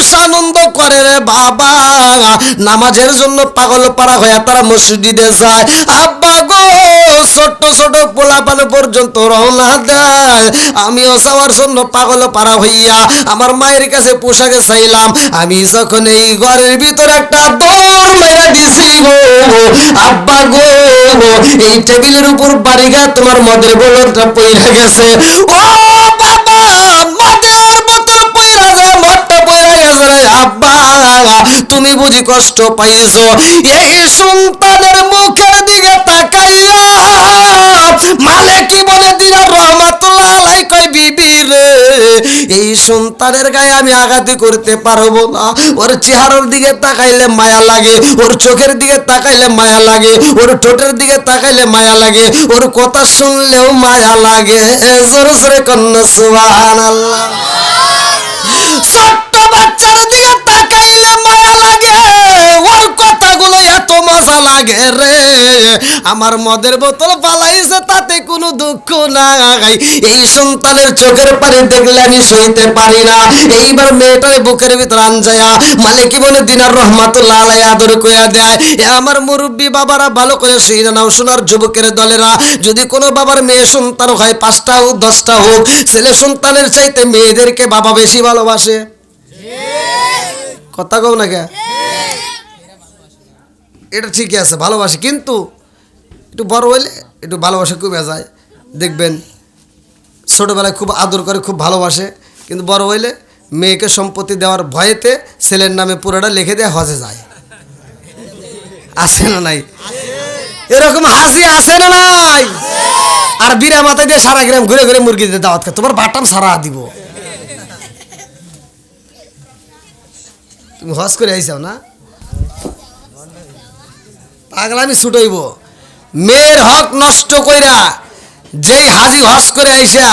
মানুষ আনন্দ করে রে বাবা, নামাজের জন্য পাগল পারা হয়ে তারা মসজিদে যায়। আব্বা গো ছোট্ট ছোট পোলাপান পর্যন্ত রওনা দেয়, আমিও যাওয়ার জন্য পাগল পারা হইয়া আমার মায়ের কাছে পোশাকে চাইলাম। আমি যখন এই ঘরের ভিতরে একটা দৌড় মেরে দিছি গো আব্বা গো, এই টেবিলের উপর বাড়িগা তোমার মদের বোতলটা পইরা গেছে। ও বাবা, মদের বোতল পইরা যায়, মদটা পইরা গেছে রে আব্বা, তুমি বুঝি কষ্ট পাইছো? এই সন্তানের মুখের দিকে তাকাইয়া মালে কি বলে দিল রহমাতুল্লাহ আলাই, কয় বিবি রে এই সন্তানের গায়ে আমি আঘাতি করতে পারবো না, ওর চেহারার দিকে তাকাইলে মায়া লাগে, ওর চোখের দিকে তাকাইলে মায়া লাগে, ওর ঠোঁটের দিকে তাকাইলে মায়া লাগে, ওর কথা শুনলেও মায়া লাগে। জোরে জোরে কন্যা সুবহানাল্লাহ। ছোট্ট বাচ্চার দিকে তাকাইলে মায়া লাগে, ওর কথাগুলো এত মজা লাগে রে। আমার মদের বোতল পালাইছে তাতে কোনো দুঃখ নাই, এই সন্তানের চোখের পানি দেখলে আমি সইতে পারি না। এইবার মেয়েটার বুকের ভিতর আনজায়া মালিকি বলে দিনার রহমাতুল্লাহ আলাই আদর কইয়া দেয়। এ আমার মুরব্বী বাবারা ভালো করে শুনে নাও, সোনার যুবকের দলেরা, যদি কোনো বাবার মেয়ে সন্তান হয় 5টা হোক 10টা হোক, ছেলে সন্তানের চাইতে মেয়েদেরকে বাবা বেশি ভালোবাসে। কথা কও না কে? এটা ঠিকই আছে, ভালোবাসে, কিন্তু একটু বড় হইলে একটু ভালোবাসা কমে যায়। দেখবেন ছোটোবেলায় খুব আদর করে, খুব ভালোবাসে, কিন্তু বড় হইলে মেয়েকে সম্পত্তি দেওয়ার ভয়েতে ছেলের নামে পুরোটা লিখে দেয়, হজে যায়। আছে না নাই? এরকম হাসি আছে না নাই? আর বিরা মাথায় দিয়ে সারা গ্রাম ঘুরে ঘুরে মুরগি দিয়ে দাওয়াত খায়, তোমার বাটাম সারা দিব। তুমি হজ করে আইসাও না, পাগলামি ছুটাইব। মেয়ের হক নষ্ট কইরা যেই হাজি হজ করে আইসা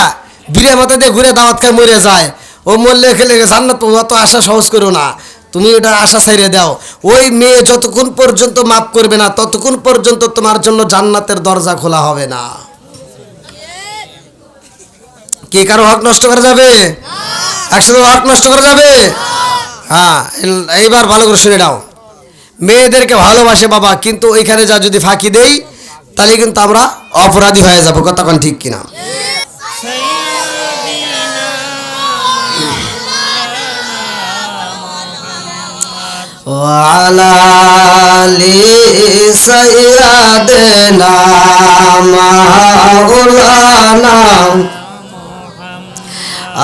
বিরা মাথা দিয়ে ঘুরে দাওয়াত খায় মরে যায়, ও মরলে খেলে জান্নাত অত আশা সহজ করো না, তুমি ওটা আশা ছাইড়ে দাও। ওই মেয়ে যতক্ষণ পর্যন্ত মাফ করবে না ততক্ষণ পর্যন্ত তোমার জন্য জান্নাতের দরজা খোলা হবে না। কে কারো হক নষ্ট করা যাবে? একসাথে হক নষ্ট করা যাবে? হ্যাঁ, এইবার ভালো করে শুনে নাও। মেয়েদেরকে ভালোবাসে বাবা, কিন্তু ওইখানে যা যদি ফাঁকি দেই তাহলে কিন্তু আমরা অপরাধী হয়ে যাবো। কতক্ষণ ঠিক কিনা? ওয়ালা আলি সাইয়্যিদিনা মাওলানা,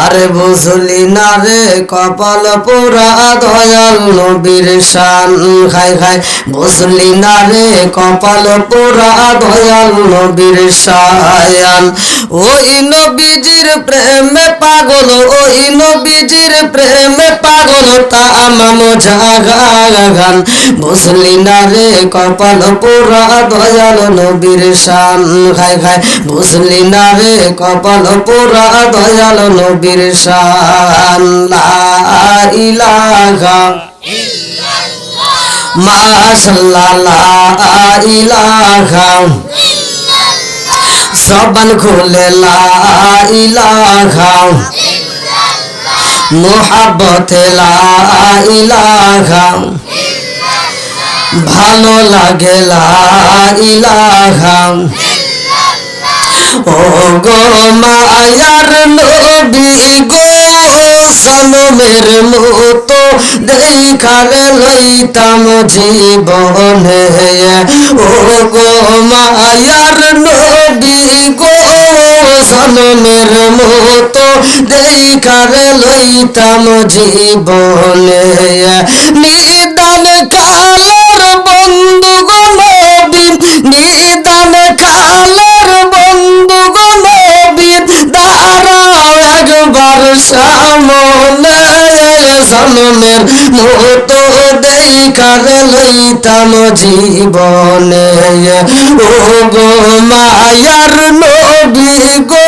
আরে বুঝলি না রে কপাল পোড়া দয়াল নবীর শান, খাই খাই বুঝলি না রে কপাল পোড়া দয়াল নবীর শান। ওই নবীজির প্রেমে পাগল, ওই নবীজির প্রেমে পাগল তামাম জাহান, বুঝলি না রে কপাল পোড়া দয়াল নবীর শান, খাই খাই বুঝলি না রে কপাল পোড়া দয়াল নবীর শান। লা ইলাহা ইল্লাল্লাহ, মাশাআল্লাহ, লা ইলাহা ইল্লাল্লাহ, জবান খুলে লা ইলাহা ইল্লাল্লাহ, মুহাব্বতে লা ইলাহা ইল্লাল্লাহ, ভালো লাগে লা ইলাহা। ও গো মায়ার নবী গো সালমের মতো দেখালে লইতাম জীবনে, ও গো মায়ার নবী গো সালমের মতো দেখালে লইতাম জীবনে। নিদান কালের বন্ধু গো নবী, নিদান কালের বন্ধু গো নবী, দাঁড়াও একবার সামনে, সালমের মতো দেখালে লইতাম জীবনে। ও গো মায়ার নবী গো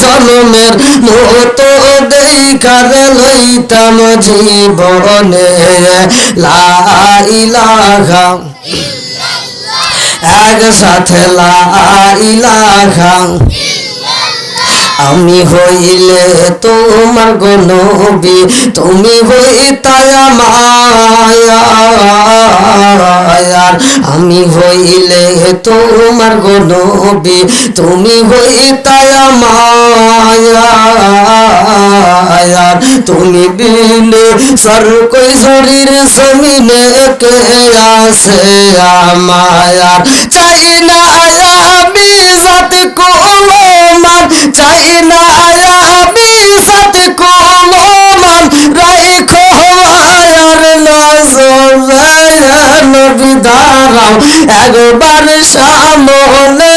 সালমের মতো দেখালে লইতাম জীবনে। লা ইলাহা ইল্লাল্লাহ, একসাথে লা ইলাহা ইল্লাল্লাহ, আমি হইলে তোমার গো নবী তুমি হইতায় মায়ার আমি হইলে তোমার গো নবী তুমি হইতায় মায়ার তুমি বিনে সর কই শরীর জমিনে কে আছে আমায়ার চাই না আমি সাথ কোমান চাই না আমি সাথ কোমান রাইখো মায়ার নজর নবী দাঁড়াও একবার সামনে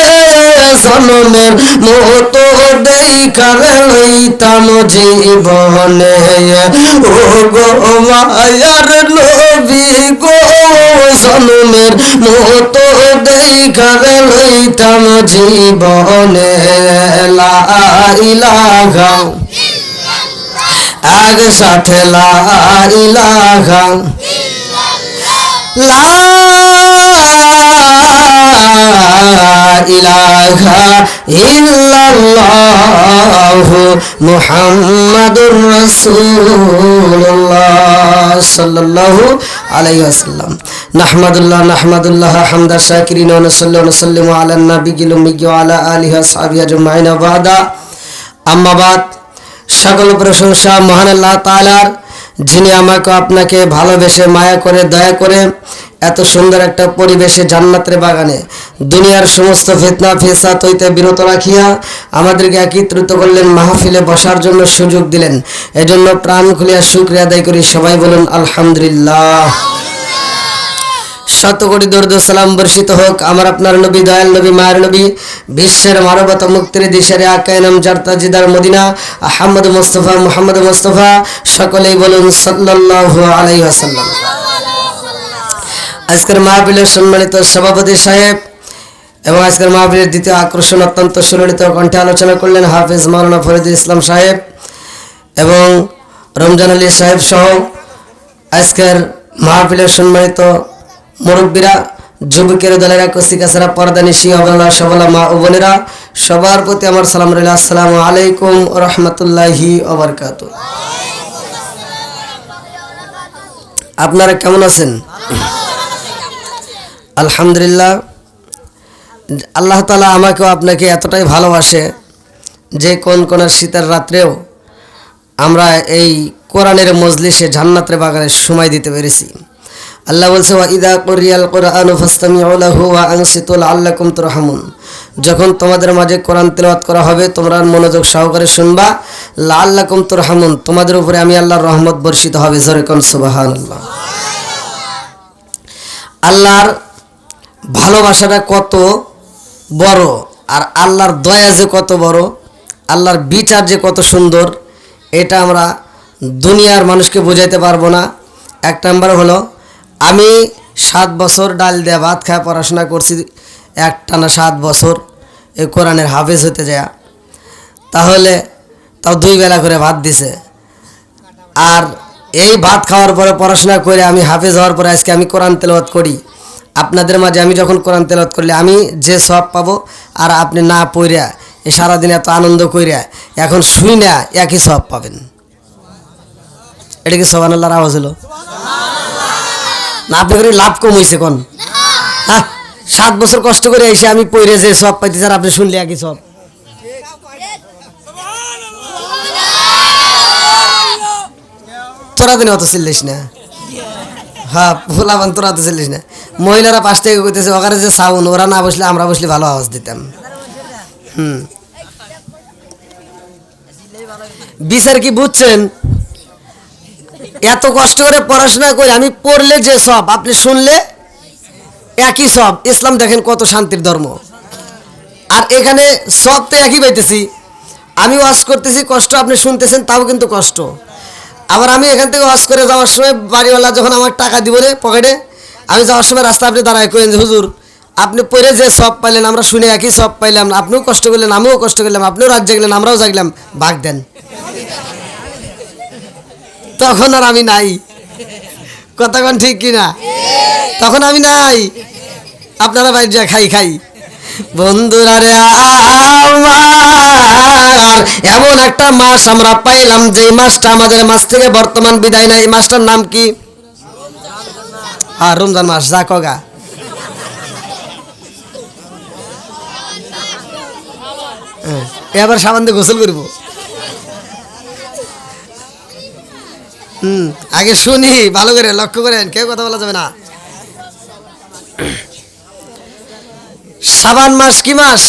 জনমের মতো দেখার লইতাম জীবনে ও গো মায়ার নবী গো জনমের মতো দেখার লইতাম জীবনে লা ইলাহা আগ সাথে লা ইলাহা লা ইলাহা ইল্লাল্লাহু মুহাম্মাদুর রাসূলুল্লাহ সাল্লাল্লাহু আলাইহি ওয়াসাল্লাম নাহমাদুল্লাহ হামদা শাকিরিন ওয়া নুসাল্লিমু আলা নাবিয়িল উম্মি ওয়া আলা আলিহি ওয়া সাহবিহি আজমাইন বাদা আম্মা বাদ সকল প্রশংসা মহান আল্লাহ তাআলার যিনি আমাকে আপনাকে ভালোবেসে মায়া করে দয়া করে এত সুন্দর একটা পরিবেশে জান্নাতের বাগানে দুনিয়ার সমস্ত ফিতনা ফিসাদ হইতে বিরত রাখিয়া আমাদেরকে একত্রিত করলেন, মাহফিলে বসার জন্য সুযোগ দিলেন। এজন্য প্রাণ খুলিয়া শুকরিয়া আদায় করি। সবাই বলুন আলহামদুলিল্লাহ। শত কোটি দরুদ ও সালাম বর্ষিত হোক আমার আপনার নবী, দয়াল নবী, মায়ের নবী, বিশ্বের মানবতা মুক্তির দিশারে আকায়ে নামজার তাজিদার মদিনা আহমদ মুস্তাফা মুহাম্মদ মুস্তাফা, সকলেই বলুন সাল্লাল্লাহু আলাইহি ওয়াসাল্লাম। আজকের মাহফিলের সম্মানিত সভাপতি সাহেব এবং আজকের মাহফিলের দ্বিতীয় আকর্ষণ অত্যন্ত সুললিত কণ্ঠে আলোচনা করলেন হাফেজ মাওলানা ফরিদুল ইসলাম সাহেব এবং রমজান আলী সাহেব সহ আজকের মাহফিলের সম্মানিত মুরব্বীরা, যুবকের দলেরা, কচিকাছাড়া, পর্দানিশী, অবলা সবলা মা ও বোনেরা, সবার প্রতি আমার সালাম রইল। আসসালামু আলাইকুম ওয়া রাহমাতুল্লাহি ওয়া বারাকাতুহু। আপনারা কেমন আছেন? আলহামদুলিল্লাহ। আল্লাহ তাআলা আমাকেও আপনাকে এতটাই ভালোবাসে যে কোন শীতের রাত্রেও আমরা এই কোরআনের মজলিসে জান্নাতের বাগানে সময় দিতে পেরেছি। আল্লাহ বলছে ওয়া ইযা কুরিয়াল কুরআনু ফাসতামিউ লাহু ওয়া আনসিতু লাআল্লাকুম তুরহামুন, যখন তোমাদের মাঝে কোরআন তেলাওয়াত করা হবে তোমরা মনোযোগ সহকারে শুনবা, লাআল্লাকুম তুরহামুন, তোমাদের উপরে আমি আল্লাহর রহমত বর্ষিত হবে। জোরে কোন সুবহানাল্লাহ। আল্লাহর ভালোবাসাটা কত বড় আর আল্লাহর দয়া যে কত বড়, আল্লাহর বিচার যে কত সুন্দর, এটা আমরা দুনিয়ার মানুষকে বোঝাইতে পারবো না। এক নাম্বার হলো আমি 7 বছর ডাল দেয়া ভাত খায় পড়াশোনা করছি, একটানা 7 বছর এই কোরআনের হাফেজ হতে যায়, তাহলে তাও 2 বেলা করে ভাত দিছে। আর এই ভাত খাওয়ার পরে পড়াশোনা করে আমি হাফেজ হওয়ার পরে আজকে আমি কোরআন তেলাওয়াত করি। আপনাদের মাঝে আমি যখন কোরআন তেলাওয়াত করলে আমি যে সওয়াব পাবো আর আপনি না পড়িয়া এই সারাদিন এত আনন্দ কইরা এখন শুই না একই সওয়াব পাবেন। এটা কি সুবহানাল্লাহর আওয়াজ হলো না? আপনি করে লাভ কম হয়েছে কোন? হ্যাঁ, 7 বছর কষ্ট করে এসে আমি পড়ে যে সওয়াব পাইতেছি আর আপনি শুনলে একই সওয়াব। তোরা দিনে অত চিল্লিস না। হ্যাঁ, ফুলাবান তোরা তো চিল্লিস না। মহিলারা পাশ থেকে কইতেছে ওখানে যে সাউন্ড, ওরা না বসলে আমরা বসলে ভালো আওয়াজ দিতাম। বিচার কি বুঝছেন? এত কষ্ট করে পড়াশোনা করে আমি পড়লে যে সব, আপনি শুনলে একই সব। ইসলাম দেখেন কত শান্তির ধর্ম। আর এখানে সব তো একই পাইতেছি। আমি ওয়াজ করতেছি কষ্ট, আপনি শুনতেছেন তাও কিন্তু কষ্ট। আবার আমি এখান থেকে ওয়াজ করে যাওয়ার সময় বাড়িওয়ালা যখন আমার টাকা দিব রে পকেটে, আমি যাওয়ার সময় রাস্তা আপনি দাঁড়ায় করেন যে হুজুর আপনি পড়ে যে সব পাইলেন আমরা শুনে একই সব পাইলাম, আপনিও কষ্ট করলেন আমিও কষ্ট করলাম, আপনিও রাত জাগলেন আমরাও জাগলাম, ভাগ দেন। তখন আর আমি নাই, কতক্ষণ ঠিক কিনা? তখন আমি নাই, আপনারা বাইরে যা খাই। বন্ধুরা রে আমার, এমন একটা মাস আমরা পাইলাম যে মাসটা আমাদের মাস থেকে বর্তমান বিদায় নেয়। এই মাসটার নাম কি? আর রমজান মাস। যা কগা এবার সাবান দিয়ে গোসল করবো। আগে শুনি ভালো করে, লক্ষ্য করেন, কেউ কথা বলা যাবে না। শাবান মাস কি মাস?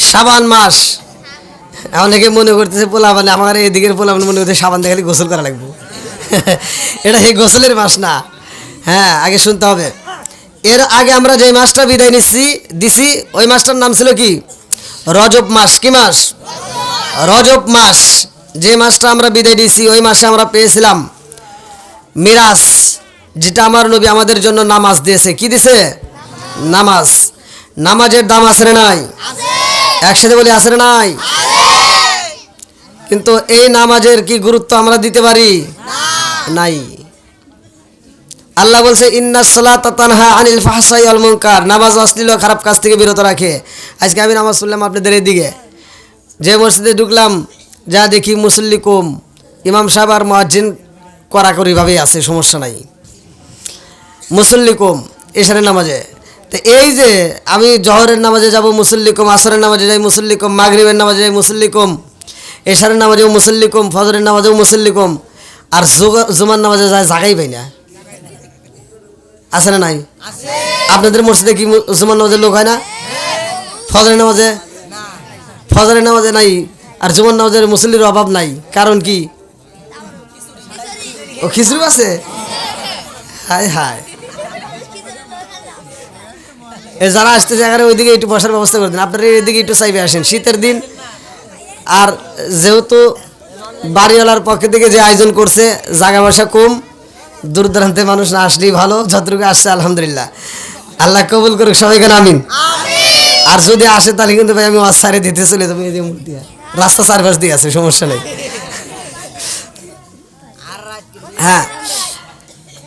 শাবান মাস। অনেকে মনে করতেছে পোলা, মানে আমার এদিকের পোলা মনে করতে সাবান দেখালে গোসল করা লাগবে। এটা এই গোসলের মাস না। হ্যাঁ, আগে শুনতে হবে। এর আগে আমরা যে মাসটা বিদায় দিছি ওই মাসটার নাম ছিল কি? রজব মাস। কি মাস? রজব মাস। যে মাসটা আমরা বিদায় দিছি ওই মাসে আমরা পেয়েছিলাম মিরাজ, যেটা আমার নবী আমাদের জন্য নামাজ দিয়েছে। কি দিছে? নামাজ। নামাজের দাম আছে না নাই? একসাথে বলি আছে না নাই? কিন্তু এই নামাজের কি গুরুত্ব আমরা দিতে পারি? নাই। আল্লাহ বলছে ইন্নাস সালাতা তানহা আনিল ফাহশাই ওয়াল মুনকার, নামাজ অশ্লীল ও খারাপ কাজ থেকে বিরত রাখে। আজকে আমি নামাজ পড়লাম আপনাদের এদিকে, যে মসজিদে ঢুকলাম যা দেখি মুসল্লি কম, ইমাম সাহেব আর মুয়াজ্জিন কড়াকড়িভাবেই আছে, সমস্যা নাই, মুসল্লি কম এশারের নামাজে। তো এই যে আমি জহরের নামাজে যাব মুসল্লি কম, আসরের নামাজে যাই মুসল্লি কম, মাগরিবের নামাজে যাই মুসল্লি কম, এশারের নামাজেও মুসল্লি কম, ফজরের নামাজেও মুসল্লি কম, আর জুমার নামাজে যায় জাগাই পাই না। আছে না নাই? আপনাদের মসজিদে কি জুমার নামাজের লোক হয় না? ফজরের নামাজে নাই, আর জুমার নামাজের মুসল্লির অভাব নাই। কারণ কি? ও খিচুড়ি আছে। হায় হায়, যারা আসতেছে এখানে ওইদিকে একটু বসার ব্যবস্থা করে দিন। আপনারা এদিকে একটু চাইবে আসেন, শীতের দিন। আর যেহেতু বাড়িওয়ালার পক্ষে থেকে যে আয়োজন করছে, জায়গা বসা কম, দূর দূরান্তে মানুষ না আসলেই ভালো। যতটুকু আসছে আলহামদুলিল্লাহ, আল্লাহ কবুল করুক সবাইকে, আমিন। আর যদি আসে তাহলে কিন্তু ভাই আমি ওয়াজ সারে দিতে চলে যাবো। এই যে রাস্তা চারপাশ দিয়ে আছে, সমস্যা নেই। হ্যাঁ,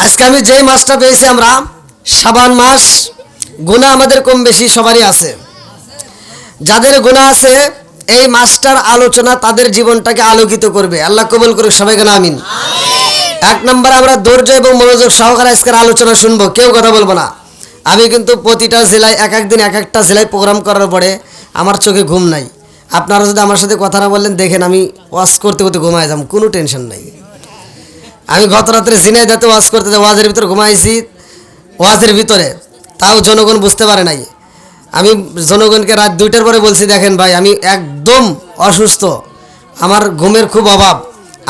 আজকে আমি যেই মাসটা পেয়েছি আমরা, শাবান মাস। গুনাহ আমাদের কম বেশি সবারই আছে। যাদের গুনাহ আছে এই মাসটার আলোচনা তাদের জীবনটাকে আলোকিত করবে। আল্লাহ কবুল করুক সবাইকে, আমিন। এক নম্বরে আমরা ধৈর্য এবং মনোযোগ সহকারে আজকের আলোচনা শুনবো, কেউ কথা বলবো না। আমি কিন্তু প্রতিটা জেলায় এক একদিন এক একটা জেলায় প্রোগ্রাম করার পরে আমার চোখে ঘুম নাই। আপনারা যদি আমার সাথে কথা না বললেন, দেখেন আমি ওয়াজ করতে করতে ঘুমাই যাম, কোনো টেনশন নাই। আমি গত রাত্রে ঝিনাইদহে ওয়াজ করতে ওয়াজের ভিতরে ঘুমাইছি, ওয়াজের ভিতরে, তাও জনগণ বুঝতে পারে নাই। আমি জনগণকে রাত 2টার পরে বলছি, দেখেন ভাই আমি একদম অসুস্থ, আমার ঘুমের খুব অভাব,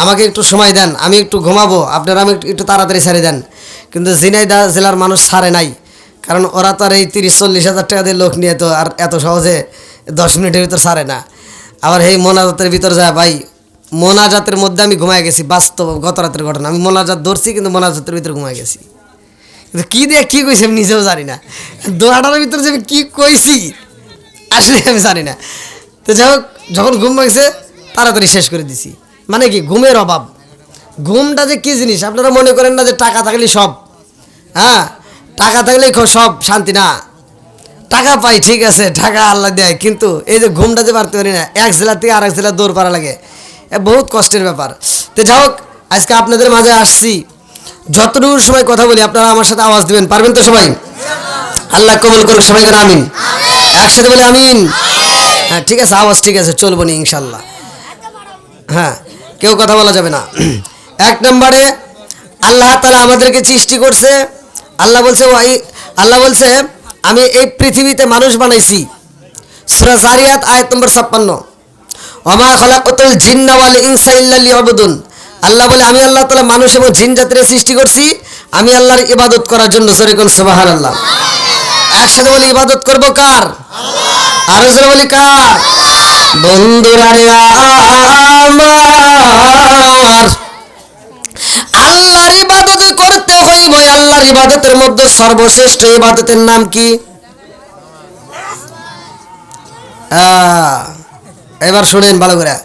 আমাকে একটু সময় দেন, আমি একটু ঘুমাবো, আপনারা আমি একটু তাড়াতাড়ি ছাড়ে দেন। কিন্তু ঝিনাইদহ জেলার মানুষ ছাড়ে নাই, কারণ ওরা তো আর এই 30-40 হাজার টাকা দিয়ে লোক নিয়ে তো আর এত সহজে 10 মিনিটের ভিতর ছাড়ে না। আবার এই মোনাজাতের ভিতর যায় ভাই, মোনাজাতের মধ্যে আমি ঘুমাই গেছি। বাস্তব গত রাতের ঘটনা, আমি মোনাজাত ধরছি কিন্তু মোনাজাতের ভিতরে ঘুমাই গেছি। কিন্তু কী দিয়ে কী কইছি আমি নিজেও জানি না, দোয়াটার ভিতরে যে আমি কী কইছি আসলে আমি জানি না। তো যাই হোক, যখন ঘুম ভাঙছে তাড়াতাড়ি শেষ করে দিছি। মানে কি, ঘুমের অভাব। ঘুমটা যে কী জিনিস, আপনারা মনে করেন না যে টাকা থাকলেই সব, হ্যাঁ টাকা থাকলেই সব শান্তি, না। টাকা পাই ঠিক আছে, টাকা আল্লাহ দেয়, কিন্তু এই যে ঘুমটা যে পারতে পারি না, এক জেলা থেকে আরেক জেলা দৌড় পাড়া লাগে, বহুত কষ্টের ব্যাপার। তো যাই হোক, আজকে আপনাদের মাঝে আসছি, যতটুকু সময় কথা বলি আপনারা আমার সাথে আওয়াজ দিবেন, পারবেন তো সবাই? আল্লাহ কবুল করুক সবাইকে, আমিন। একসাথে বলে আমিন। হ্যাঁ ঠিক আছে, আওয়াজ ঠিক আছে, চলবো নি ইনশাল্লাহ। হ্যাঁ, কেউ কথা বলা যাবে না। এক নম্বরে আল্লাহ তাআলা আমাদেরকে সৃষ্টি করছে। আল্লাহ বলছে আমি এই পৃথিবীতে মানুষ বানাইছি। সূরা যারিয়াত আয়াত নম্বর 56। ওমা খালাকাতুল জিন্না ওয়াল ইনসা ইল্লা লিয়াবুদুন। আল্লাহ বলে আমি আল্লাহ তাআলা মানুষ এবং জিন জাতির সৃষ্টি করছি আমি আল্লাহর ইবাদত করার জন্য। জোরে কোন সুবহানাল্লাহ। একসাথে বলি ইবাদত করব কার? আল্লাহ। আর জোরে বলি কার? বন্ধুরা রে আমার, আল্লাহর ইবাদত করতে হইব। আল্লাহর ইবাদতের মধ্যে সর্বশ্রেষ্ঠ ইবাদতের নাম কি? এবার শুনেন ভালো করে।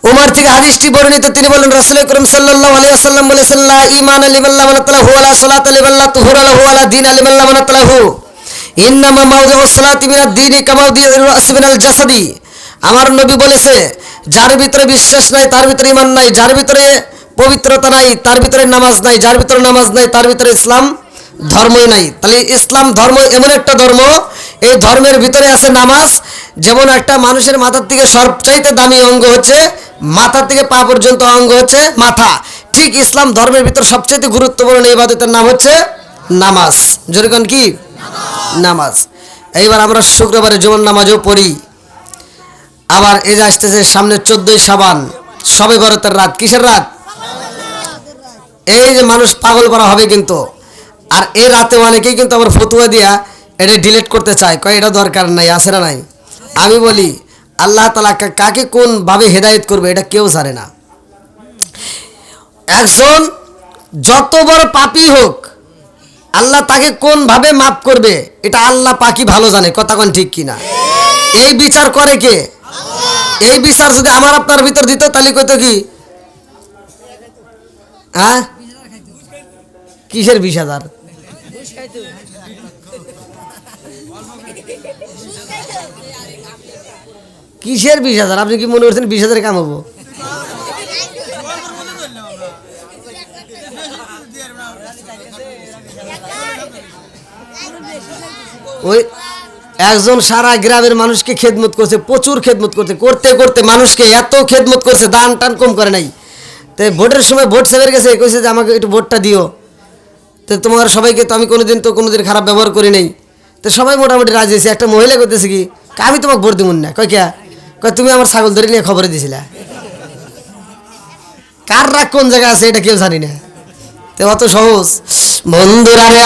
উমর থেকে হাদিসটি বর্ণিত, তিনি বলেন রাসূল করিম সাল্লাল্লাহু আলাইহি ওয়াসাল্লাম বলেছেন, লা ঈমানা লিমান লা মানাতালাহু ওয়া লা সালাতা লিমান লা তুহুরা লাহু ওয়া লা দীনা লিমান লা মানাতালাহু। ইন্নামা মাউযিউস সালাতি মিনাদ দীনি কামা মাউযিউর রাসি মিনাল জাসাদি। আমার নবী বলেছে, যার ভিতরে বিশ্বাস নাই তার ভিতরে ঈমান নাই, যার ভিতরে পবিত্রতা নাই তার ভিতরে নামাজ নাই, যার ভিতরে নামাজ নাই তার ভিতরে ইসলাম ধর্মই নাই। তাহলে ইসলাম ধর্ম এমন একটা ধর্ম, এই ধর্মের ভিতরে আছে নামাজ। যেমন একটা মানুষের মাথার থেকে সবচাইতে দামি অঙ্গ হচ্ছে মাথা থেকে পা পর্যন্ত অঙ্গ হচ্ছে মাথা, ঠিক ইসলাম ধর্মের ভিতর সবচাইতে গুরুত্বপূর্ণ ইবাদতের নাম হচ্ছে নামাজ। যেরকম কি নামাজ। এইবার আমরা শুক্রবারে জুমার নামাজও পড়ি। আবার এই যে আসতেছে সামনে 14ই শাবান, শবে বরাতের রাত। কিসের রাত? এই যে মানুষ পাগল করা হবে কিন্তু। আর এই রাতে অনেকেই কিন্তু আবার ফতুয়া দিয়া এটা ডিলিট করতে চায়, কয় এটা দরকার নাই, আছে না নাই। আমি বলি আল্লাহ তাআলা কাকে কোন ভাবে হেদায়েত করবে এটা কেউ জানে না। একজন যত বড় পাপী হোক আল্লাহ তাকে কোন ভাবে মাফ করবে এটা আল্লাহ পাকই ভালো জানে। কথা কোন ঠিক কিনা? এই বিচার করে কে? এই বিচার যদি আমার আপনার ভিতর দিত তাহলে কইতো কি, হ্যাঁ কিসের 20,000? কিসের 20,000? আপনি কি মনে করছেন 20,000 কাম হবো? ওই একজন সারা গ্রামের মানুষকে খেদমত করছে, প্রচুর খেদমত করছে, করতে করতে মানুষকে এত খেদমত করছে দান টান কম করে নাই। তো ভোটের সময় ভোট সেবের গেছে, কইছে যে আমাকে একটু ভোটটা দিও। তো তোমার সবাইকে তো আমি কোনোদিন খারাপ ব্যবহার করি নাই। তো সবাই মোটামুটি রাজি হয়েছে। একটা মহিলা করতেছে কি, আমি তোমাকে ভোট দিব না। কয় কে? কয় তুমি আমার ছাগল ধরে নিয়ে খবরে দিছিলা। কার রাগ কোন জায়গায় আছে এটা কেউ জানি না। তো অত সহজ। বন্ধুরা রে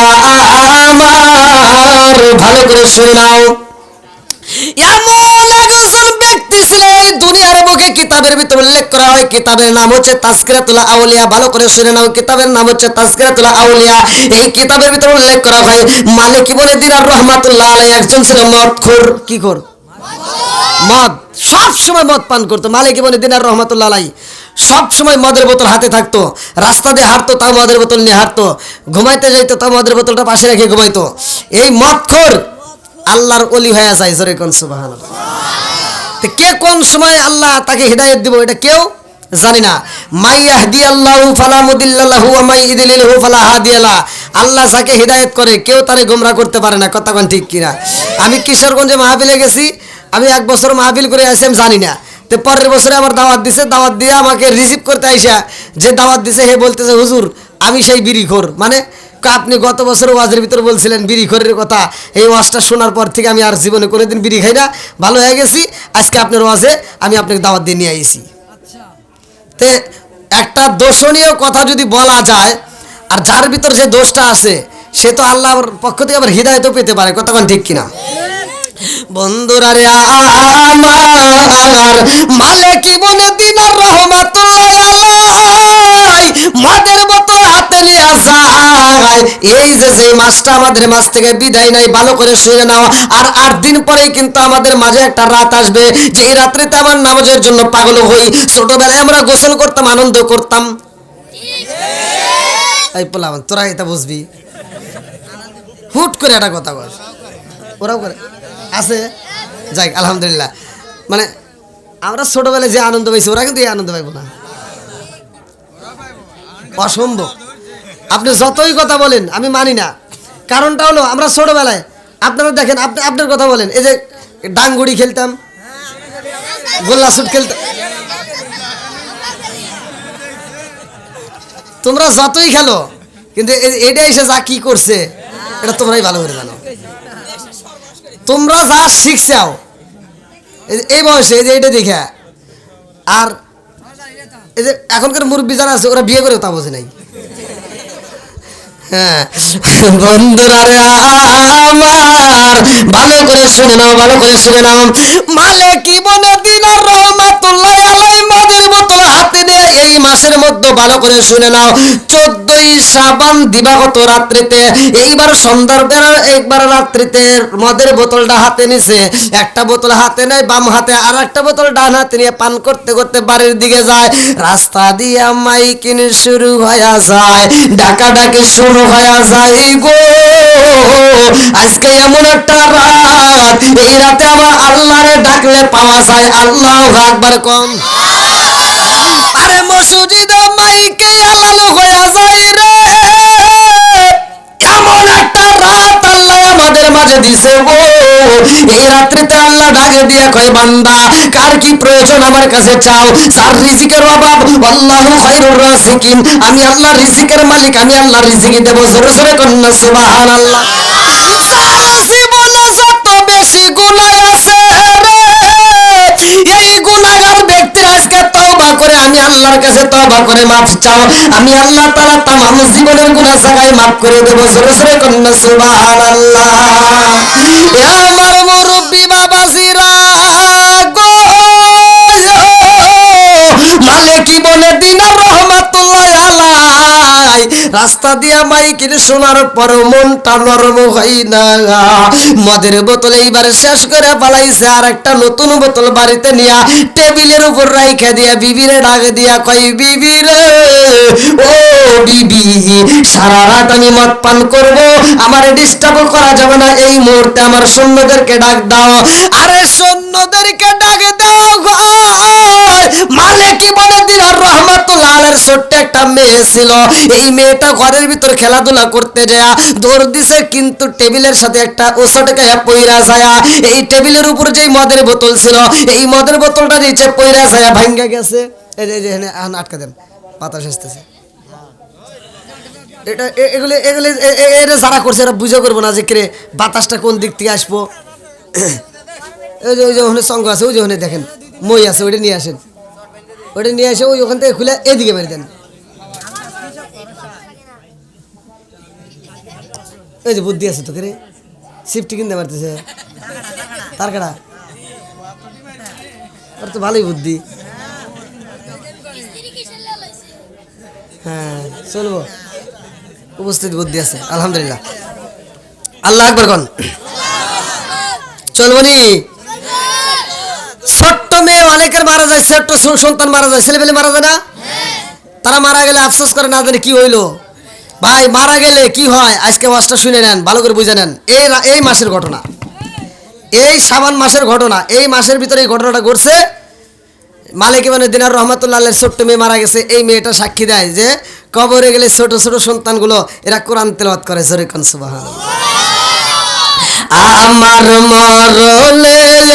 আমার ভালো করে শুনে নাও, এমন একজন ব্যক্তি ছিল এই দুনিয়ার বুকে কিতাবের ভিতর উল্লেখ করা হয়, কিতাবের নাম হচ্ছে তাজকিরাতুল আউলিয়া। ভালো করে শুনে নাও, কিতাবের নাম হচ্ছে তাজকিরাতুল আউলিয়া। এই কিতাবের ভিতর উল্লেখ করা হয় মালিক ইবনে দিনার রাহমাতুল্লাহ আলাইহি একজন ছিল মদখোর। কি খোর? মদ। সব সময় মদ পান করতো মালিক ইবনে দিনার রাহমাতুল্লাহ আলাইহি। সব সময় মদের বোতল হাতে থাকতো, রাস্তা দিয়ে হাঁটতো তাও মদের বোতল নিয়ে হাঁটতো, ঘুমাইতে যাইতো তাও মদের বোতলটা পাশে রেখে ঘুমাইতো। এই মদখোর আল্লাহর ওলি হয়ে যায়। জোরে কোন সুবহানাল্লাহ। তো কে কোন সময় আল্লাহ তাকে হিদায়াত দিব এটা কেউ জানি না। মাই ইয়াহদিয়াল্লাহু ফালা মুদিল্লা লাহু ওয়া মাই ইউদ্লিলহু ফালা হাদিয়া লাহু। আল্লাহ যাকে হিদায়াত করে কেউ তারে গোমরাহ করতে পারে না। কথা কোন ঠিক কিনা? আমি কিশোরগঞ্জে মাহফিলে গেছি, আমি 1 বছর মাহফিল করে আসি, আমি জানি না। তো পরের বছরে আমার দাওয়াত দিছে, দাওয়াত দিয়ে আমাকে রিসিভ করতে আইসা যে দাওয়াত দিছে হে বলতেছে, হুজুর আমি সেই বিড়িখোর। মানে আপনি গত বছর ওয়াজের ভিতর বলছিলেন বিড়িখোরের কথা, এই ওয়াজটা শোনার পর থেকে আমি আর জীবনে কোনোদিন বিড়ি খাই না, ভালো হয়ে গেছি। আজকে আপনার ওয়াজে আমি আপনাকে দাওয়াত দিয়ে নিয়ে আইছি। তে একটা দোষণীয় কথা যদি বলা যায়, আর যার ভিতর যে দোষটা আছে সে তো আল্লাহর পক্ষ থেকে আবার হিদায়াতও পেতে পারে। কথা কোন ঠিক কিনা? বন্ধুরা রে আমার মালিক ইবনে দিনার রাহমাতুল্লাহ আলাইহি মদের বোতল হাতে নিয়ে যায়। এই যে মাসটা আমাদের মাঝ থেকে বিদায় নাই, ভালো করে শুনে নাও। আর 8 দিন পরেই কিন্তু আমাদের মাঝে একটা রাত আসবে, যে এই রাত্রিতে আমার নামাজের জন্য পাগল হই। ছোটবেলায় আমরা গোসল করতাম, আনন্দ করতাম। এই পোলাবান তোরা এটা বুঝবি, হুট করে একটা কথা বল, ওরাও করে আছে। যাই আলহামদুলিল্লাহ, মানে আমরা ছোটবেলায় যে আনন্দ পাইছি ওরা কিন্তু এই আনন্দ পাইব না, অসম্ভব। আপনি যতই কথা বলেন আমি মানি না। কারণটা হলো আমরা ছোটবেলায়, আপনারা দেখেন, আপনি আপনার কথা বলেন, এই যে ডাঙ্গুড়ি খেলতাম, গোল্লা শুট খেলতাম, তোমরা যতই খেলো কিন্তু এটা এসে যা কি করছে এটা তোমরাই ভালো করে জানো। তোমরা যা শিখছাও এই বয়সে, এই যে এটা দেখে, আর এই যে এখনকার মুরব্বী যারা আছে ওরা বিয়ে করে তা বোঝে নাই। হ্যাঁ বন্ধুরা রে আমার ভালো করে শুনে নাও, ভালো করে শুনে নাও। মালিক ইবনে দিনার রাহমাতুল্লাহ আলাইহি মদের বোতল হাতে নিয়ে এই মাসের মধ্যে ভালো করে শুনে নাও, 14ই শাবান দিবাগত রাত্রিতে, এইবার সন্ধ্যার বেলা একবার রাত্রিতে মদের বোতলটা হাতে নিছে, একটা বোতল হাতে নেয় বাম হাতে, আর একটা বোতল ডান হাতে নিয়ে পান করতে করতে বাড়ির দিকে যায়। রাস্তা দিয়ে মাইকিন শুরু হয়ে যায়, ডাকাডাকি শুরু হয়ে যায়। গো আজকে এমন একটা রাত, এই রাতে আমার আল্লাহরে ডাকলে পাওয়া যায়। আল্লাহু আকবার কম। আরে মসজিদ মাইকে আলালো হয়ে যায় রে, এমন একটা রাত আল্লাহ আমাদের মাঝে দিছে। গো এই রাত্রিতে আল্লাহ ডাকে দিয়ে কয়, বান্দা কার কি প্রয়োজন আমার কাছে চাও, যার রিজিকের অভাব, আল্লাহু খায়রুর রাজিকিন, আমি আল্লাহ রিজিকের মালিক, আমি আল্লাহ রিজিক দেব। জোরে জোরে কন্যা সুবহানাল্লাহ। জীবনে যত বেশি গুনাহ আছে রে, এই গুনাহগার ব্যক্তি আজকে তওবা করে আমি আল্লাহর কাছে তওবা করে মাফ চাও, আমি আল্লাহ তাআলা তামাম জীবনের গুনাহ সাকাই মাফ করে দেব। জোরে জোরে কন্যা সুবহানাল্লাহ। এ আমার মুরব্বি বাবাজিরা গো, মালিক ইবনে দিনার রাহমাতুল্লাহ আলাই রাস্তা দিয়া মাইকির শোনার পর মনটা নরম হয় না, মদের বোতল এইবার শেষ করে পালাইছে, আর একটা নতুন বোতল বাড়িতে নিয়া টেবিলের উপর রাইখা দিয়া বিবিরে ডাক দিয়া কই, বিবি রে ও বিবি, সারা রাত আমি মদ পান করব, আমার ডিস্টার্ব করা যাবে না, এই মুহূর্তে আমার সৈন্যদেরকে ডাক দাও। আরে সৈন্যদেরকে ডাক দাও গো। মালিক ইবনে দিনার রাহমাতুল্লাহ আলাইহির ছোট্ট একটা মেয়ে ছিল, এই মেয়েটা ঘরের ভিতর খেলাধুলা করতে যায় দৌড় দিছে, কিন্তু টেবিলের সাথে একটা ওষুধ গায়া পইরা যায়, এই টেবিলের উপর যেই মদের বোতল ছিল, এই মদের বোতলটা নিচে পইরা যায় ভাঙ্গা গেছে। এই যে এখানে আটকা দেন, বাতাস আসতেছে। এটা এগুলো এগুলো এটা যারা করছে এরা বুঝে করবো না যে কে বাতাসটা কোন দিক থেকে আসবো। ওই যে ওখানে সঙ্গ আছে, ওই যে ওখানে দেখেন মই আছে, ওইটা নিয়ে আসেন, ওইটা নিয়ে আসে ওই ওখান থেকে খুলে এদিকে মেরে দেন। এই যে বুদ্ধি আছে তোকে রে, শিফটি কিনতে পারতেছে তার কাটা, ওর তো ভালোই বুদ্ধি। হ্যাঁ চলবো, উপস্থিত বুদ্ধি আছে আলহামদুলিল্লাহ। আল্লাহ আকবার কোন, চলবো নি। ছোট্ট মেয়ে অনেকের মারা যায়, ছোট্ট সন্তান মারা যায়, ছেলেপেলে মারা যায় না, তারা মারা গেলে আফসোস করে না জানে কি হইলো। ভাই মারা গেলে কি হয় আজকে ওয়াজটা শুনে নেন, ভালো করে বুঝে নেন। এই মাসের ঘটনা, এই শাবান মাসের ঘটনা, এই মাসের ভিতরে এই ঘটনাটা ঘটছে। মালিক ইবনে দিনার রাহমাতুল্লাহ আলাইহির ছোট্ট মেয়ে মারা গেছে, এই মেয়েটা সাক্ষী দেয় যে কবরে গেলে ছোট ছোট সন্তানগুলো এরা কোরআন তেলাওয়াত করে। জোরে কোন সুবহানাল্লাহ। আমার মরণের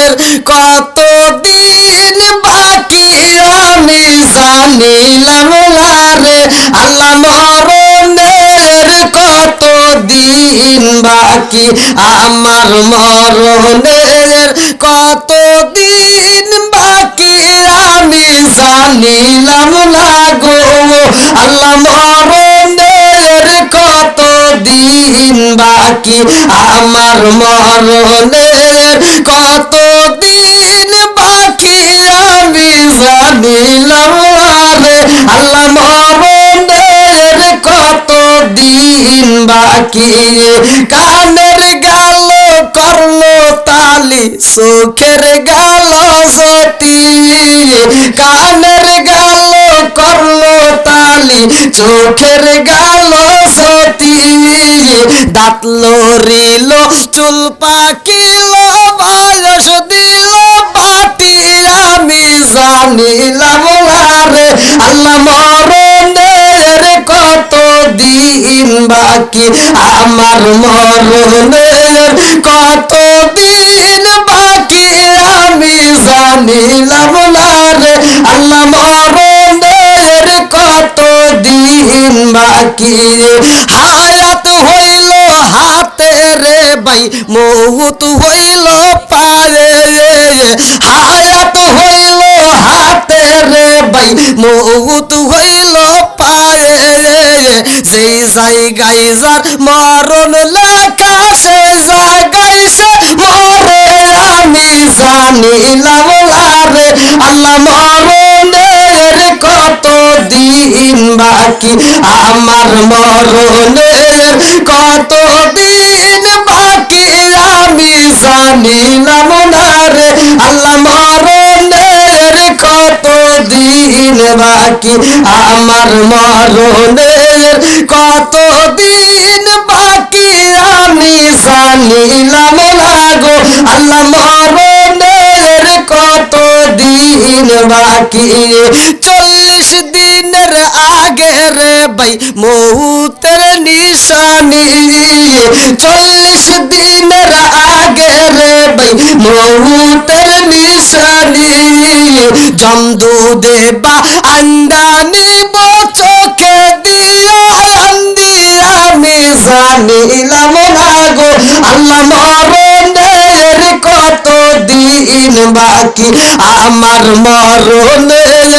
কত দিন বাকি আমি জানিলাম না রে, আল্লাহ মরণের কত দিন বাকি, আমার মরণের কত দিন বাকি আমি জানিলাম না গো, আল্লাহ মরণের কত দিন বাকি, আমার মরণের কত দিন বাকি আমি জানিলাম রে, আল্লাহ মরণের কত দিন বাকি, কানের গাল করলো তালি চোখের গাল সতি, কানের গাল করলো তালি চোখের গাল সতি, দাঁত লড়িল চুল পাকিল বয়স দিল পাটি আমি জানিলাম রে, আল্লাহ মরণের কত দিন বাকি, আমার মরণের কত দিন বাকি আমি জানিলাম রে, আল্লাহ মরণের কত দিন বাকি, হায়াত হইল হাতে রে ভাই মৌত হইল পারে, হায়াত হইল হাতে রে ভাই মৌত হইল পারে, যেই জায়গায় যার মরণ লেখা সে জায়গায় সে মরে আমি জানিলাম রে, আল্লাহ মরণের কত দিন বাকি আমার মরণের কতদিন বাকি আমি জানিলাম না রে আল্লাহ মরণের কতদিন বাকি আমার মরণের কতদিন বাকি আমি জানিলাম না গো আল্লাহ মরণের কতদিন বাকি 40 দিনের আগে রে ভাই মৌতের নিশানি 40 দিনের আগে রে ভাই মৌতের নিশানি জমদু দেবা আন্দানি চোখে দিয়া আন্দি আমি জানিলাম না গো আল্লাহ মরণের কতদিন বাকি আমার মরণের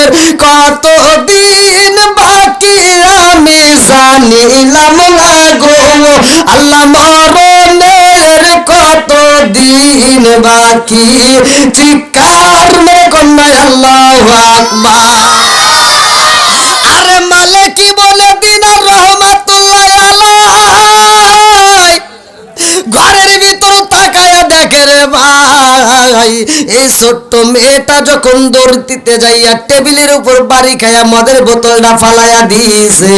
কতদিন বাকি আমি জানিলাম না গো আল্লাহ মরণের কতদিন বাকি চিৎকার মেরে কন্যায় আল্লাহু আকবার আরে মালিকি বলে দিনার রহমাতুল্লাহ আলাইহি ঘরের ভিতর তাকায়া দেখে রে ভাই এই ছোট্ট মেয়েটা যখন দৌড় দিতে যাইয়া টেবিলের উপর বাড়ি খায়া মদের বোতলটা ফালাইয়া দিয়েছে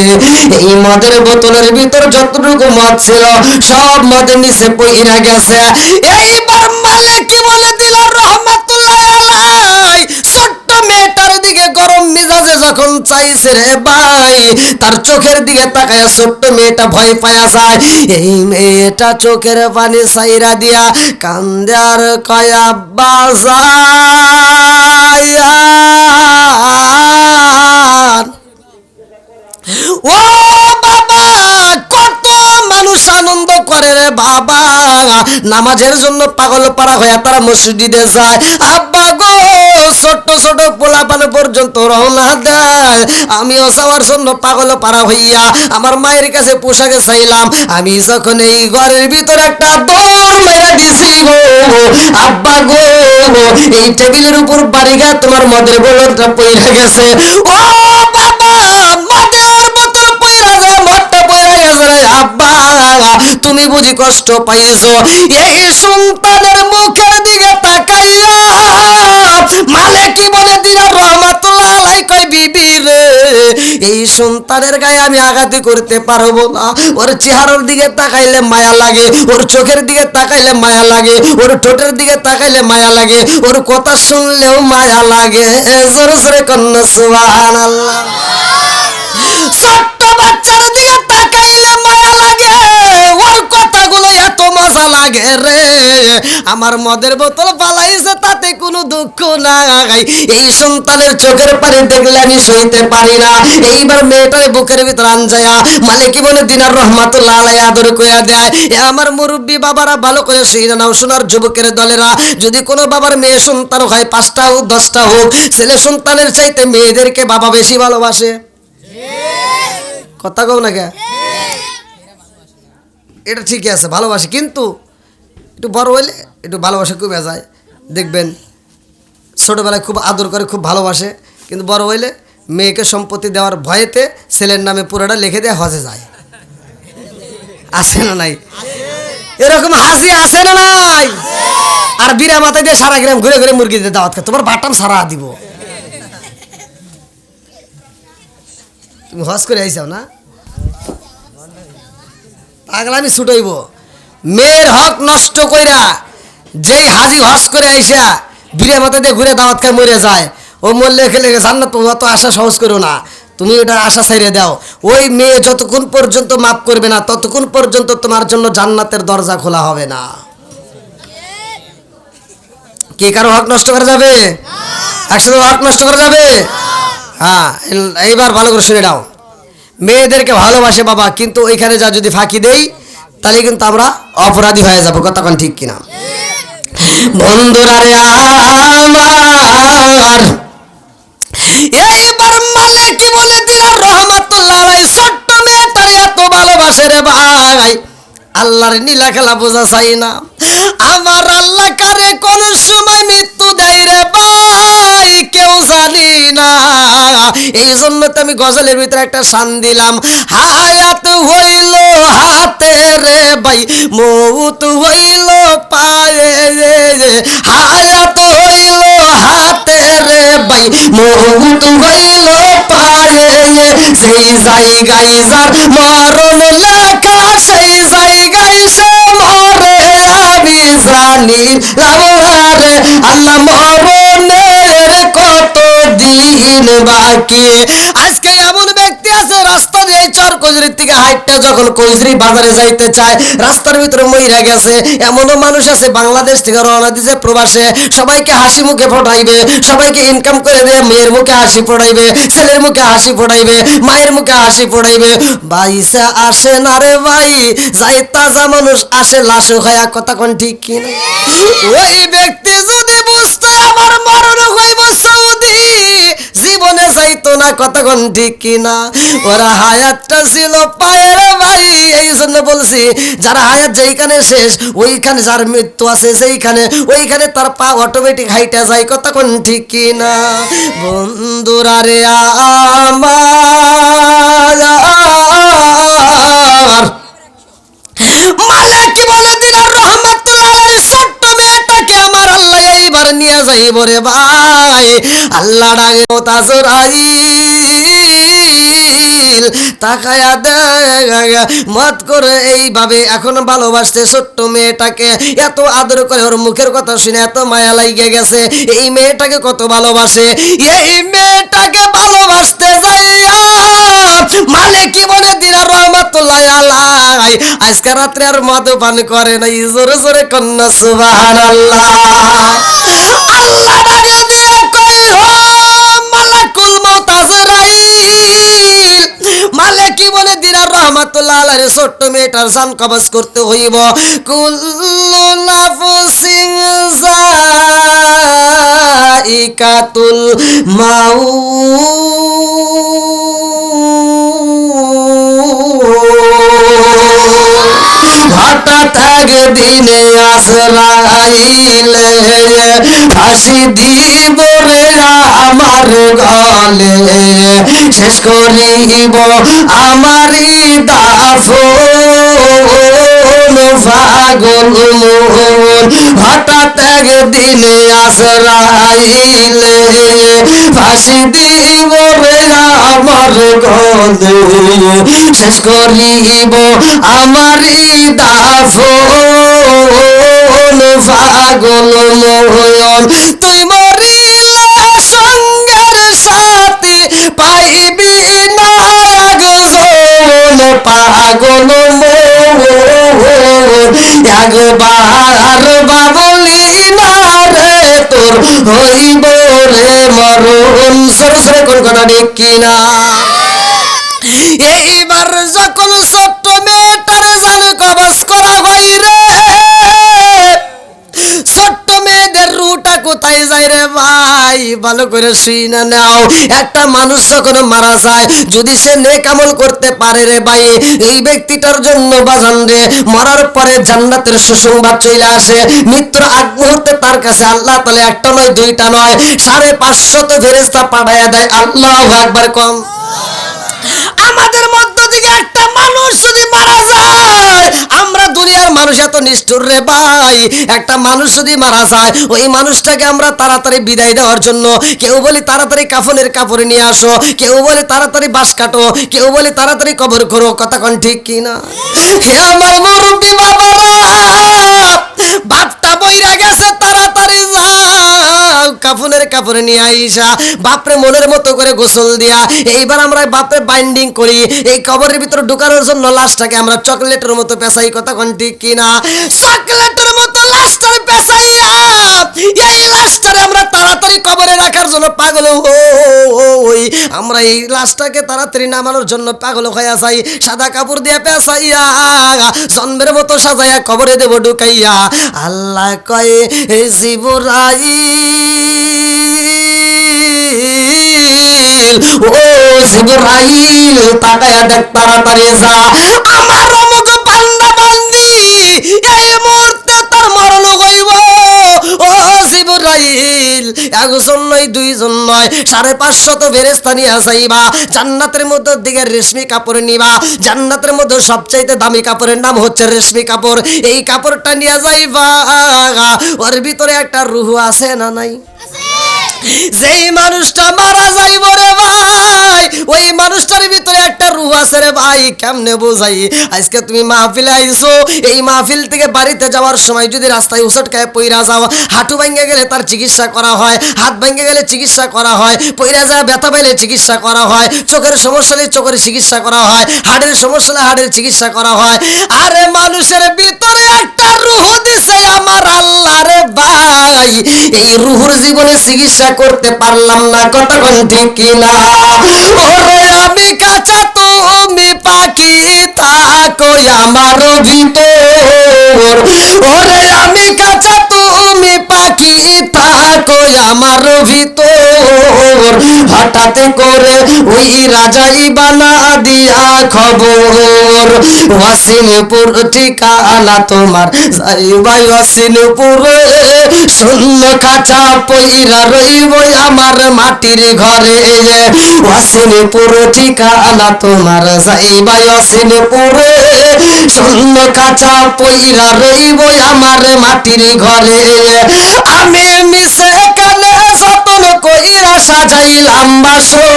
এই মদের বোতলের ভিতর যতটুকু মদ ছিল সব মদের নিচে পইরা গেছে এইবার মালিকি বলে দিল রহমাতুল্লাহ আলাইহি ছোট্ট মেয়েটার দিকে গরম মেজাজে যখন চাইছে রে ভাই তার চোখের দিকে তাকায়া ছোট্ট মেয়েটা ভয় পায়া যায় এই মেয়েটা চোখের পানি সাইরা দিয়া কান্দে আর কয়া বাজার ও বাবা কত মানুষ আনন্দ করে রে বাবা নামাজের জন্য পাগল পারা হয়ে তারা মসজিদে যায় আব্বা গো ছোট ছোট পোলাপান পর্যন্ত রওনা দেয় আমিও যাওয়ার জন্য পাগল পারা হইয়া আমার মায়ের কাছে পোশাকে চাইলাম আমি যখন এই ঘরের ভিতরে একটা দৌড় মেরে দিছি গো আব্বা গো এই টেবিলের উপর বাড়িগা তোমার মদের বোতলটা পড়ে গেছে ও বাবা মদের বোতল পড়ে যায় মদটা পড়ে গেছে রে আব্বা তুমি বুঝি কষ্ট পাইছো এই সন্তানের মুখের দিকে তাকাইয়া মালিকি বলে দিল রহমাতুল্লাহ আলাইহি কই বিবি রে এই সন্তানের গায়ে আমি আঘাত করতে পারবো না ওর চেহারার দিকে তাকাইলে মায়া লাগে ওর চোখের দিকে তাকাইলে মায়া লাগে ওর ঠোঁটের দিকে তাকাইলে মায়া লাগে ওর কথা শুনলেও মায়া লাগে জোরে জোরে কন্যা সুবহানাল্লাহ ছোট্ট বাচ্চার দিকে তাকাইলে মায়া লাগে ওর কথাগুলো এত মজা লাগে রে আমার মদের বোতল পালাইছে তাতে কোনো দুঃখ নাই এই সন্তানের চোখের পানি দেখলে আমি সইতে পারি না এইবার মেয়েটার বুকের ভিতর আনজায়া মালিকি বলে দিনার রহমাতুল্লাহ আলাইহি আদর কইয়া দেয় এ আমার মুরব্বী বাবারা ভালো করে শুনে নাও সোনার যুবকের দলেরা যদি কোনো বাবার মেয়ে সন্তান হয় 5টা হোক 10টা হোক ছেলে সন্তানের চাইতে মেয়েদেরকে বাবা বেশি ভালোবাসে কথা কও না কে এটা ঠিকই আছে ভালোবাসে কিন্তু একটু বড় হইলে একটু ভালোবাসা কমে যায় দেখবেন ছোটবেলায় খুব আদর করে খুব ভালোবাসে কিন্তু বড় হইলে মেয়েকে সম্পত্তি দেওয়ার ভয়েতে ছেলের নামে পুরোটা লিখে দেয় হজে যায় আসে না নাই এরকম হাসি আসে না নাই আর বিরা মাথায় দিয়ে সারা গ্রাম ঘুরে ঘুরে মুরগি দিয়ে দাওয়াত খায় তোমার বাটাম সারা দিব তুমি হজ করে আইসাও না পাগলামি ছুটাইব মেয়ের হক নষ্ট কইরা যেই হাজি হজ করে আইসা বিরে মাথা দিয়ে ঘুরে দাওয়াত খায় মরে যায় ও মরলে খেলে জান্নাত পাবো অত আশা সহজ করো না তুমি ওটা আশা ছাইড়ে দাও ওই মেয়ে যতক্ষণ পর্যন্ত মাফ করবে না ততক্ষণ পর্যন্ত তোমার জন্য জান্নাতের দরজা খোলা হবে না কে কারো হক নষ্ট করা যাবে একসাথে হক নষ্ট করা যাবে হ্যাঁ এইবার ভালো করে শুনে নাও মেয়েদেরকে ভালোবাসে বাবা কিন্তু ওইখানে যা যদি ফাঁকি দেই তাহলে কিন্তু আমরা অপরাধী হয়ে যাবো কতক্ষণ ঠিক কিনা বন্ধুরা রে আমার এইবার মালিকি বলে দিল রহমাতুল্লাহ আলাইহি ছোট্ট মেয়েটার এত ভালোবাসে রে ভাই আল্লাহর নীলা খেলা বোঝা চাই না আমার আল্লাহ কারে কোন সময় মৃত্যু দেয় রে ভাই কেউ জানি না। এই জন্য তো আমি গজলের ভিতরে একটা শান দিলাম, হায়াত হইল হাতে রে ভাই, মৌত হইল পায়ে, হায়াত হইল হাতে রে ভাই, মৌত হইল পায়ে, সেই জায়গায় যার মরণ লেখা, সেই জায়গায় সে মরে, আমি জানি রে আল্লাহ মরণের কত দিন বাকি। আজকে এমন ব্যক্তি আছে রাস্তা দিয়ে চর কজরির থেকে হাইটটা যখন কজরি বাজারে যাইতে চায় রাস্তার ভিতরে মইরা গেছে। এমনও মানুষ আছে বাংলাদেশ থেকে রওনা দিছে প্রবাসে, সবাইকে হাসি মুখে ফোটাইবে, সবাইকে ইনকাম করে দিয়ে মেয়ের মুখে হাসি ফোটাইবে, ছেলের মুখে হাসি ফোটাইবে, মায়ের মুখে হাসি ফোটাইবে। বাইসা আসে না রে ভাই, যাই তাজা মানুষ আসে লাশ খায়া, কথা কোন ঠিক কিনা? ওই ব্যক্তি যদি বুঝতো আমার মরণ হইব সৌদি, জীবনে যাইতো না, কথা কোন ঠিক কিনা? ওরা হায়াতটা ছিল পায়ে রে ভাই। এই জন্য বলছি যারা হায়াত যেইখানে শেষ ওইখানে, যার মৃত্যু আছে যেইখানে ওইখানে তার পা অটোমেটিক হাইটা যায়, কথা কোন ঠিক কিনা? বন্ধুরা রে আমার, মালিক কি বলে দিলেন রহমাতুল্লাহ আলাইহি, ছোট্ট মেয়েটাকে আমার আল্লাহ এইবার নিয়ে যাইব রে ভাই। আল্লাহ ডাকে তাজরাইল, তাকায়া দেখ মত করে এইভাবে এখন ভালোবাসতে ছোট্ট মেয়েটাকে, এত আদর করে, ওর মুখের কথা শুনে এত মায়া লাগে গেছে। এই মেয়েটাকে কত ভালোবাসে, এই মেয়েটাকে ভালোবাসতে যাইয়া মালিক কি বলে দিলেন রহমাতুল্লাহ আলাইহি, আজকে রাত্রে আর মদ্যপান করে নাই, জোরে জোরে কন্যা সুবহানাল্লাহ। আল্লাহ ডাকে দিয়ে কই, ও মালাকুল মউত আজরাইল, মালিক কি বলে দিলেন রহমাতুল্লাহ আলাইহি, ছোট্ট মেয়েটার জান কবজ করতে হইব। কুল্লু নাফসিন যায়িকাতুল মাউত, হঠাৎ একদিনে আজরাইলে ফাঁসি দিব রে আমার গলে, শেষ করিব আমারি দাফন পাগল মন, হঠাৎ একদিনে আজরাইলে ফাঁসি দিব রে আমার গলে, শেষ করিব আমারি দাফন পাগল মন। তুই মরিলে সঙ্গের সাথী পাইবি না একজন পাগল মন, একবার বাবলি না রে তোর হইব রে মরণ। সরসরে কোন কথা ঠিক কিনা? এইবার যখন ছোট্ট মেয়েটার জান কবজ করা হয় রে, ছোট্ট মেয়েদের রুটা কোথায় যায় রে ভাই? ভালো করে শুনে নাও, একটা মানুষ যখন মারা যায় যদি সে নেক আমল করতে পারে রে ভাই, এই ব্যক্তিটার জন্য বাজান রে মরার পরে জান্নাতের সুসংবাদ চলে আসে। মৃত্যুর আগ মুহূর্তে তার কাছে আল্লাহ তাআলা একটা নয় দুইটা নয় 550 ফেরেশতা পাঠায়া দেয়। আল্লাহু আকবার কম। আমাদের মধ্য থেকে একটা মানুষ যদি মারা যায়, আমরা দুনিয়ার মানুষ এত নিষ্ঠুর রে ভাই, একটা মানুষ যদি মারা যায় ওই মানুষটাকে আমরা তাড়াতাড়ি বিদায় দেওয়ার জন্য কেউ বলে তাড়াতাড়ি কাফনের কাপড় নিয়ে আসো, কেউ বলে তাড়াতাড়ি বাঁশ কাটো, কেউ বলে তাড়াতাড়ি কবর করো, কথা কোন ঠিক কিনা? হে আমার মুরব্বি বাবারা, বাপটা বইরা গেছে, তাড়াতাড়ি যাও কাফনের কাপড় নিয়ে আইসা বাপরে মনের মতো করে গোসল দিয়া এইবার আমরা বাপরে বাইন্ডিং করি, এই কবরের ভিতরে ঢুকানোর জন্য লাশটাকে আমরা চকলেটের মতো পেঁচাই, কথা কোন ঠিক কিনা? চকলেটের মতো লাশটারে পেঁচাইয়া এই লাশটারে আমরা তাড়াতাড়ি কবরে রাখার জন্য পাগল হই। আমরা এই লাশটাকে তাড়াতাড়ি নামানোর জন্য পাগল হইয়া যাই, সাদা কাপড় দিয়ে পেঁচাইয়া জন্মের মতো সাজাইয়া কবরে দেব ঢুকাইয়া। আল্লাহ কয় জিবরাইল, ও জিবরাইল তাকায়া দেখ, তাড়াতাড়ি যা, আমার অমুক বান্দা বান্দি এই মুহূর্তে তার মরণ হইব। ও জিবরাইল একজন নয় দুইজন নয় 550 ফেরেশতা নিয়ে যাইবা জান্নাতের মধ্যে দিকে রেশমি কাপড় নিবা জান্নাতের মধ্যে সবচাইতে দামি কাপড়ের নাম হচ্ছে রেশমি কাপড় এই কাপড়টা নিয়ে যাইবা ওর ভিতরে একটা রূহ আছে না নাই যেই মানুষটা মারা যাইব রে ভাই ওই মানুষটার ভিতরে একটা রূহ আছে রে ভাই কেমনে বোঝাই আজকে তুমি মাহফিলে আইছো এই মাহফিল থেকে বাড়িতে যাওয়ার সময় যদি রাস্তায় উসট খায় পইরা যাও হাঁটু ভেঙে গেলে তার চিকিৎসা করা হয় হাত ভেঙে গেলে চিকিৎসা করা হয় পইরা যায় ব্যথা পেলে চিকিৎসা করা হয় চোখের সমস্যা হলে চোখের চিকিৎসা করা হয় হাড়ের সমস্যা হলে হাড়ের চিকিৎসা করা হয় আরে মানুষের ভিতরে একটা রূহ দিছে আমার আল্লাহ রে ভাই এই রূহর জীবনে চিকিৎসা করতে পারলাম না কতক্ষণ ঠিক কিনা ওরে আমি কাঁচা তুমি পাখি থাকো আমার ভিতর ওরে আমি কাঁচা তুমি পাখি থাকো আমার ভিতর হঠাৎ করে ওই রাজাই বানা দিয়া খবর ওয়াসিনপুর ঠিকানা তোমার যাইবাই ওয়াসিনপুরে শূন্য কাঁচা পইরা রইব আমার মাটির ঘরে ওয়াসিনপুর ঠিকানা তোমার যাইবাই ওয়াসিনপুরে শূন্য কাঁচা পইরা রইব আমার মাটির ঘরে আমি মিশে কানে যতন কইরা সাজাইলাম বাসর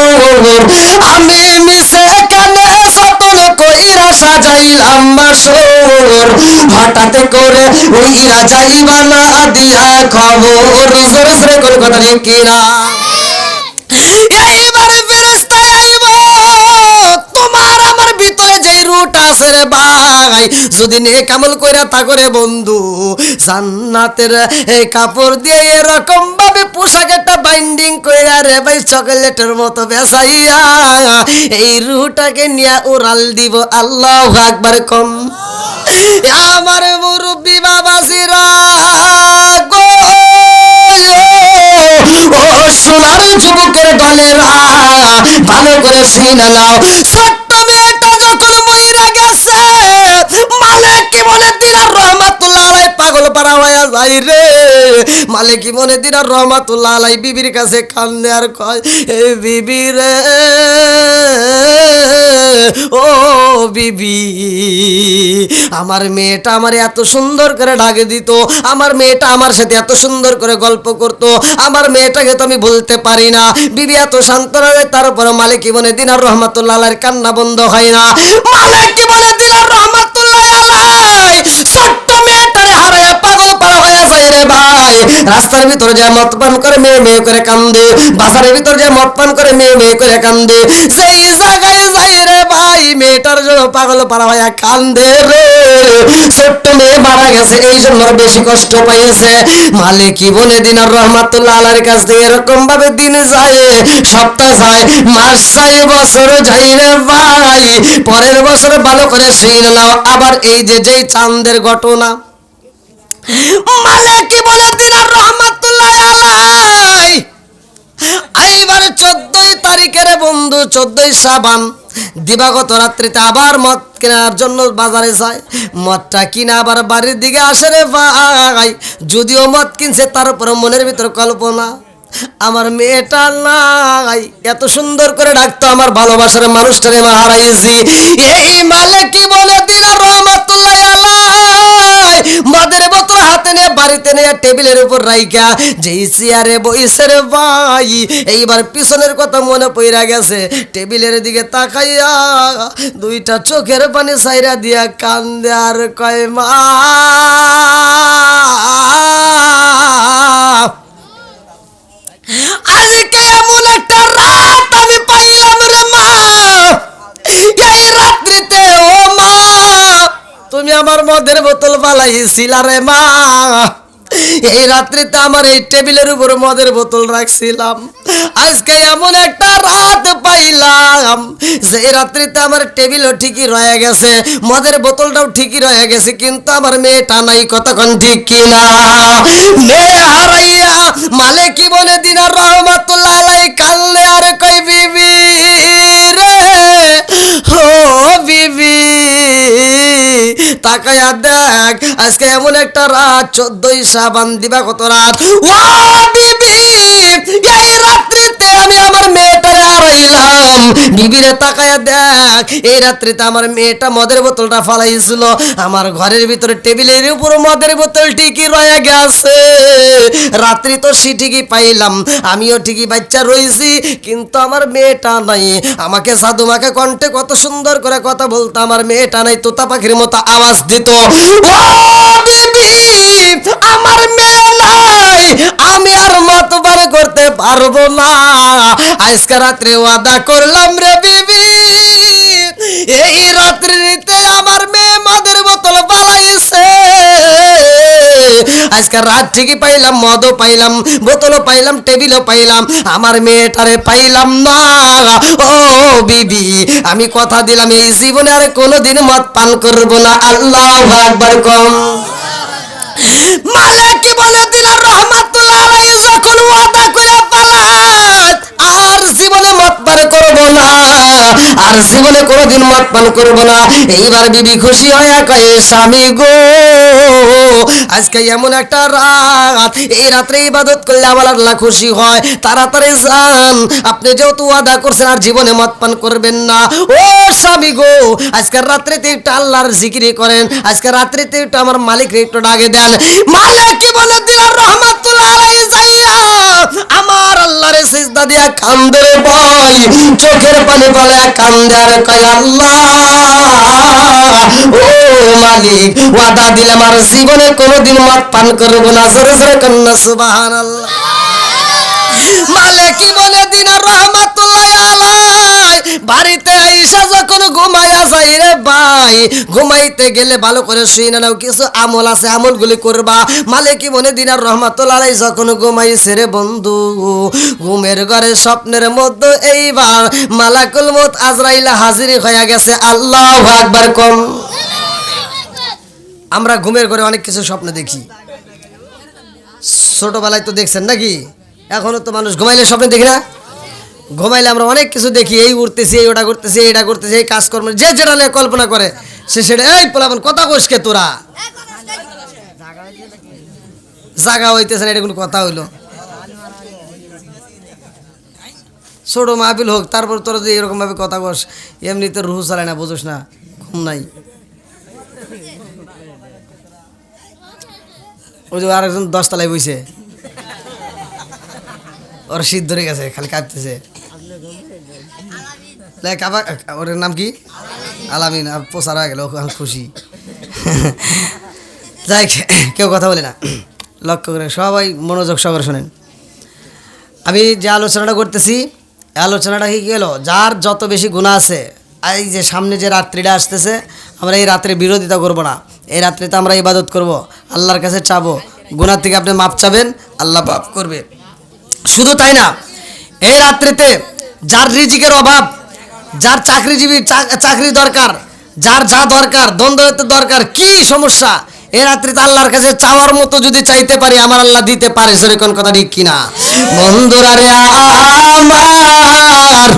আমি মিশে কানে যতন কইরা সাজাইলাম বাসর হঠাৎ করে ওই রাজাই বানা দিয়া খবর জোরে জোরে করে কথা ঠিক কিনা এইবার ফেরেশতা আইব তোমার আমার ভিতরে যে রুট আছে রে ভাই যদি নেক আমল কইরা থাকো রে বন্ধু জান্নাতের এই কাপড় দিয়ে এরকম ভাবে পোশাক একটা বাইন্ডিং কইরা রে ভাই চকলেটের মতো বেসাইয়া এই রুটাকে নিয়ে উড়াল দিব আল্লাহু আকবার কম আমার মুরব্বি বাবাজিরা গো ও সোনার যুবকের দলেরা ভালো করে শুনে নাও ছোট্ট মেয়েটা যখন মইরা গেছে মালিক মনে দিনার রহমাতুল্লাহ আলাইহি পাগল পারা হয়ে যায় রে মালিক মনে দিনার রহমাতুল্লাহ আলাইহি বিবির কাছে কান্দে আর কয় এ বিবি রে ও বিবি আমার মেয়েটা আমার এত সুন্দর করে ডাকে দিত আমার মেয়েটা আমার সাথে এত সুন্দর করে গল্প করত আমার মেয়েটাকে তো আমি বলতে পারি না বিবি এত সান্ত্বনা দেয় তারপরে মালিক ইবনে দিনার রাহমাতুল্লাহ আলাইহির কান্না বন্ধ হয় না মালিক ইবনে দিনার রাহমাতুল্লাহ আলাইহি ছোট্ট মেয়েটারে হারায়া পাগল পারা হয়ে যায় রে ভাই রাস্তার ভিতরে যায় মদ পান করে মেয়ে মেয়ে করে কান্দে বাজারের ভিতরে যায় মদ পান করে মেয়ে মেয়ে করে কান্দে সেই জায়গায় যায় রে ভাই মেয়েটার জন্য পাগল পারা হয়ে কান্দে রে ছোট্ট মেয়ে মারা গেছে এই জন্য বেশি কষ্ট পাইছে মালিক ইবনে দিনার রাহমাতুল্লাহ আলাইহির কাছ থেকে এরকম ভাবে দিন যায় সপ্তাহ যায় মাস যায় বছর যায় রে ভাই পরের বছর ভালো করে শুনে নাও আবার এই যে যেই চাঁদের ঘটনা মালিক ইবনে দিনার রাহমাতুল্লাহ আলাইহি এইবার 14 তারিখের বন্ধু 14 শাবান দিবাগত রাত্রিতে আবার মদ কেনার জন্য বাজারে যায় মদটা কিনা আবার বাড়ির দিকে আসে রে ভাই যদিও মদ কিনছে তারপরে মনের ভিতর কল্পনা আমার মেয়েটা নাই এত সুন্দর করে ডাকতো আমার ভালোবাসার মানুষটারে মা হারাইছি এই মালিক কি বলে দিনার রাহমাতুল্লাহ আলাইহি মদের বোতল হাতে নিয়ে বাড়িতে নিয়ে টেবিলের উপর রাইখা যেই চেয়ারে বইছে রে ভাই এইবার পিছনের কথা মনে পইরা গেছে টেবিলের দিকে তাকাইয়া দুইটা চোখের পানি ছাইরা দিয়া কান্দে আর কয় মা আজকে এমন একটা রাত আমি পাইলাম রে মা এই রাত্রিতে ও মা তুমি আমার মদের বোতল পালাইছিলা রে মা এই রাত্রিতে আমার এই টেবিলের উপর মদের বোতল রাখছিলাম আজকে এমন একটা রাত পাইলাম যে রাত্রিতে আমার টেবিলও ঠিকই রয়ে গেছে মদের বোতলটাও ঠিকই রয়ে গেছে কিন্তু আমার মেয়েটা নাই কতক্ষণ ঠিক কিনা মেয়ে হারাইয়া মালিক ইবনে দিনার রাহমাতুল্লাহ আলাইহি কান্দে আর কই বিবি রে ও বিবি তাকায়া দেখ আজকে এমন একটা রাত 14 শাবান দিবাগত রাত ও বিবি বিবিরে তাকায়া দেখ, এই রাত্রিতে আমার মেয়েটা মদের বোতলটা ফালাইছিল, আমার ঘরের ভিতরে টেবিলের উপর মদের বোতল ঠিকই রয়ে গেছে। রাত্রি তো সে ঠিকই পাইলাম, আমিও ঠিকই বাচ্চা রয়েছি, কিন্তু আমার মেয়েটা নাই। আমাকে সাধুমাকে কণ্ঠে কত সুন্দর করে কথা বলতো, আমার মেয়েটা নাই, তোতা পাখির মতো আওয়াজ দিত, ও বিবি আমার মেয়ে নাই, আমি আর মতবার করতে পারবো না। আজকে রাত্রে ওয়াদা করলাম রে বিবি, এই রাত্রিতে আমার মেয়ে মদের বোতল পালাইছে। আজকে রাত ঠিকই পাইলাম, মদও পাইলাম, বোতলও পাইলাম, টেবিলও পাইলাম, আমার মেয়েটারে পাইলাম না। ও বিবি আমি কথা দিলাম এই জীবনে আর কোনোদিন মদ পান করবো না। আল্লাহু আকবার কম। মালিক বলে দিলেন রহমাতুল্লাহ আলাইহি, যখন ওয়াদা করে পালাত আর জীবনে মদ পান করবো না, আর জীবনে কোনোদিন মদ পান করবো না। এইবার বিবি খুশি হয়ে কয়ে, স্বামী গো আজকে এমন একটা রাত, এই রাত্রে ইবাদত করলে আমার আল্লাহ খুশি হয়, তাড়াতাড়ি যান, আপনি যেহেতু ওয়াদা করছেন আর জীবনে মদ পান করবেন না। ও স্বামী গো আজকের রাত্রিতে একটু আল্লাহর জিকিরি করেন, আজকে রাত্রিতে একটু আমার মালিকরে একটু ডাকে দেন। মালিক কি বলে দিলেন রহমাতুল্লাহ আলাইহি, যাইয়া আমার আল্লাহর সিজদা দিয়া কান্দে রে ভাই, চোখের পানি ফেলে কান্দে আর কয়, আল্লাহ ও মালিক ওয়াদা দিলাম আর জীবনে কোনোদিন মদ পান করব না। জোরে জোরে কন্যা সুবহানাল্লাহ। মালিক কি বলে দিলেন রহমাতুল্লাহ আলাই, বাড়িতে আইসা যখন ঘুমায়া যাই রে ভাই, ঘুমাইতে গেলে ভালো করে শুই নাও, কিছু আমল আছে আমলগুলি করবা। মালিক কি বলে দিলেন রহমাতুল্লাহ আলাই, যখন ঘুমাইছে রে বন্ধু, ঘুমের ঘরে স্বপ্নের মধ্যে এইবার মালাকুল মউত আজরাইল হাজির হয়ে গেছে। আল্লাহু আকবার কম। আমরা ঘুমের ঘরে অনেক কিছু স্বপ্ন দেখি, ছোটবেলায় তো দেখছেন নাকি? এখনো তো মানুষ ঘুমাইলে স্বপ্ন দেখি না? ঘুমাইলে আমরা অনেক কিছু দেখি, এই উঠতেছি, এই ওটা করতেছি, এইটা করতেছি, এই কাজকর্ম যে যেটা নিয়ে কল্পনা করে সে সেটা। এই পোলাপন কথা কোষকে তোরা জাগা হইতেছে না, এটা কোনো কথা হইলো? ছোট মাহফিল হোক, তারপর তোরা যদি এরকম ভাবে কথা কোষ, এমনিতে রুহু চালায় না, বুঝোস না, ঘুম নাই। ওই যে আরেকজন 10 তলায় বইছে, ওর শীত ধরে গেছে, খালি কাঁপতেছে। ওর নাম কি? আলামিন। পোষার হয়ে গেল, খুশি। যাই কেউ কথা বলে না, লক্ষ্য করে সবাই মনোযোগ সহকারে শোনেন। আমি যে আলোচনাটা করতেছি, আলোচনাটা কি গেল, যার যত বেশি গুনাহ আছে, এই যে সামনে যে রাত্রিটা আসতেছে, আমরা এই রাত্রে বিরোধিতা করব না, এই রাত্রিতে আমরা ইবাদত করব, আল্লাহর কাছে চাবো, গুনাহ থেকে আপনি মাপ চাবেন, আল্লাহ মাফ করবে। শুধু তাই না, এই রাত্রিতে যার রিজিকের অভাব, যার চাকরিজীবী চাকরি দরকার, যার যা দরকার, দ্বন্দ্ব দরকার, কি সমস্যা, এই রাত্রিতে আল্লাহর কাছে চাওয়ার মতো যদি চাইতে পারি, আমার আল্লাহ দিতে পারে। সেরকম কথা ঠিক কিনা বন্ধুরা রে আমার?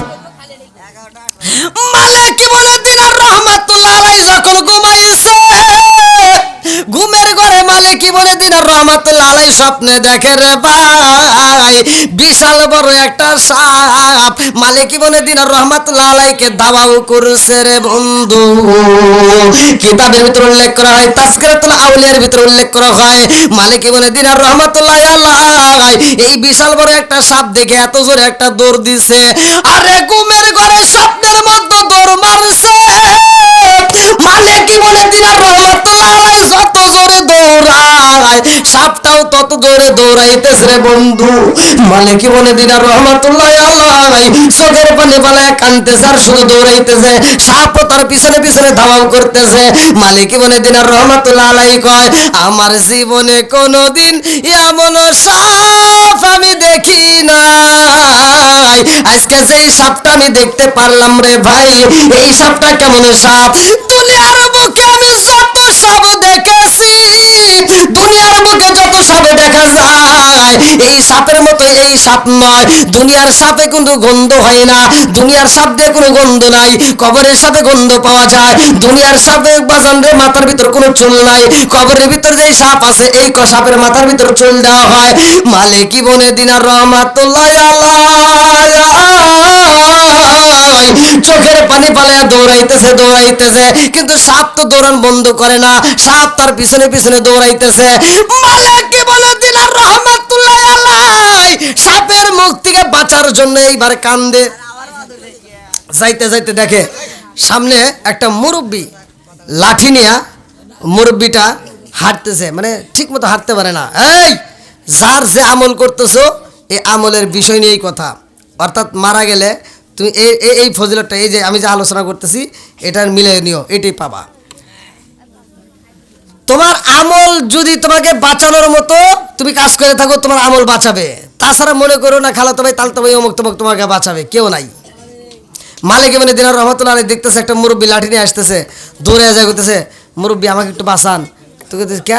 মালিক কি বলে দিলেন রহমাতুল্লাহ আলাইহি, যখন ঘুমাইছে ঘুমের ঘরে মালিক কি বলে দিলেন রহমাতুল্লাহ আলাইহি, স্বপ্নে দেখে রে ভাই বিশাল বড় একটা সাপ। মালিক কি বলে দিলেন রহমাতুল্লাহ আলাইহিকে দাওয়াও করছে রে বন্ধু। কিতাবের ভিতরে উল্লেখ করা হয়, তাজকিরাতুল আউলিয়ার ভিতরে উল্লেখ করা হয়, মালিক কি বলে দিলেন রহমাতুল্লাহ আলাইহি এই বিশাল বড় একটা সাপ দেখে এত জোরে একটা দৌড় দিছে, আরে ঘুমের ঘরে স্বপ্নের মধ্যে দৌড় মারছে। মালিক কি বলে দিলেন রহমাতুল্লাহ আলাইহি, যত জোরে দৌড়ায় সাপটাও তত জোরে দৌড়াইতেছে রে বন্ধু। মালিক কি বলে দিলেন রহমাতুল্লাহ আলাইহি, চোখের পানি ফেলায় কাঁদতেছে আর শুধু দৌড়াইতেছে, সাপ তার পিছনে পিছনে ধাওয়া করতেছে। মালিক কি বলে দিলেন রহমাতুল্লাহ আলাইহি কয়, আমার জীবনে কোনোদিন এমন সাপ আমি দেখি নাই, আজকে যেই সাপটা আমি দেখতে পারলাম রে ভাই, এই সাপটা কেমন সাপ? দুনিয়ার বুকে আমি যত সাপ দেখেছি, দুনিয়ার বুকে যত সাপ দেখা যায়, এই সাপের মতো এই সাপ নয়। দুনিয়ার সাপে কিন্তু গন্ধ হয় না, দুনিয়ার সাপে কোনো গন্ধ নাই, কবরের সাপে গন্ধ পাওয়া যায়। দুনিয়ার সাপে বাজান রে মাথার ভিতর কোনো চুল নাই, কবরের ভিতর যে সাপ আছে এই সাপের মাথার ভিতর চুল দেওয়া হয়। মালিক কি বলে দিলেন রহমাতুল্লাহ আলাইহি, চোখের পানি পালায়া দৌড়াইতেছে, কিন্তু সাপ তো দৌড়ান বন্ধ করে না, সাপ তার পিছনে পিছনে দৌড়াইতেছে। মালিক ইবনে দিনার রহমাতুল্লাহ আলাইহি সাপের মুখ থেকে বাঁচার জন্য এইবার কান্দে। যাইতে যাইতে দেখে সামনে একটা মুরব্বি লাঠি নিয়ে, মুরব্বিটা হাঁটতেছে, মানে ঠিক মতো হাঁটতে পারে না। এই যার যে আমল করতেছো এই আমলের বিষয় নিয়েই কথা, অর্থাৎ মারা গেলে তুমি এই ফজিলতটা, এই যে আমি যে আলোচনা করতেছি এটার মিলে নিও, এটাই পাবা। তোমার আমল যদি তোমাকে বাঁচানোর মতো তুমি কাজ করে থাকো, তোমার আমল বাঁচাবে। তাছাড়া মনে করো না খালাতো ভাই তালতো ভাই অমুক তমুক তোমাকে বাঁচাবে, কেউ নাই। মালিক ইবনে দিনার রহমাতুল্লাহ আলাইহি দেখতেছে একটা মুরব্বি লাঠি নিয়ে আসতেছে, দৌড়ে যায়, করতেছে মুরব্বি আমাকে একটু বাঁচান। তোকে কে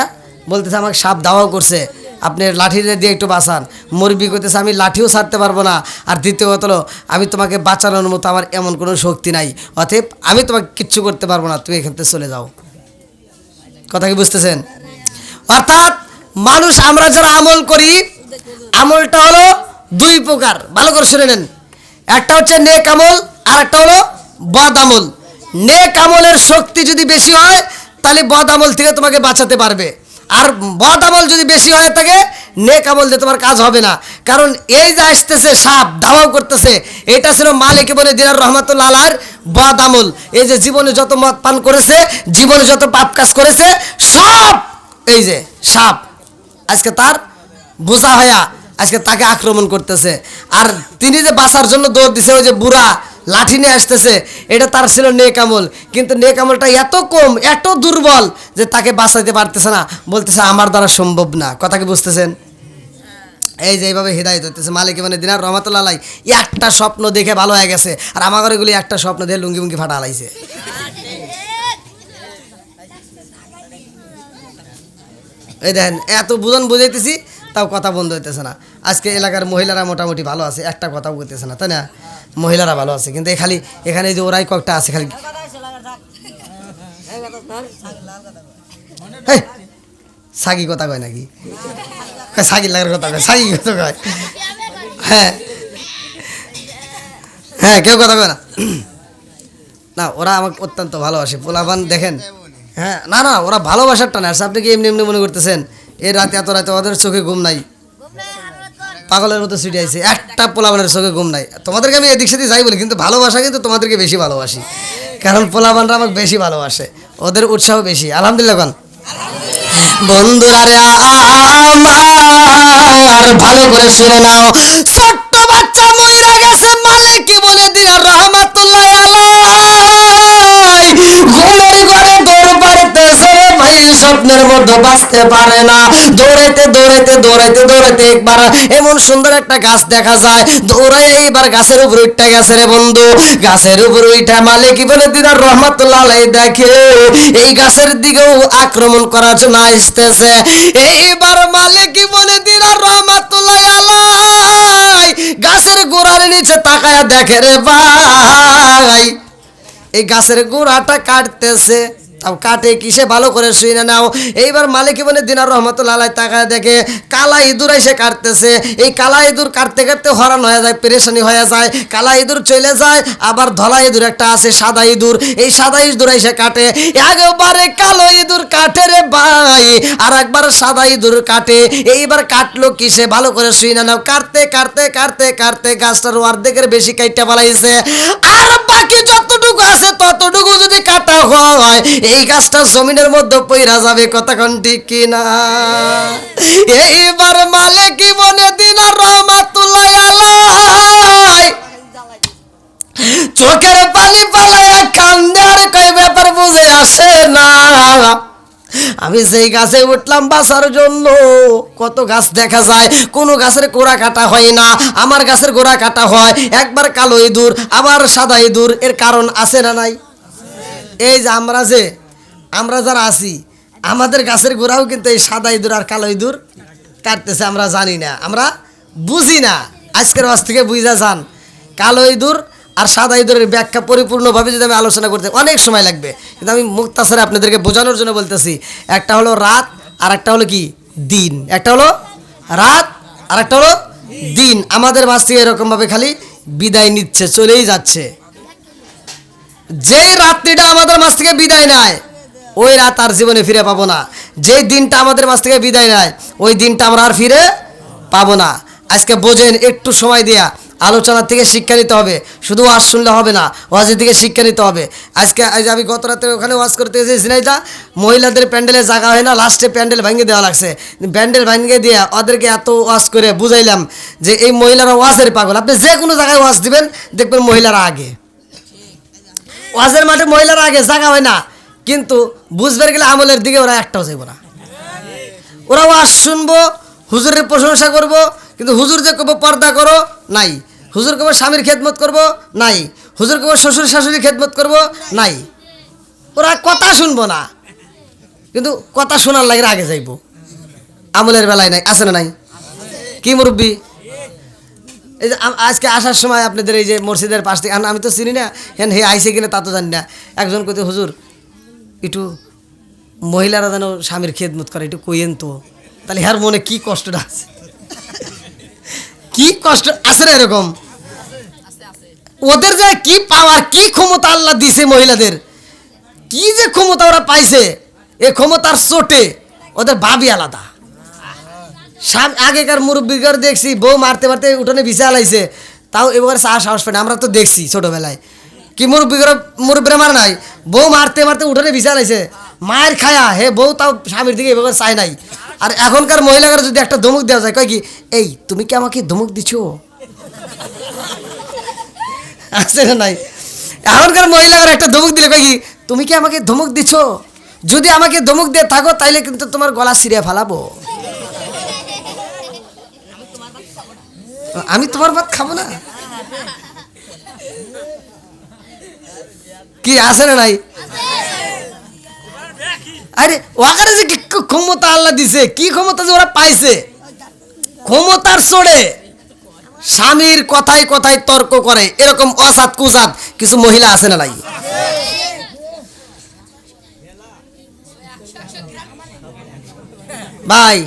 বলতেছে আমাকে সাপ দাওয়াও করছে, আপনি লাঠি দিয়ে একটু বাঁচান। মুরব্বি কইতেছে আমি লাঠিও ছাড়তে পারবো না, আর দ্বিতীয় কথা হলো আমি তোমাকে বাঁচানোর মতো আমার এমন কোনো শক্তি নাই, অতএব আমি তোমাকে কিচ্ছু করতে পারবো না, তুমি এখান থেকে চলে যাও। কথা কি বুঝতেছেন? অর্থাৎ মানুষ আমরা যারা আমল করি, আমলটা হলো দুই প্রকার, ভালো করে শুনে নেন। একটা হচ্ছে নেক আমল, আর একটা হলো বদ আমল। নেক আমলের শক্তি যদি বেশি হয় তাহলে বদ আমল থেকে তোমাকে বাঁচাতে পারবে, আর বদ আমল যদি বেশি হয়ে থাকে নেক আমল দিয়ে তোমার কাজ হবে না। কারণ এই যে আসতেছে সাপ ধাওয়াও করতেছে, এটা ছিল মালিক ইবনে দিনার রহমাতুল্লাহ আলাইহির বদ আমল। এই যে জীবনে যত মদ পান করেছে, জীবনে যত পাপ কাজ করেছে, সব এই যে সাপ আজকে তার বোঝা হয়া আজকে তাকে আক্রমণ করতেছে। আর তিনি যে বাঁচার জন্য দৌড় দিছে, ওই যে বুড়া লাঠি নিয়ে আসতেছে, এটা তার ছিল নেক আমল, কিন্তু নেক আমলটা এত কম, এত দুর্বল যে তাকে বাঁচাইতে পারতেছে না, বলতেছে আমার দ্বারা সম্ভব না। কথা কি বুঝতেছেন? এই যে এইভাবে হিদায়ত হইতেছে। মালিক ইবনে দিনার রহমাতুল্লাহ আলাইহি একটা স্বপ্ন দেখে ভালো হয়ে গেছে, আর আমার এগুলি একটা স্বপ্ন দেখে লুঙ্গি মুঙ্গি ফাটা হালাইছে। এই দেখেন এত বুঝাইতেছি তাও কথা বন্ধ হইতেছে না। আজকে এলাকার মহিলারা মোটামুটি ভালো আছে, একটা কথাও বলতেছে না, তাই না? মহিলারা ভালো আছে, কিন্তু খালি এখানে যে ওরাই কয়েকটা আছে খালি সাগি কথা কয় নাকি, সাগি লাগার কথা কয়, সাগি কথা কয়। হ্যাঁ হ্যাঁ, কেউ কথা কয় না। না, ওরা আমাকে অত্যন্ত ভালোবাসে, পোলাপান দেখেন। হ্যাঁ, না না, ওরা ভালোবাসারটা না, আপনি কি এমনি এমনি মনে করতেছেন? এই রাতে এত রাতে ওদের চোখে ঘুম নাই, পাগলের মতো ছুটে আইছে, একটা পোলাপানের চোখে ঘুম নাই। তোমাদেরকে আমি এদিক সেদিক যাই বলি, কিন্তু ভালোবাসা কিন্তু তোমাদেরকে বেশি ভালোবাসি, কারণ পোলাপানরা আমাকে বেশি ভালোবাসে, ওদের উৎসাহ বেশি। আলহামদুলিল্লাহ গান। বন্ধুরা রে আমার ভালো করে শুনে নাও, ছোট্ট বাচ্চা মইরা গেছে, মালিক ইবনে দিনার রহমাতুল্লাহ আলাইহি ঘুমের ঘরে দৌড় পাড়তেছে রে ভাই, স্বপ্নের মধ্যে বাঁচতে পারে না। দৌড়াইতে দৌড়াইতে দৌড়াইতে দৌড়াইতে একবার এমন সুন্দর একটা গাছ দেখা যায়, দৌড়াই এইবার গাছের উপর উঠতে গেছে রে বন্ধু। গাছের উপর উঠা মালিক ইবনে দিনার রহমাতুল্লাহ আলাইহি দেখে এই গাছের দিকেও আক্রমণ করার জন্য আসতেছে। এইবার মালিক ইবনে দিনার রহমাতুল্লাহ আলাইহি গাছের গোড়ার নিচে তাকায়া দেখে রে ভাই এই গাছের গোড়াটা কাটতেছে। তাও কাটে কিসে ভালো করে শুনে নাও। এইবার মালিক ইবনে দিনার রহমাতুল্লাহ আলাইহি তাকায় দেখে কালা ইঁদুর এসে কাটতেছে। এই কালা ইঁদুর কাটতে কাটতে হরান হয়ে যায়, পেরেশানি হয়ে যায়। কালা ইঁদুর চলে যায়, আবার ধলা ইঁদুর একটা আছে সাদা ইঁদুর, এই সাদা ইঁদুর এসে কাটে। একবারে কালো ইঁদুর কাটে রে ভাই, আর একবার সাদা ইঁদুর কাটে। এইবার কাটলো কিসে ভালো করে শুনে নাও। কাটতে কাটতে কাটতে কাটতে গাছটার অর্ধেকের বেশি কাইটা ফেলাইছে, আর বাকি যতটুকু আছে ততটুকু যদি কাটা হয় এই গাছটা জমিনের মধ্যে পইরা যাবে। কতক্ষণ ঠিক কিনা? এইবার মালিক ইবনে দিনার রহমাতুল্লাহ আলাইহি চোখের পানি পালায়া কান্দে, আর কয় ব্যাপার বুঝে আসে না। আমি যেই গাছে উঠলাম বাঁচার জন্য, কত গাছ দেখা যায়, কোনো গাছের গোড়া কাটা হয় না, আমার গাছের গোড়া কাটা হয়। একবার কালো ইঁদুর, আবার সাদা ইঁদুর, এর কারণ আছে না নাই? এই যে আমরা যারা আছি, আমাদের গাছের গোড়াও কিন্তু এই সাদা ইঁদুর আর কালো ইঁদুর কাটতেছে, আমরা জানি না, আমরা বুঝি না। আজকের বাস থেকে বুঝা যান, কালো ইঁদুর আর সাদা ইঁদুরের ব্যাখ্যা পরিপূর্ণভাবে যদি আমি আলোচনা করতে অনেক সময় লাগবে, কিন্তু আমি মুক্তাসারে আপনাদেরকে বোঝানোর জন্য বলতেছি। একটা হলো রাত আর একটা হলো কি দিন, একটা হলো রাত আর একটা হলো দিন। আমাদের বাস থেকে এরকমভাবে খালি বিদায় নিচ্ছে, চলেই যাচ্ছে। যেই রাত্রিটা আমাদের মাঝ থেকে বিদায় নেয় ওই রাত আর জীবনে ফিরে পাবো না। যেই দিনটা আমাদের মাঝ থেকে বিদায় নেয় ওই দিনটা আমরা আর ফিরে পাবো না। আজকে বোঝেন, একটু সময় দেয়া আলোচনার থেকে শিক্ষা নিতে হবে, শুধু ওয়াজ শুনলে হবে না, ওয়াজের থেকে শিক্ষা নিতে হবে। আজকে আমি গত রাতে ওখানে ওয়াজ করতে গেছি ঝিনাইদহ, মহিলাদের প্যান্ডেলে জায়গা হয় না, লাস্টে প্যান্ডেল ভেঙে দেওয়া লাগছে। প্যান্ডেল ভেঙে দিয়ে ওদেরকে এত ওয়াজ করে বুঝাইলাম যে এই মহিলারা ওয়াজের পাগল। আপনি যে কোনো জায়গায় ওয়াজ দিবেন দেখবেন মহিলারা আগে, ওয়াজের মাঠে মহিলারা আগে, জায়গা হয় না। কিন্তু বুঝবার গেলে আমলের দিকে ওরা একটাও যাইব না। ওরা ওয়াজ শুনবো, হুজুরের প্রশংসা করব, কিন্তু হুজুর যে কব পর্দা করো নাই, হুজুর কব স্বামীর খেদমত করব নাই, হুজুর কব শ্বশুর শাশুড়ির খেদমত করব নাই। ওরা কথা শুনবো না, কিন্তু কথা শোনার লাগে আগে যাইব। আমলের বেলায় নাই, আছে না নাই? কি মুরব্বী, এই যে আজকে আসার সময় আপনাদের এই যে মসজিদের পাশ থেকে, আমি তো চিনি না হ্যাঁ হে আইসে কিনা তা তো জানি না, একজন কইতে হুজুর একটু মহিলারা যেন স্বামীর খেদমত করে একটু কইয়েন তো। তাহলে হ্যার মনে কি কষ্টটা আছে, কি কষ্ট আছে না এরকম? ওদের যে কি পাওয়ার, কি ক্ষমতা আল্লাহ দিছে মহিলাদের, কি যে ক্ষমতা ওরা পাইছে, এ ক্ষমতার চোটে ওদের ভাবি আলাদা। আগেকার মুরব্বীর দেখছি বউ মারতে মারতে উঠোনে বিছা লাইছে, তাও এবার সাহস পায় না। আমরা তো দেখছি ছোটবেলায় কি মুরব্বীরা মার নাই, বউ মারতে মারতে উঠোনে বিছা লাইছে, মায়ের খায়া হে বউ তাও স্বামীর দিকে এবার চায় নাই। আর এখনকার মহিলারা যদি একটা ধমক দেওয়া যায় কয় কি, এই তুমি কি আমাকে ধমক দিছো? আছে না নাই? এখনকার মহিলারা একটা ধমক দিলে কয় কি, তুমি কি আমাকে ধমক দিছো? যদি আমাকে ধমক দিয়ে থাকো তাইলে কিন্তু তোমার গলা ছিঁড়ে ফেলাবো। আমি তোমার ভাত খাবো না। কি আছে না নাই? আরে ওয়াকারে যে ক্ষমতা আল্লাহ দিছে, কি ক্ষমতা যে ওরা পাইছে, ক্ষমতার চড়ে স্বামীর কথায় কথায় তর্ক করে, এরকম অসাত কুসাত কিছু মহিলা আছে না নাই? ভাই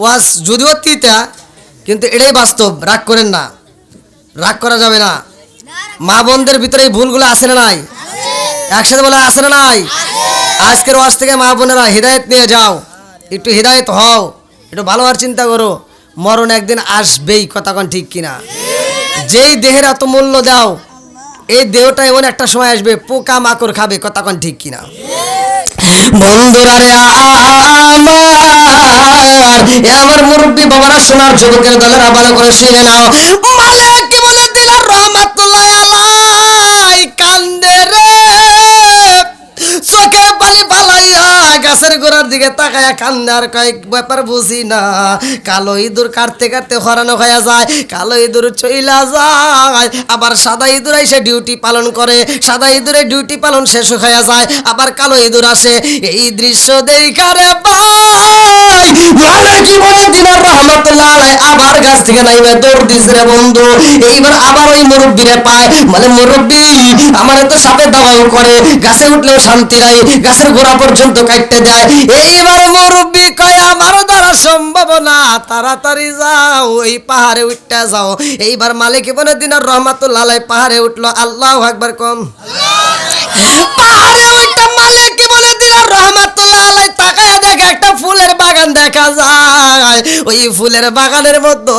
ওয়াজ যদিও তিতা, কিন্তু এটাই বাস্তব, রাগ করেন না, রাগ করা যাবে না। মা বোনদের ভিতরে এই ভুলগুলো আছে না নাই? একসাথে বলে আছে না নাই? আজকের ওয়াজ থেকে মা বোনেরা হৃদায়ত নিয়ে যাও, একটু হৃদায়ত হও, একটু ভালো আর চিন্তা করো। মরণ একদিন আসবেই, কথা কোন ঠিক কিনা? যেই দেহের এত মূল্য দাও, এই দেহটা এমন একটা সময় আসবে পোকা মাকড় খাবে, কথা কোন ঠিক কিনা? বন্ধুরা রে আমার মুরব্বী বাবারা, সোনার যুবকের দলেরা ভালো করে শুনে নাও। মালিক বলে দিল রহমাতুল্লাহ আলাই কান্দে রে, চোখের পানি পালাইয়া গাছের গোড়ার দিকে তাকায়া কান্দে, আর কয়েক ব্যাপার বুঝি না। কালো ইঁদুর কাটতে কাটতে হরানো হয়ে যায়, কালো ইঁদুর চইলা যায়, আবার সাদা ইঁদুর এসে ডিউটি পালন করে, সাদা ইঁদুরের ডিউটি পালন শেষ হয়ে যায়, আবার কালো ইঁদুর আসে। এই দৃশ্য দেখারে ভাই মালিক বলে দিল রহমাতুল্লাহ আলাই আবার গাছ থেকে নাইমে দৌড় দিছে রে বন্ধু। এইবার আবার ওই মুরব্বীরে পায়, মানে মুরব্বী আমার তো সাপে দাবাও করে, গাছে উঠলেও শান্তি নাই, গাছের গোড়া পর্যন্ত কাটতে দেয়। এইবার মুরব্বী কয় আমার দ্বারা সম্ভব না, তাড়াতাড়ি যাও ওই পাহাড়ে উঠতে যাও। এইবার মালিক বলে দিন রহমাতুল্লাহ আলাই পাহাড়ে উঠলো, আল্লাহু আকবার কম। পাহাড়ে উঠতে মালিক বলে দিল রহমাতুল্লাহ আলাই তাকায় দেখে একটা ফুলের বাগান দেখা যায়। ওই ফুলের বাগানের মধ্যে,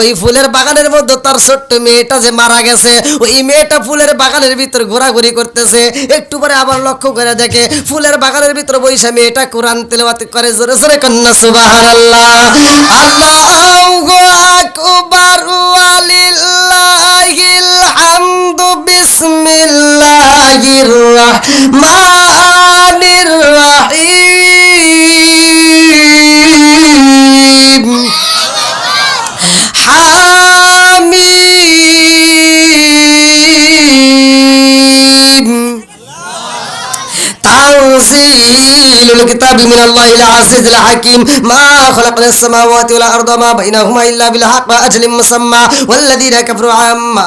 ওই ফুলের বাগানের মধ্যে তার ছোট্ট মেয়েটা যে মারা গেছে, ওই মেয়েটা ফুলের বাগানের ভিতর ঘোরাঘুরি করতেছে। একটু পরে আবার লক্ষ্য করে দেখে ফুলের বাগানের ভিতর বইসা মেয়েটা কোরআন তেলাওয়াত করে, জোরে জোরে কন্যা সুবহানাল্লাহ, আল্লাহু আকবার ওয়ালিল্লাহিল হামদু, বিসমিল্লাহির রাহমানির রাহিম, হামিম। তানজিলুল কিতাবি মিনাল্লাহিল আজিজিল হাকীম মা খালাকনাস সামাওয়াতি ওয়াল আরদা মা বাইনাহুমা ইল্লা বিল হাক্কি আজলিম মুসাম্মা ওয়াল্লাযীনা কাফারু আম্মা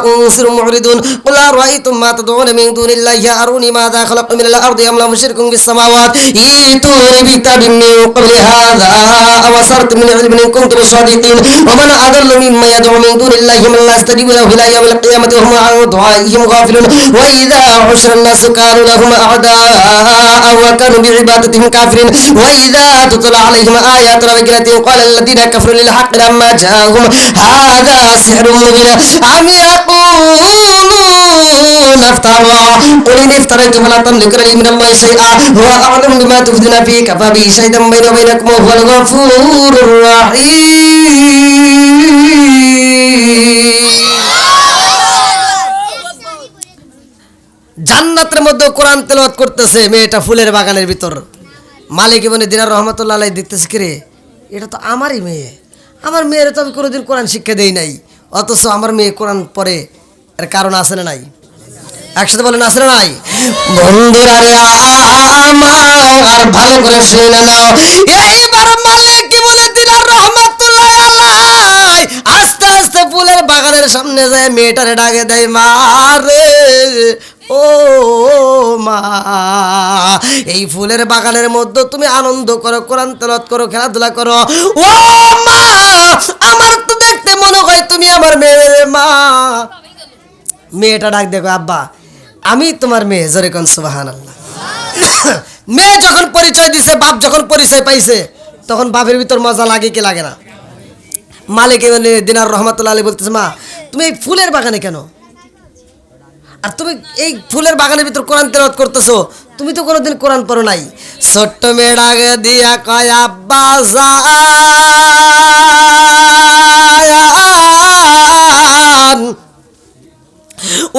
উনসিরু মুরিদুন কুল আরাআইতুম মা তাদউনা মিন দুনিল্লাহি আরুনি মাযা খালাকু মিনাল আরদি আম লাহুম শিরকুন ফিস সামাওয়াতি ইতুনি বিকিতাবিন মিন ক্বাবলি হাযা আও আসরাত মিন ইলমিন ইন কুনতুম সাদিকিন ওয়া মান আদাল্লু মিম্মান ইয়াদউ মিন দুনিল্লাহি মান লা ইয়াস্তাজিবু লাহু ইলা ইয়াউমিল কিয়ামাতি ওয়া হুম আন দুআইহিম গাফিলুন ওয়া ইযা হুশিরান নাসু কানু লাহুম আ'দাআ ওয়া কানু বিইবাদাতিহিম কাফিরিন ওয়া ইযা তুতলা আলাইহিম আয়াতুনা বাইয়িনাতিন ক্বালা আল্লাযীনা কাফারু লিল হাক্কি লাম্মা জাআহুম হাযা সিহরুম মুবিন আম ইয়াকুলুনা ইফতারা কুল ইন ইফতারাইতু ফালা তামলিকুনা লি মিনাল্লাহি শাইআ হুয়া আ'লামু বিমা তুফদিনা ফীহি কাফা বিহি শাহিদান বাইনি ওয়া বাইনাকুম ওয়া হুয়াল গফুরুর রাহিম। জান্নাতের মধ্যে কোরআন তেলাওয়াত করতেছে মেয়েটা ফুলের বাগানের ভিতর। মালিক ইবনে দিনার রহমাতুল্লাহ আলাইহি দেখতেছে কি রে, এটা তো আমারই মেয়ে, আমার মেয়ের তো আমি কোনোদিন কোরআন শিক্ষা দেই নাই, অথচ আমার মেয়ে কোরআন পড়ে। এর কারণ আছে না নাই? একসাথে বলেন আছে না নাই? বন্ধুরা রে আমার ভালো করে শুনে নাও, এইবার মালিক ইবনে দিনার রহমাতুল্লাহ আলাইহি আস্তে আস্তে ফুলের বাগানের সামনে যায় মেয়েটারে ডাকে দেয়, মা রে ও মা, এই ফুলের বাগানের মধ্যে তুমি আনন্দ করো, কোরআন তেলাওয়াত করো, খেলাধুলা করো। ও মা, আমার তো দেখতে মনে হয় তুমি আমার মেয়ের মা। মেয়েটা ডাক দেখো, আব্বা আমি তোমার মেয়ে। জোরে কোন সুবহানাল্লাহ। মেয়ে যখন পরিচয় দিছে, বাপ যখন পরিচয় পাইছে, তখন বাপের ভিতর মজা লাগে কি লাগে না? মালিক ইবনে দিনার রহমাতুল্লাহ আলাইহি বলতেছে, মা তুমি এই ফুলের বাগানে কেন? আর তুমি এই ফুলের বাগানের ভিতর কোরআন তেলাওয়াত করতেছো, তুমি তো কোনোদিন কোরআন পড়ো নাই। ছোট্ট মেয়েটাকে দিয়া কয়, আব্বা জান,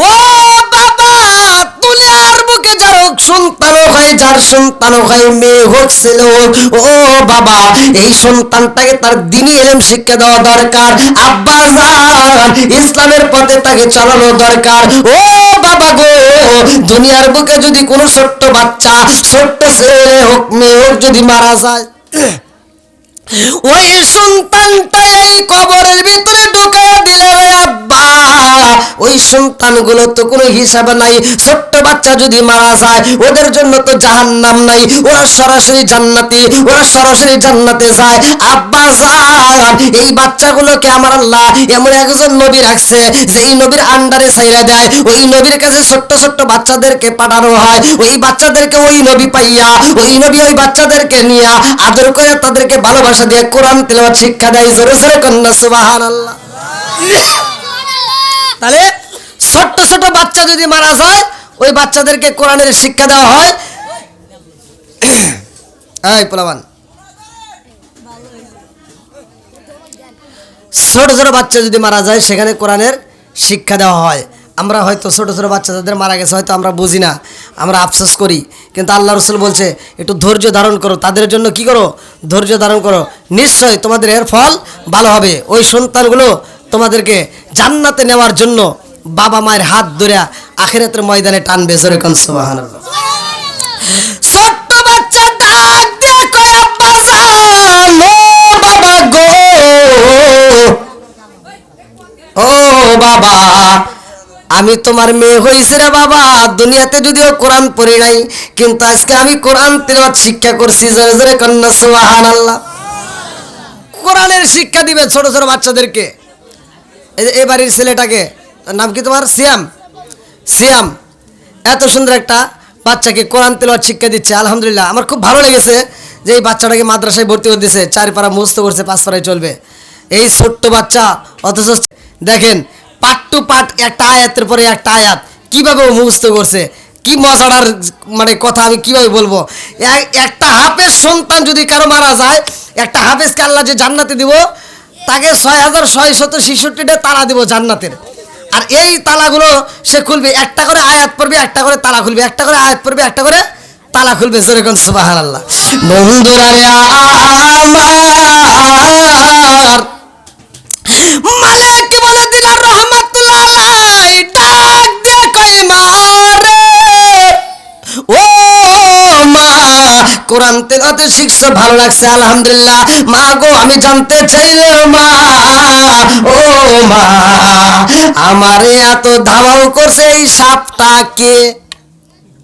ও বাবা, দুনিয়ার বুকে যার সন্তান হয়, যার সন্তান হয়, মেয়ে হোক ছেলে হোক, ও বাবা এই সন্তানটাকে তার দ্বীনি ইলম শিক্ষা দেওয়া দরকার। আব্বা জান, ইসলামের পথে তাকে চালানো দরকার। ও বাবা গো, দুনিয়ার বুকে যদি কোনো ছোট্ট বাচ্চা, ছোট্ট ছেলে হোক মেয়ে হোক যদি মারা যায়, ওই সন্তানটা এই কবরের ভিতরে ঢুকে দিলে আব্বা, ওই সন্তানগুলো তো কোনো হিসাব নাই। ছোট্ট বাচ্চা যদি মারা যায়, ওদের জন্য তো জাহান্নাম নাই, ওরা সরাসরি জান্নাতি, ওরা সরাসরি জান্নাতে যায়। আব্বা জান, এই বাচ্চাগুলোকে আমার আল্লাহ এমন একজন নবী রাখছে, যেই নবীর আন্ডারে ছাইরা দেয়, ওই নবীর কাছে ছোট্ট ছোট্ট বাচ্চাদেরকে পাঠানো হয়। ওই বাচ্চাদেরকে ওই নবী পাইয়া, ওই নবী ওই বাচ্চাদেরকে নিয়ে আদর করে তাদেরকে ভালোবাসা দিয়ে কোরআন তেলাওয়াত শিক্ষা দেয়। জোরে জোরে কন্যা সুবহানাল্লাহ। তাহলে ছোট্ট ছোট বাচ্চা যদি মারা যায়, ওই বাচ্চাদেরকে কোরআনের শিক্ষা দেওয়া হয়। এই পোলাবান, ছোট ছোট বাচ্চা যদি মারা যায়, সেখানে কোরআনের শিক্ষা দেওয়া হয়। আমরা হয়তো ছোট ছোট বাচ্চা যাদের মারা গেছে হয়তো আমরা বুঝি না, আমরা আফসোস করি, কিন্তু আল্লাহ রসুল বলছে একটু ধৈর্য ধারণ করো, তাদের জন্য কি করো? ধৈর্য ধারণ করো, নিশ্চয় তোমাদের এর ফল ভালো হবে। ওই সন্তানগুলো তোমাদেরকে জান্নাতে নেওয়ার জন্য বাবা মায়ের হাত ধরে আখিরাতের ময়দানে টানবে। জোরে কোন সুবহানাল্লাহ। ছোট্ট বাচ্চা ডাক দিয়ে কয়, আব্বা জান, ও বাবা গো, ও বাবা, আমি তোমার মেয়ে হইছি রে বাবা। দুনিয়াতে যদিও কোরআন পড়ি নাই, কিন্তু আজকে আমি কোরআন তেলাওয়াত শিক্ষা করছি। জোরে জোরে কন্যা সুবহানাল্লাহ। কোরআনের শিক্ষা দিবে ছোট ছোট বাচ্চাদেরকে। এই বাড়ির ছেলেটাকে, নাম কি তোমার? সিয়াম। সিয়াম এত সুন্দর একটা বাচ্চাকে কোরআন তেলাওয়াত শিক্ষা দিচ্ছে। আলহামদুলিল্লাহ, আমার খুব ভালো লেগেছে যে এই বাচ্চাটাকে মাদ্রাসায় ভর্তি করে দিয়েছে। 4 পারা মুখস্থ করছে, 5 পারায় চলবে। এই ছোট্ট বাচ্চা, অথচ দেখেন পাঠ টু পাঠ, একটা আয়াতের পরে একটা আয়াত কিভাবে মুখস্থ করছে। কি মজাদার মানে কথা, আমি কিভাবে বলবো। একটা হাফেজ সন্তান যদি কারো মারা যায়, একটা হাফেজকে আল্লাহ যে জান্নাতে দিব, তাকে 6666টা তালা দিব জান্নাতের। আর এই তালাগুলো সে খুলবে, একটা করে আয়াত পড়বে, একটা করে তালা খুলবে, একটা করে আয়াত পড়বে, একটা করে তালা খুলবে। জোরে কোন সুবহানাল্লাহ। বন্ধুরা রে আমার, মালিক বলে দিনার রহমাতুল্লাহ আলাইহি ডাক দিয়ে কয়, মা রে ও কোরআন তেলাওয়াতে শিখছো, ভালো লাগছে, আলহামদুলিল্লাহ। মা গো আমি জানতে চাই রে মা, ও মা, আমারে এত ধাওয়াও করছে এই সাপটা কে?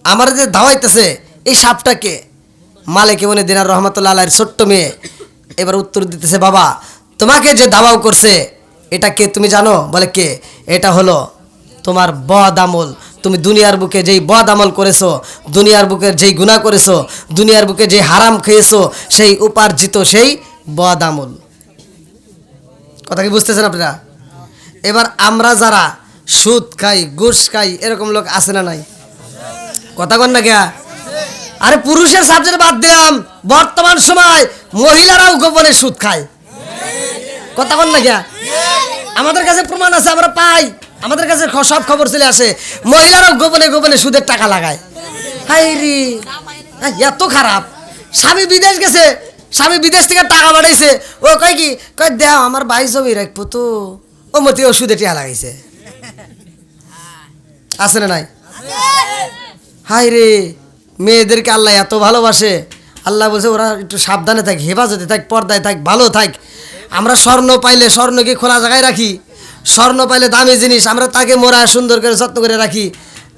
আমার যে ধাওয়াইতেছে এই সাপটা কে? মালিক ইবনে দিনার রহমাতুল্লাহ আলাইহির ছোট্ট মেয়ে এবার উত্তর দিতেছে, বাবা তোমাকে যে দাওয়াও করছে এটা কে তুমি জানো? বলে কে? এটা হলো তোমার বদ আমল। তুমি দুনিয়ার বুকে যেই বদ আমল করেছো, দুনিয়ার বুকে যেই গুনাহ করেছো, দুনিয়ার বুকে যে হারাম খেয়েছো, সেই উপার্জিত সেই বদ আমল। কথা কি বুঝতেছেন আপনারা? এবার আমরা যারা সুদ খাই, ঘুষ খাই, এরকম লোক আছে না নাই? কথা কন না কে? আরে পুরুষের সাবজেক্ট বাদ দিলাম, বর্তমান সময় মহিলারাও গোপনে সুদ খায়। কথা কন না কে? আমাদের কাছে প্রমাণ আছে, আমরা পাই, আমাদের কাছে সব খবর চলে আসে। মহিলারাও গোপনে গোপনে সুদের টাকা লাগায়। হাই রে, এত খারাপ। স্বামী বিদেশ গেছে, স্বামী বিদেশ থেকে টাকা পাঠাইছে, ও কয় কি, কয় দেও আমার ভাই জমি রাখবো তো, ও মতি ও সুদে টাকা লাগাইছে। আছে না নাই? হাই রে, মেয়েদেরকে আল্লাহ এত ভালোবাসে। আল্লাহ বলছে ওরা একটু সাবধানে থাক, হেফাজতে থাক, পর্দায় থাক, ভালো থাক। আমরা স্বর্ণ পাইলে স্বর্ণকে খোলা জায়গায় রাখি, স্বর্ণ পাইলে দামি জিনিস আমরা তাকে মোড়া সুন্দর করে যত্ন করে রাখি।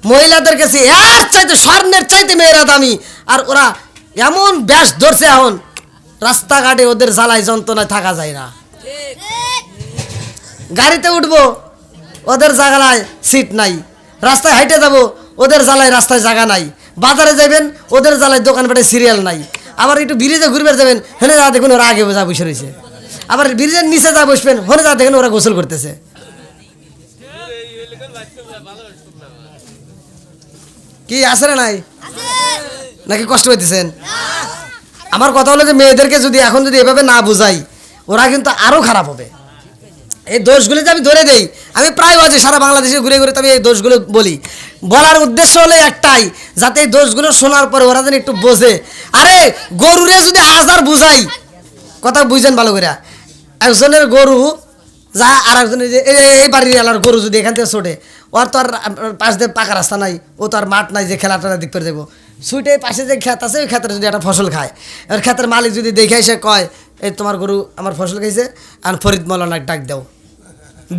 মহিলাদের কাছে এর চাইতে, স্বর্ণের চাইতে মেয়েরা দামি। আর ওরা এমন ব্যাস ধরছে, এখন রাস্তাঘাটে ওদের জ্বালায় যন্ত্রণায় থাকা যায় না। গাড়িতে উঠবো, ওদের জায়গায় সিট নাই। রাস্তায় হাইটে যাব, ওদের জ্বালায় রাস্তায় জায়গা নাই। বাজারে যাবেন, ওদের জ্বালায় দোকানপাটে সিরিয়াল নাই। আবার একটু ব্রিজে ঘুরবে যাবেন, হেনে যা দেখুন ওরা আগে যা বসে রয়েছে। আবার ব্রিজের নিচে যা বসবেন, হনে যা দেখেন ওরা গোসল করতেছে। কি আছে না নাই? নাকি কষ্ট পাইতেছেন? আমার কথা হলো যে মেয়েদেরকে যদি এখন যদি এভাবে না বুঝাই, ওরা কিন্তু আরো খারাপ হবে। এই দোষগুলো যে আমি ধরে দেই, আমি প্রায় বাজে সারা বাংলাদেশে ঘুরে ঘুরে আমি এই দোষগুলো বলি। বলার উদ্দেশ্য হলো একটাই, যাতে এই দোষগুলো শোনার পরে ওরা যেন একটু বোঝে। আরে গরুরে যদি হাজার বুঝাই, কথা বুঝছেন ভালো করে, একজনের গরু যা আর একজনের যে এই বাড়ির এলার গরু যদি এখান থেকে ছোটে, ওর তো আর পাশ দিয়ে পাকা রাস্তা নাই, ও তো আর মাঠ নাই যে খেলাটা দিক করে দেবো। সুইটে পাশে যে ক্ষেত আছে, ওই ক্ষেতের যদি একটা ফসল খায়, এবার ক্ষেতের মালিক যদি দেখে এসে কয়, এই তোমার গরু আমার ফসল খাইছে, আর ফরিদ মৌলানাকে ডাক দাও,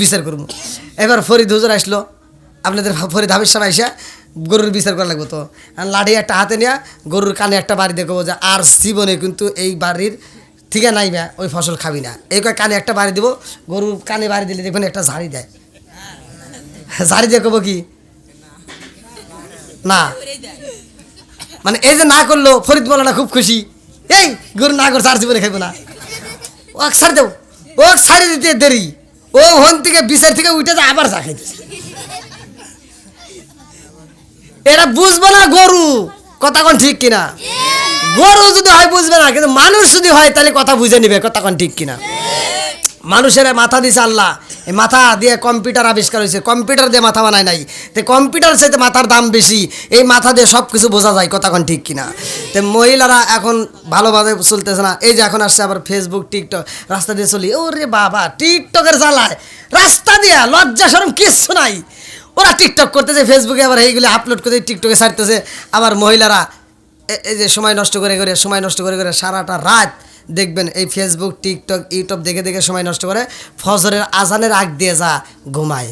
বিচার করবো। এবার ফরিদ হুজুর আসলো, আপনাদের ফরিদ হাবিজ সাহেব আইসা গরুর বিচার করা লাগবো। তো লাঠি একটা হাতে নিয়ে গরুর কানে একটা বাড়ি দেখবো যে আর জীবনে কিন্তু এই বাড়ির ঠিক নাই বা ওই ফসল খাবি না। এই কয় কানে একটা বাড়ি দিব, গরুর কানে বাড়ি দিলে দেখবেন একটা ঝাড়ি দেয়। ঝাড়ি দিয়ে কব কি না, মানে এই যে না করলো ফরিদ মৌলানা খুব খুশি, এই গরু না করছে আর জীবনে খাইবো না, ও ছাড়ি দেও, ও ছাড়ি দিতে দেরি, ও হন থেকে বিচার থেকে উঠে যায় আবার চা খাইতেছে। এটা বুঝবো না গরু, কথা কোন ঠিক কিনা? গরু যদি হয় বুঝবে না, কিন্তু মানুষ যদি হয় তাহলে কথা বুঝে নিবে, কথা কোন ঠিক কিনা? মানুষের মাথা দিছে আল্লাহ, এই মাথা দিয়ে কম্পিউটার আবিষ্কার হয়েছে, কম্পিউটার দিয়ে মাথা বানায় নাই। তো কম্পিউটার চাইতে মাথার দাম বেশি, এই মাথা দিয়ে সব কিছু বোঝা যায়, কথা কোন ঠিক কিনা? তো মহিলারা এখন ভালোভাবে চলতেছে না। এই যে এখন আসছে আবার ফেসবুক, টিকটক, রাস্তা দিয়ে চলি, ওরে বাবা টিকটকের জ্বালায় রাস্তা দিয়ে লজ্জা শরম কিচ্ছু নাই। ওরা টিকটক করতেছে, ফেসবুকে আবার এইগুলি আপলোড করতে টিকটকে ছাড়তেছে। আবার মহিলারা এই যে সময় নষ্ট করে করে সারাটা রাত দেখবেন এই ফেসবুক, টিকটক, ইউটিউব দেখে দেখে সময় নষ্ট করে, ফজরের আজানের আগ দিয়ে যা ঘুমায়।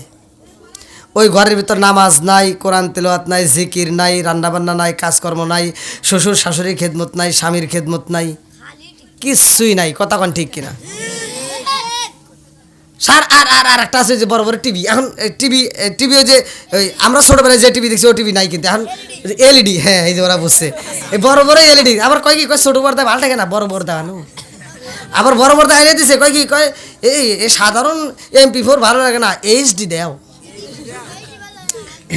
ওই ঘরের ভিতর নামাজ নাই, কোরআন তেলাওয়াত নাই, জিকির নাই, রান্নাবান্না নাই, কাজকর্ম নাই, শ্বশুর শাশুড়ির খেদমত নাই, স্বামীর খেদমত নাই, কিচ্ছুই নাই, কথা কোন ঠিক কিনা? সার আর একটা আছে যে বড় বড় টিভি। এখন টিভিও যে আমরা ছোটবেলায় যে টিভি দেখছি ও টিভি নাই, কিন্তু এখন এলইডি। হ্যাঁ, এই যে ওরা বুঝছে, এই বড় বড় এলইডি। আবার কয় কি কয় ছোট পর্দা ভালো থাকে না, বড় পর্দা আনো। আবার বড় পর্দা এনে দিছে, কয় কি কয় এই সাধারণ MP4 ভালো লাগে না, HD দেও।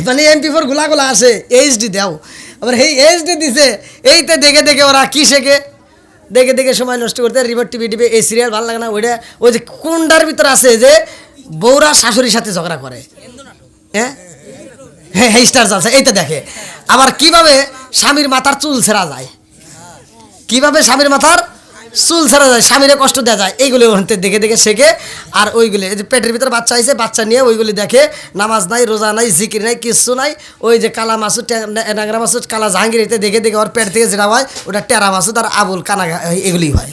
মানে MP4 গুলা আসে, HD দেও। আবার এই HD দিছে, এইতে দেখে দেখে ওরা কি শেখে, দেখে দেখে সময় নষ্ট করতে রিমোট টিভি টিভি। এই সিরিয়াল ভালো লাগে না, ওইটা ওই যে কোনটার ভিতরে আছে যে বউরা শাশুড়ির সাথে ঝগড়া করে, হ্যাঁ হ্যাঁ স্টার জলসা, এইটা দেখে। আবার কিভাবে স্বামীর মাথার চুল ছেঁড়া যায়, কিভাবে স্বামীর মাথার চুল ছাড়া যায়, স্বামীরে কষ্ট দেওয়া যায়, এইগুলো ওখানে দেখে দেখে শেখে। আর ওইগুলি এই যে পেটের ভিতরে বাচ্চা আইছে, বাচ্চা নিয়ে ওইগুলি দেখে, নামাজ নাই, রোজা নাই, জিকির নাই, কিচ্ছু নাই। ওই যে কালা মাসুদ, ন্যাংরা মাসুদ, কালা জাহাঙ্গীর, এতে দেখে দেখে ওর পেট থেকে যেটা হয় ওটা টেরা মাসুদ আর আবুল কানা, এগুলি হয়।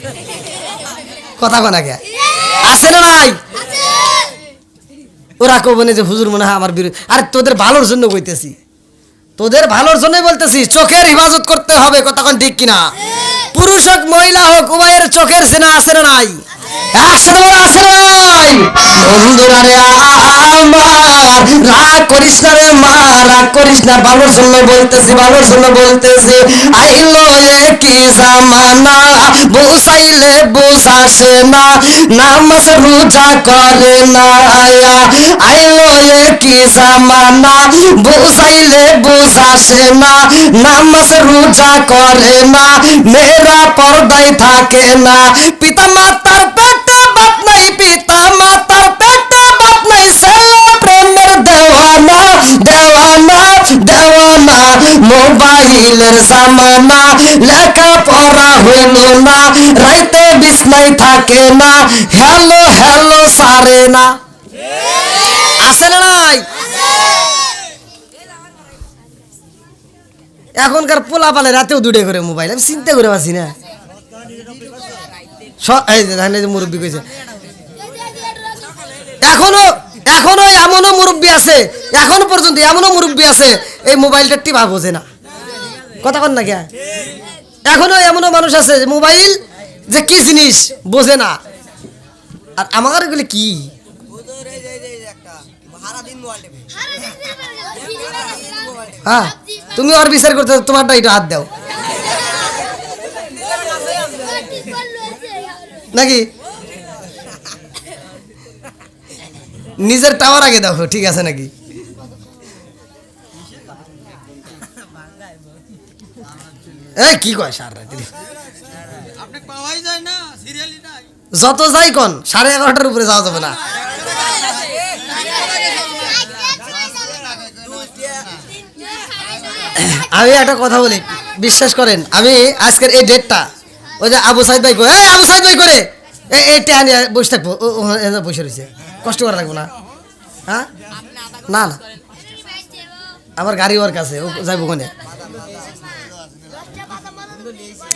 কথা কনা গে আছে না নাই? ওরা কবনে যে হুজুর মনে হয় আমার বিরুদ্ধে। আরে তোদের ভালোর জন্য কইতেছি, তোদের ভালোর জন্যই বলতেছি। চোখের হিফাজত করতে হবে, কতক্ষণ ঠিক কিনা? পুরুষ হোক মহিলা হোক, উভয়ের চোখের সেনা আছে না নাই? একসাথে বলে আছে না নাই? বন্ধুরা রে আমার, রাগ করিস না রে মা, রাগ করিস না, ভালোর জন্য বলতেছি, ভালোর জন্য বলতেছি। আইলো কি জামানা, বুঝাইলে বুঝাসে না, নামাজ রোজা করে না। আইলো কি জামানা, বুঝাইলে বুঝাসে না, নামাজ রোজা করে না, মেয়েরা পর্দায় থাকে না। পিতা মাতার পেটে বাপ নাই, পিতা মাতার পেটে বাপ নাই, ছেলে প্রেমের দেওয়ানা, দেওয়ানা, দেওয়ানা। মোবাইলের জামানা, লেখা পড়া হইল না, রাইতে বিছনায় থাকে না, হ্যালো হ্যালো সারে না। আছে না নাই? এখনকার পোলা পালে রাতেও দুটে করে মোবাইল, আমি চিন্তা করে পাচ্ছি না। মুরব্বী কইছে এখনো, এখনো এমনও মুরব্বী আছে, এখনো পর্যন্ত এমনও মুরব্বী আছে এই মোবাইলটা টিপা বোঝে না। কথা কন না কে? এখনো এমনও মানুষ আছে মোবাইল যে কি জিনিস বোঝে না। আর আমার এগুলি কি? হ্যাঁ, তুমি ওর বিচার করতে, তোমারটা একটু হাত দাও নাকি? নিজের টাওয়ার আগে দেখো, ঠিক আছে নাকি? এই কি কয় সার রাত যত যাই কন 11:30টার উপরে যাওয়া যাবে না। আমি একটা কথা বলি, বিশ্বাস করেন, আমি আজকের এই ডেটটা ওই যে আবু সাইদ ভাই করে, আবু সাইদ ভাই করে এইটা আনি বসে থাকবো, বসে রয়েছে, কষ্ট করা লাগবো না। হ্যাঁ, না না, আমার গাড়ি ওর কাছে, ও যাইব ওখানে।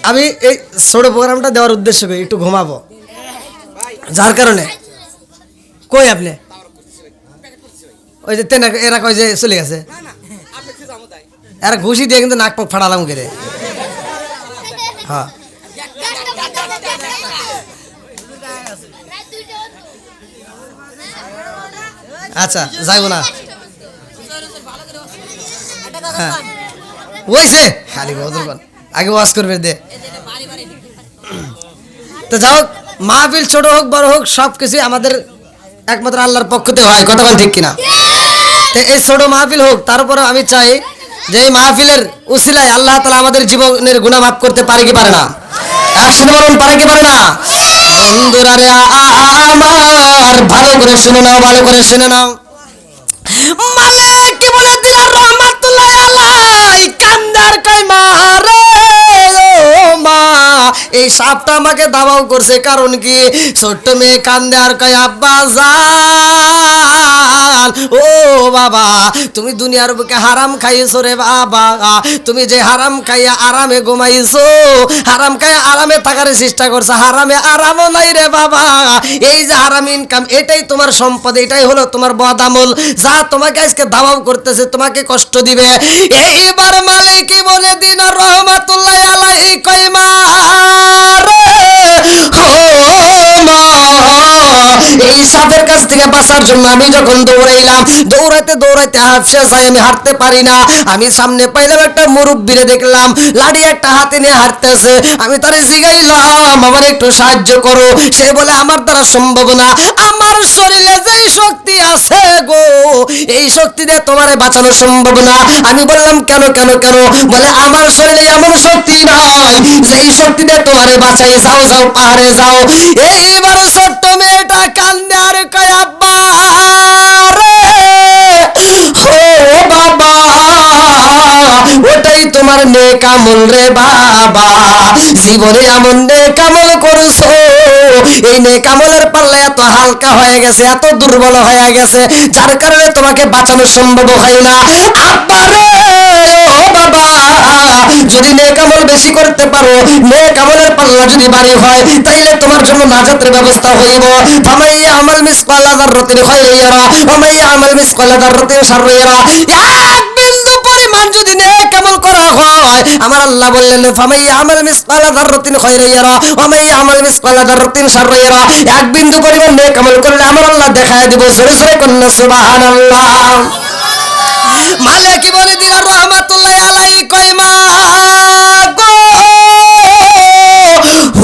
আমি এই ছোট প্রোগ্রামটা দেওয়ার উদ্দেশ্য করি, একটু ঘুমাবো, যার কারণে। কই আপনি? ওই যে তেনা এরা কয় যে চলে গেছে, এরা ঘুষি দিয়ে কিন্তু নাক পাক ফাড়ালাম গেলে। হ্যাঁ, আচ্ছা যাইব না। হ্যাঁ ওইছে খালি আগে ওয়াজ করবে দে। তো যাও, মাহফিল ছোট হোক বড় হোক সব কিছুই আমাদের একমাত্র আল্লাহর পক্ষতে হয়, কথা বল ঠিক কিনা? এই ছোট মাহফিল হোক, তারপরে আমি চাই যে এই মাহফিলের উসিলায় আল্লাহ তাআলা আমাদের জীবনের গুনাহ মাফ করতে পারে কি পারে না? একসাথে বলুন, পারে কি পারে না? বন্ধুরা রে আমার, ভালো করে শুনে নাও, ভালো করে শুনে নাও। মালিক কি বলে দিলেন রহমাতুল্লাহ আলাইহি, কান্দার কই মারে ও মা, এই সাপটা আমাকে দাবাও করছে, কারণ কি? ছোট্ট মেয়ে কান্দে আর কয় আব্বা জান, ও বাবা তুমি দুনিয়ার বুকে হারাম খাইছো রে বাবা, তুমি যে হারাম খাইয়া আরামে ঘুমাইছো, হারাম খাইয়া আরামে থাকার চেষ্টা করছো, হারামে আরামও নাই রে বাবা। এই যে হারাম ইনকাম, এটাই তোমার সম্পদ, এটাই হলো তোমার বদামল, যা তোমাকে আজকে দাবাও করতেছে, তোমাকে কষ্ট দিবে। এইবার মালিক বলে দিন রহমাতুল্লাহ আলাইহি কয় মা রে ও মা, এই সাপের কাছ থেকে বাঁচার জন্য আমি যখন দৌড়াইলাম, দৌড়াইতে দৌড়াইতে হাত শেষ হয়, আমি হাঁটতে পারি না। আমি সামনে পাইলাম একটা মুরব্বিরে, দেখলাম লাড়ি একটা হাতে নিয়ে হাঁটতেছে। আমি তারে জিগাইলাম আমার একটু সাহায্য করো, সে বলে আমার দ্বারা সম্ভব না, আমার শরীরে যে শক্তি আছে গো, এই শক্তি দিয়ে তোমারে বাঁচানো সম্ভব না। আমি বললাম কেন কেন কেন? বলে আমার শরীরে এমন শক্তি নাই যেই শক্তি দিয়ে তোমারে বাঁচাই, যাও যাও পাহাড়ে যাও। এইবার ছোট্ট মেয়েটা কান্দে আর কয় আব্বা রে ও বাবা, ওটাই তোমার তোমার নেক আমল রে বাবা, জীবনে এমন নেক আমল করছো, এই নেক আমলের পাল্লা এত হালকা হয়ে গেছে, এত দুর্বল হয়ে গেছে, যার কারণে তোমাকে বাঁচানো সম্ভব হয় না। আব্বা রে ও বাবা, যদি নেক আমল বেশি করতে পারো, নেক আমলের পাল্লা যদি ভারী হয়, তাইলে তোমার জন্য নাজাতের ব্যবস্থা হইব। ফামাইয়া আমাল মিসকালা যাররাতিন খায়রান ইয়ারা ওয়া মাইয়া আমাল মিসকালা যাররাতিন শাররান ইয়ারা। এক বিন্দু পরিমাণ যদি নেক আমল করা হয়, আমার আল্লাহ বললেন ফামাইয়া আমাল মিসকালা যাররাতিন খায়রান ইয়ারা ওয়া মাইয়া আমাল মিসকালা যাররাতিন শাররান ইয়ারা। এক বিন্দু পরিমাণ নেক আমল করলে আমার আল্লাহ দেখায় দিব। জোরে জোরে কন্যা সুবহানাল্লাহ। মালিক বলে দিলার রহমাতুল্লাহ আলাইহি কয় মা গো,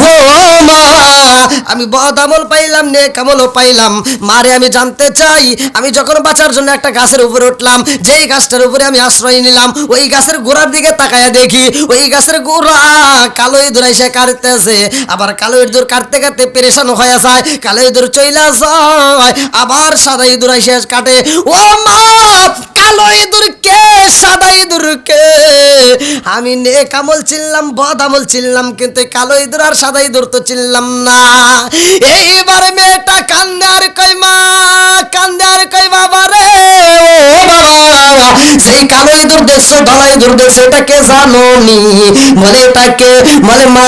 ও মা, আমি বদ আমল পাইলাম, নেক আমলও পাইলাম। মারে আমি জানতে চাই, আমি যখন বাঁচার জন্য একটা গাছের উপরে উঠলাম, যেই গাছটার উপরে আমি আশ্রয় নিলাম, ওই গাছের গোড়ার দিকে তাকায়া দেখি ওই গাছের গোড়া কালো ইঁদুর এসে কাটতেছে। আবার কালো ইঁদুর কাটতে কাটতে পেরেশান হয়ে যায়, কালো ইঁদুর চইলা যায়, আবার সাদা ইঁদুর এসে কাটে। ও মা, কালো ইঁদুর কে, সাদা ইঁদুর কে? আমি নেক আমল চিনলাম, বদ আমল চিনলাম, কিন্তু কালো ইঁদুর আর সাদা ইঁদুর তো চিনলাম না। এইবার মেয়েটা কান্দে আর কই মা, কান্দে আর কই বাবা রে, ও বাবা, সেই কালো ইঁদুর দেখছো, ধলা ইঁদুর দেখছো, এটাকে জানো নি? বলে এটাকে, বলে মা,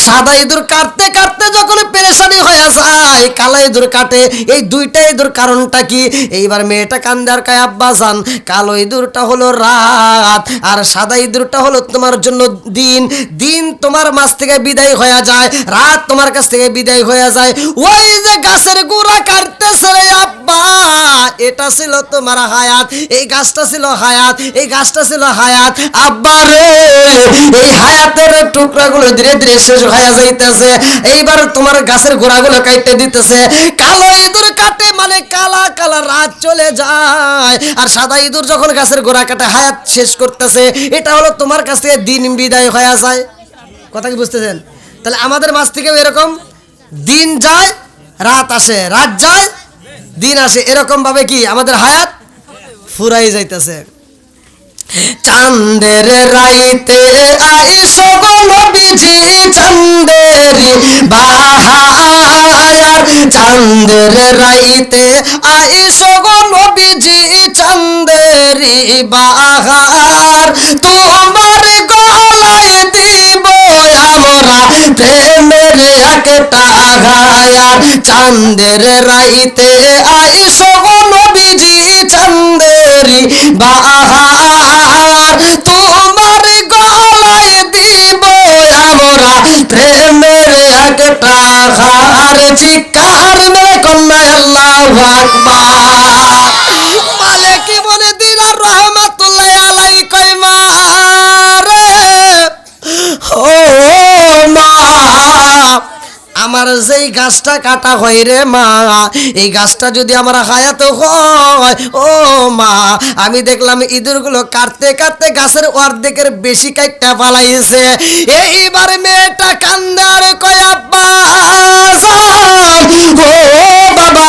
সাদা ইঁদুর কাটতে কাটতে যখন পেরেশানি হয়ে যায়, কালো ইঁদুর কাটে। এই দুইটা ইঁদুর কারণটা কি? এইবার মেয়েটা কান্দে আর কয় আব্বা জান, কালো ইঁদুরটা হলো রাত, আর সাদা ইঁদুরটা হলো তোমার জন্য দিন। দিন তোমার মাছ থেকে বিদায় হয়ে যায়, রাত তোমার কাছ থেকে বিদায় হয়ে যায়। ওই যে গাছের গোড়া কাটতেছে রে আব্বা, এটা ছিল তোমার হায়াত, এই গাছটা ছিল হায়াত, এই গাছটা ছিল হায়াত। আব্বা রে, এই হায়াতের টুকরাগুলো ধীরে ধীরে শেষ হয়ে যাইতেছে, এইবার তোমার গাছের গোড়াগুলো কাটতে দিতেছে। কালো ইঁদুর কাটে মানে কালা কালা রাত চলে যায়, আর সাদা ইঁদুর যখন গাছের গোড়া কাটে হায়াত শেষ করতেছে, এটা হলো তোমার কাছ থেকে দিন বিদায় হয়ে যায়। কথা কি বুঝতেছেন? তাহলে আমাদের মাছ থেকেও এরকম দিন যায়, রাত আসে, রাত যায়, দিন আসে, এরকম ভাবে কি আমাদের হায়াত ফুরাই যাইতেছে। চাঁদের রাইতে আইসো গো নবীজি, চাঁদেরি বাহার, চাঁদের রাইতে আইসো গো নবীজি, চাঁদেরি বাহার, তোমার গলায় দিব আমরা প্রেমের একটা ঘায়ার। চাঁদের রাইতে আইসো গো নবীজি, চাঁদেরি বাহার, তোমার গলায় দিব আমরা প্রেমের একটা হার। চিৎকার মেরে কন্যা আল্লাহু আকবার। মালিক বলে দিলার রহমাতুল্লাহ আলাইহি কয় মা রে, ও মা, আমার যেই গাছটা কাটা হয় রে মা, এই গাছটা যদি আমার হায়াত হয়, ও মা, আমি দেখলাম ইঁদুরগুলো কাটতে কাটতে গাছের অর্ধেকের বেশি কাটতে পালাইছে। এইবার মেয়েটা কান্দে আর কয় আব্বা জান, ও বাবা,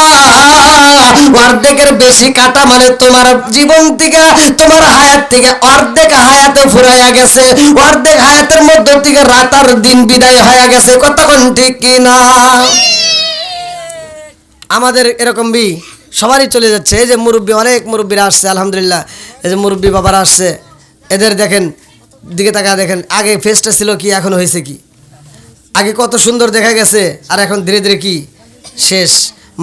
অর্ধেকের বেশি কাটা মানে তোমার জীবন থেকে, তোমার হায়াত থেকে অর্ধেক হায়াতে ফুরাইয়া গেছে, অর্ধেক হায়াতের মধ্য থেকে রাত আর দিন বিদায় হয়ে গেছে। কথা কোন ঠিক কিনা? আমাদের এরকম বি সবারই চলে যাচ্ছে। এই যে মুরব্বী, অনেক মুরব্বীরা আসছে আলহামদুলিল্লাহ, এই যে মুরব্বী বাবারা আসছে, এদের দেখেন দিকে তাকা দেখেন, আগে ফেসটা ছিল কি, এখন হয়েছে কি? আগে কত সুন্দর দেখা গেছে, আর এখন ধীরে ধীরে কি শেষ।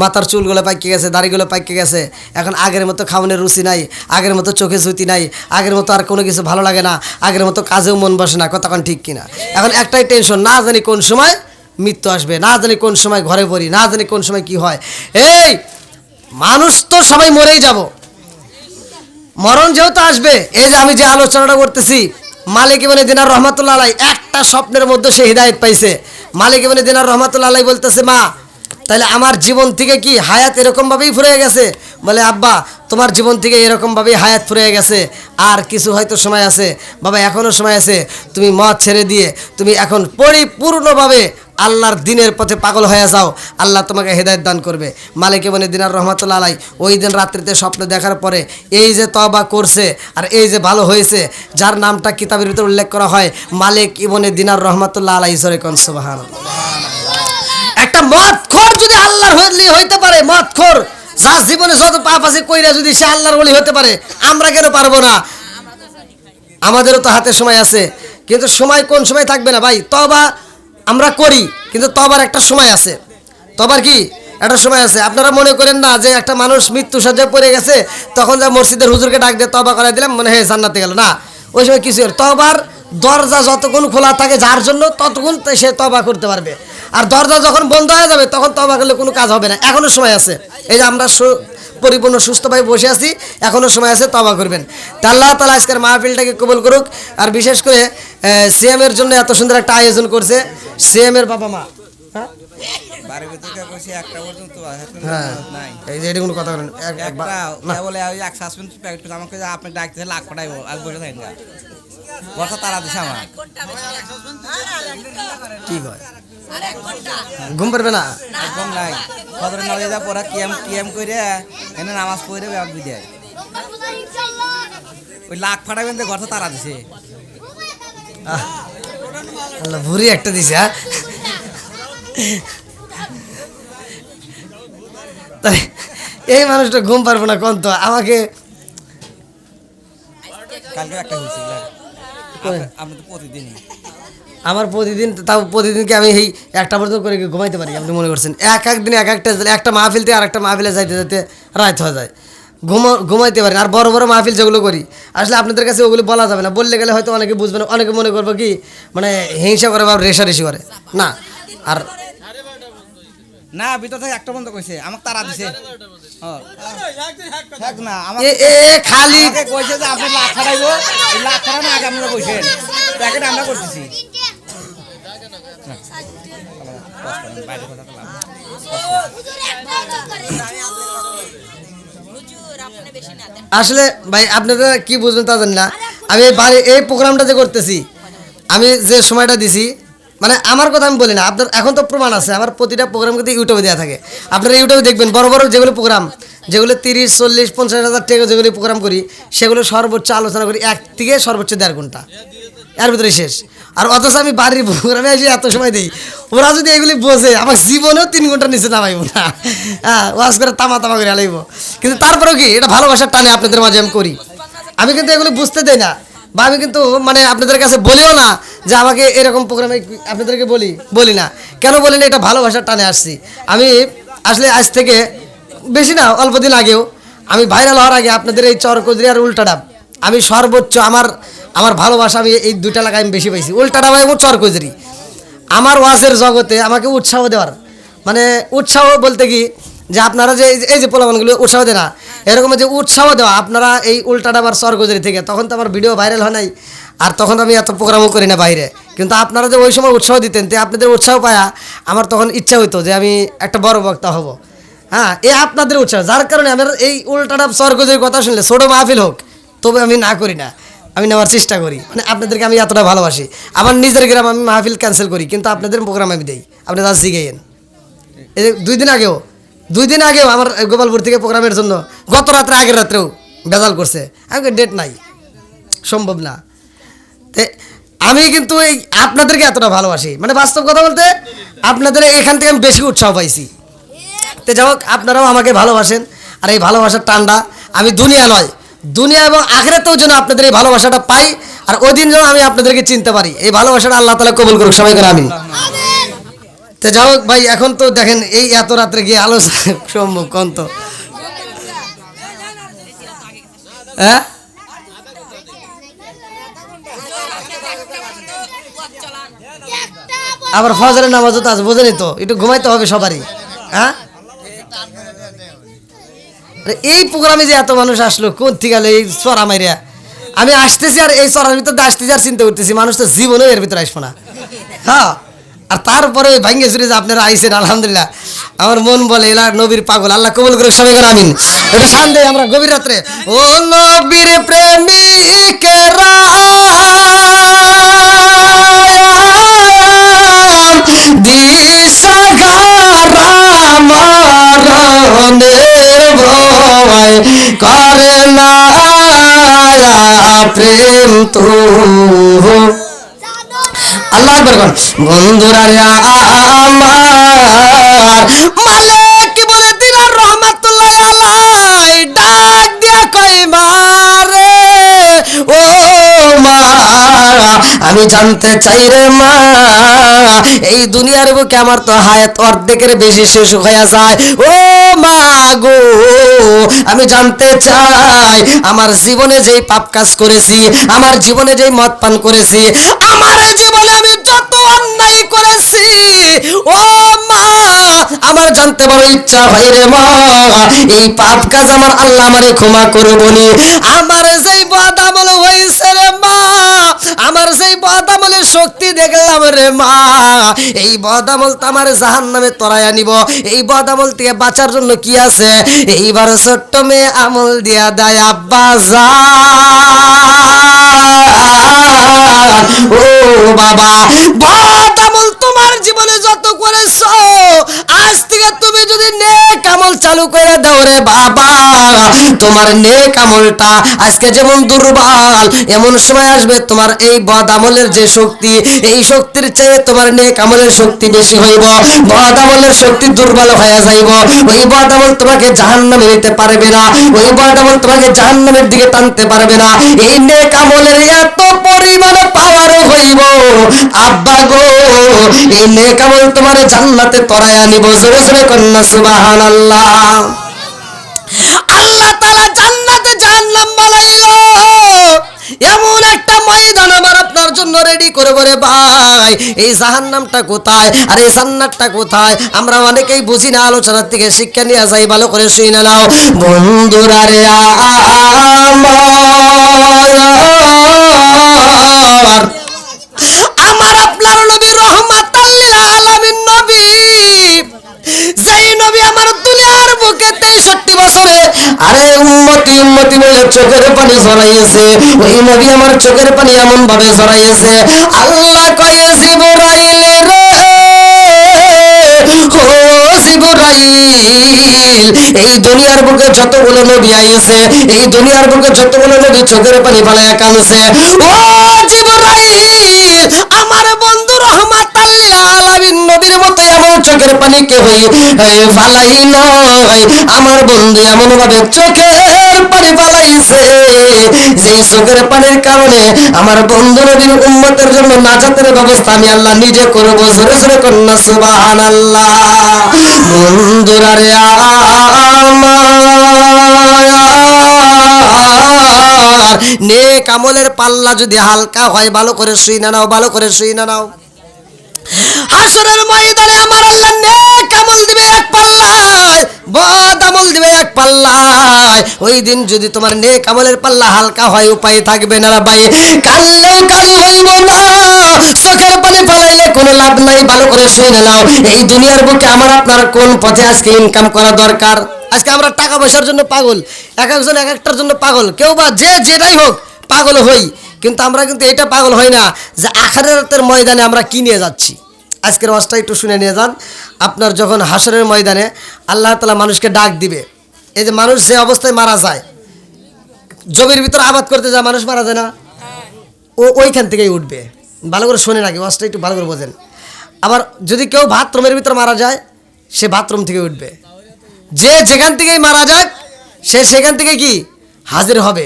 মাথার চুলগুলো পাইকে গেছে, দাড়িগুলো পাইকে গেছে, এখন আগের মতো খাওয়ানোর রুচি নাই, আগের মতো চোখে জুতি নাই, আগের মতো আর কোনো কিছু ভালো লাগে না, আগের মতো কাজেও মন বসে না। কতক্ষণ ঠিক কিনা? এখন একটাই টেনশন, না জানি কোন সময় মৃত্যু আসবে, না জানি কোন সময় ঘরে পড়ি, না জানি কোন সময় কি হয়। এই মানুষ তো সবাই মরেই যাব, মরণ যেহেতু আসবে, এই যে আমি যে আলোচনাটা করতেছি, মালিক ইবনে দিনার রহমাতুল্লাহ আলাইহি একটা স্বপ্নের মধ্যে সে হিদায়াত পাইছে। মালিক ইবনে দিনার রহমাতুল্লাহ আলাইহি বলতেছে, মা, তাহলে আমার জীবন থেকে কি হায়াত এরকমভাবেই ফুরিয়ে গেছে? বলে আব্বা, তোমার জীবন থেকে এরকমভাবেই হায়াত ফুরিয়ে গেছে, আর কিছু হয়তো সময় আছে বাবা, এখনও সময় আছে। তুমি মদ ছেড়ে দিয়ে তুমি এখন পরিপূর্ণভাবে আল্লাহর দিনের পথে পাগল হয়ে যাও, আল্লাহ তোমাকে হেদায়েত দান করবে। মালিক ইবনে দিনার রহমাতুল্লাহ আলাইহি ওই দিন রাত্রিতে স্বপ্ন দেখার পরে এই যে তওবা করছে আর এই যে ভালো হয়েছে, যার নামটা কিতাবের ভিতরে উল্লেখ করা হয় মালিক ইবনে দিনার রহমাতুল্লাহ আলাইহি জোরে কোন সুবহানাল্লাহ। একটা মদখোর যদি আল্লাহর ওলি হইতে পারে, মদখোর যার জীবনে যত পাপ আছে কইরা যদি সে আল্লাহর ওলি হতে পারে, আমরা কেন পারবো না? আমাদেরও তো হাতে সময় আছে, কিন্তু সময় কোন সময় থাকবে না ভাই। তওবা আমরা করি, কিন্তু তওবার একটা সময় আছে। তওবার কি একটা সময় আছে। আপনারা মনে করেন না যে একটা মানুষ মৃত্যু সজ্জায় পড়ে গেছে তখন যা মসজিদের হুজুরকে ডাক দিয়ে তওবা করাই দিলাম মনে হয় জান্নাতে গেল, না। ওই সময় কিছু তওবার দরজা যতক্ষণ খোলা থাকে যার জন্য ততক্ষণ সে তওবা করতে পারবে, আর দরজা যখন বন্ধ হয়ে যাবে তখন তওবা করলে কোনো কাজ হবে না। এখনো সময় আছে। এই যে আমরা পরিপূর্ণ সুস্থভাবে বসে আছি, এখনো সময় আছে, তওবা করবেন। তা আল্লাহ তাআলা আজকের মাহফিলটাকে কবুল করুক। আর বিশেষ করে সিএম এর জন্য এত সুন্দর একটা আয়োজন করছে সিএম এর বাবা মা। হ্যাঁ এই যে এটা কোনো কথা বলেন আপনি ডাকতে লাখ পাঠাইব আর বসে থাকেন না বর্ষা তারা দিছে আমার কি কয় ঘুম পারবে না একদম নাই কদর নলে যা পড়া কিয়াম করে এনে নামাজ পড়ে ব্যাগ বিদায় ওই লাখ ফাটাবেন তো বর্ষা তারা দিছে আল্লাহ ভুরি একটা দিছে। তাই এই মানুষটা ঘুম পারবো না কোন তো আমাকে কালকে একটা হয়েছিল আপনি তো প্রতিদিনই আমার প্রতিদিন তাও প্রতিদিনকে আমি এই একটা পর্যন্ত করে ঘুমাইতে পারি। আপনি মনে করছেন এক দিনে একটা মাহফিল থেকে আর একটা মাহফিলে যাইতে যাইতে রাত হয়ে যায়, ঘুমাইতে পারি। আর বড় বড় মাহফিল যেগুলো করি আসলে আপনাদের কাছে ওগুলো বলা যাবে না, বললে গেলে হয়তো অনেকে বুঝবে না, অনেকে মনে করবো কি মানে হিংসা করে বা রেশারেশি করে না। আর না ভিতর থেকে একটা বন্ধ কইছে আমাকে তারা দিছে না খালি কইছে যে আপনি লাখ খাটাইবো লাখ খাটানো আগে আপনারা কইছেন প্যাকেট আমরা করতেছি। আসলে ভাই আপনারা কি বুঝবেন তা জানি না। আমি এই প্রোগ্রামটা যে করতেছি আমি যে সময়টা দিছি মানে আমার কথা আমি বলি না, আপনার এখন তো প্রমাণ আছে আমার প্রতিটা প্রোগ্রাম কিন্তু ইউটিউবে দেওয়া থাকে। আপনারা ইউটিউবে দেখবেন বড় বড় যেগুলো প্রোগ্রাম যেগুলো 30, 40, 50,000 টাকা যেগুলো প্রোগ্রাম করি সেগুলো সর্বোচ্চ আলোচনা করি 1 থেকে সর্বোচ্চ 1.5 ঘন্টা, এর ভিতরে শেষ। আর অথচ আমি বাড়ির প্রোগ্রামে এসে এত সময় দিই, ওরা যদি এগুলি বোঝে আমার জীবনেও 3 ঘন্টার নিচে নামাইব না। হ্যাঁ ওয়াজ করে তামা করে আলাইব, কিন্তু তারপরেও কি এটা ভালোবাসার টানে আপনাদের মাঝে আমি করি। আমি কিন্তু এগুলি বুঝতে দেই না বা আমি কিন্তু মানে আপনাদের কাছে বলিও না যে আমাকে এরকম প্রোগ্রামে আপনাদেরকে বলি না। কেন বলি না? এটা ভালোবাসার টানে আসছি আমি। আসলে আজ থেকে বেশি না অল্প দিন আগেও আমি ভাইরাল হওয়ার আগে আপনাদের এই চরকজরি আর উল্টাডাব আমি সর্বোচ্চ আমার ভালোবাসা আমি এই 2টা এলাকায় আমি বেশি পাইছি, উল্টাডাব এবং চরকজরি। আমার ওয়াজের জগতে আমাকে উৎসাহ দেওয়ার মানে উৎসাহ বলতে কি যে আপনারা যে এই যে পোলাপানগুলো উৎসাহ দেয় না, এরকম যে উৎসাহ দেওয়া আপনারা এই উল্টাডাব আর চরকজরি থেকে, তখন তো আমার ভিডিও ভাইরাল হয় নাই আর তখন আমি এত প্রোগ্রামও করি না বাইরে, কিন্তু আপনারা যে ওই সময় উৎসাহ দিতেন তো আপনাদের উৎসাহ পায়া আমার তখন ইচ্ছা হইতো যে আমি একটা বড় বক্তা হব। হ্যাঁ এই আপনাদের উৎসাহ, যার কারণে আমার এই উল্টাডাব চরকজরির কথা শুনলে ছোট মাহফিল হোক তবে আমি না করি না, আমি নেওয়ার চেষ্টা করি। মানে আপনাদেরকে আমি এতটা ভালোবাসি। আমার নিজের গ্রাম আমি মাহফিল ক্যান্সেল করি কিন্তু আপনাদের প্রোগ্রাম আমি দিই, আপনি তার শিখেন। এই যে 2 দিন আগেও আমার গোপালপুর থেকে প্রোগ্রামের জন্য গত রাত্রে আগের রাত্রেও বেজাল করছে, আমাকে ডেট নাই, সম্ভব না। আমি কিন্তু এই আপনাদেরকে এতটা ভালোবাসি, মানে বাস্তব কথা বলতে আপনাদের এখান থেকে আমি বেশি উৎসাহ পাইছি। তো যাই হোক আপনারাও আমাকে ভালোবাসেন, আর এই ভালোবাসার টান্ডা আমি দুনিয়া এবং আখিরাতেও যেন আপনাদের এই ভালোবাসাটা পাই, আর ওই দিন যেন আমি আপনাদেরকে চিনতে পারি। এই ভালোবাসাটা আল্লাহ তাআলা কবুল করুক, সবাই করে আমিন। তো যাই হোক ভাই এখন তো দেখেন এই এত রাত্রে গিয়ে আলোচনা সম্ভব কোন তো হ্যাঁ আবার ফজরের নামাজও তো আছে, বোঝেনি তো একটু ঘুমাইতে হবে সবারই। হ্যাঁ এই প্রোগ্রামে যে এত মানুষ আসলো কোন থেকে গেল এই চড়া মাইরিয়া, আমি আসতেছি আর এই চড়ার ভিতরে আসতেছি আর চিন্তা করতেছি মানুষ তো জীবনেও এর ভিতরে আসবো না। হ্যাঁ আর তারপরে ভাঙ্গে চুরি যে আপনারা আইসেন আলহামদুলিল্লাহ, আমার মন বলে এলা নবীর পাগল, আল্লাহ কবুল করে সবাই করে আমিন। এটা শান দেয় আমরা গভীর রাত্রে ও নবীর প্রেমিকেরা দিয়ে প্রেম তো আল্লাহ আকবার কর। বন্ধুরা রে আমার মালিক কি বলে দিলেন রহমাতুল্লাহ আলাই ডাক দিয়া কই মারে ও মা আমি জানতে চাই রে মা এই দুনিয়ার বুকে আমার তো হায়াত অর্ধেকের বেশি শেষ হয়ে যায় ও মা গো আমি জানতে চাই আমার জীবনে যেই পাপ কাজ করেছি আমার জীবনে যেই মদ পান করেছি আমার জীবনে আমি যত অন্যায় করেছি ও মা আমার জানতে বড় ইচ্ছা হয় রে মা এই পাপ কাজ আমার আল্লাহ আমারে ক্ষমা করবনি আমার যেই বদ আমল হইছে রে মা আমার সেই বদ আমলের শক্তি দেখলাম রে মা এই বদ আমল তো আমার জাহান্নামে তরায়া নিব এই বদ আমল থেকে বাঁচার জন্য কি আছে এইবার ছোট্ট মেয়ে আমল দিয়া দেয় আব্বা ও বাবা বদ আমল তোমার জীবনে যত করেছো আজ থেকে তুমি যদি নেক আমল চালু করে দাও রে বাবা তোমার নেক আমলটা আজকে যেমন দুর্বল এমন সময় আসবে তোমার এই বদ আমলের যে শক্তি এই শক্তির চেয়ে তোমার নেক আমলের শক্তি বেশি হইব বদ আমলের শক্তি দুর্বল হয়ে যাইব ওই বদ আমল তোমাকে জাহান্নামে নিতে পারবে না ওই বদ আমল তোমাকে জাহান্নামের দিকে টানতে পারবে না এই নেক আমলের এত পরিমাণে পাওয়ার হইব আব্বা গো এই নেক আমল তোমার জান্নাতে তরায়া নিব জোরে জোরে কন্যা সুবহানাল্লাহ আল্লাহ তাআলা জান্নাতে জাহান্নাম বানাইলো এমন একটা ময়দান আমার আপনার জন্য রেডি করে বলে ভাই এই জাহান্নামটা কোথায় আর এই জান্নাতটা কোথায় আমরা অনেকেই বুঝি না আলোচনার থেকে শিক্ষা নিয়ে যাই ভালো করে শুনে নাও বন্ধুরা রে আমার আপনার নবী রহমাতাল লিল আলামিন নবী যেই নবী আমার দুনিয়ার বুকে 63 বছরে আরে উম্মতি উম্মতি বলে চোখের পানি ঝরাইয়েছে ওই নবী আমার চোখের পানি এমন ভাবে ঝরাইয়েছে আল্লাহ কয়ে জিবরাইল রে ও জিবরাইল এই দুনিয়ার বুকে যতগুলো নবী আইছে এই দুনিয়ার বুকে যতগুলো নবী চোখের পানি ফেলায়া কাঁদছে ও জিবরাইল আমার বন্ধু রহমাতাল লিল আলামিন নবীর মতো এমন চোখের পানি কেহই ফালাই নয় আমার বন্ধু এমন ভাবে চোখের পানি ফালাইছে যেই চোখের পানির কারণে আমার বন্ধু নবীর উম্মতের জন্য নাজাতের ব্যবস্থা আমি আল্লাহ নিজে করব জোরে জোরে কন্যা সুবহানাল্লাহ বন্ধুরা রে আমার নেক আমলের পাল্লা যদি হালকা হয় ভালো করে শুই না নাও ভালো করে শুই না নাও হাসরের ময়দানে আমার আল্লাহ নেক আমল দিবে এক পাল্লায় বদ আমল দিবে এক পাল্লায় ওই দিন যদি তোমার নেক আমলের পাল্লা হালকা হয় উপায় থাকবে না ভাই কাললেও কাজ হইব না চোখের পানি ফেলাইলে কোনো লাভ নাই ভালো করে শুনে নাও এই দুনিয়ার বুকে আমার আপনার কোন পথে আজকে ইনকাম করা দরকার আজকে আমরা টাকা পয়সার জন্য পাগল এক একজন এক একটার জন্য পাগল কেউ বা যে যেটাই হোক পাগল হই কিন্তু আমরা কিন্তু এটা পাগল হই না যে আখিরাতের ময়দানে আমরা কি নিয়ে যাচ্ছি আজকের ওয়াজটা একটু শুনে নিয়ে যান আপনার যখন হাসরের ময়দানে আল্লাহ তাআলা মানুষকে ডাক দিবে এই যে মানুষ যে অবস্থায় মারা যায় জমির ভিতর আবাদ করতে যায় মানুষ মারা যায় না ওইখান থেকেই উঠবে ভালো করে শোনে নাকি ওয়াজটা একটু ভালো করে বোঝেন আবার যদি কেউ বাথরুমের ভিতর মারা যায় সে বাথরুম থেকে উঠবে যে যেখান থেকেই মারা যায় সে সেখান থেকে কি হাজির হবে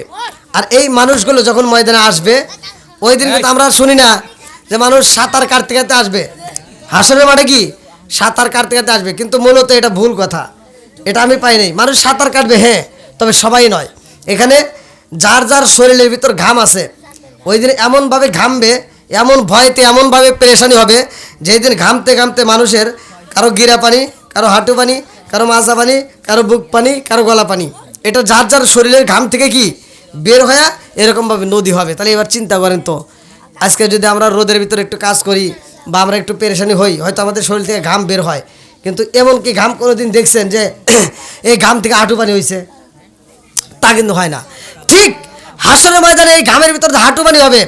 আর এই মানুষগুলো যখন ময়দানে আসবে ওই দিন কিন্তু আমরা শুনি না যে মানুষ সাঁতার কাটতে কাটতে আসবে হাসরের মাঠে কি সাঁতার কাটতে কাটতে আসবে কিন্তু মূলত এটা ভুল কথা এটা আমি পাই নাই মানুষ সাঁতার কাটবে হ্যাঁ তবে সবাই নয় এখানে যার যার শরীরের ভিতর ঘাম আছে ওই দিন এমনভাবে ঘামবে এমন ভয়তে এমনভাবে পেরেশানি হবে যেই দিন ঘামতে ঘামতে মানুষের কারো গিরা পানি কারো হাঁটু পানি কারো মাজা পানি কারো বুক পানি কারো গলা পানি এটা যার যার শরীরের ঘাম থেকে কি বের হয়ে এরকমভাবে নদী হবে তাহলে এবার চিন্তা করেন তো আজকে যদি আমরা রোদের ভিতরে একটু কাজ করি বা আমরা একটু পেরেশানি হই হয়তো আমাদের শরীর থেকে ঘাম বের হয় কিন্তু এমন কি ঘাম কোনোদিন দেখছেন যে এই ঘাম থেকে হাঁটু পানি হয়েছে তা কিন্তু হয় না ঠিক হাসরের ময়দানে এই ঘামের ভিতরে হাঁটু পানি হবে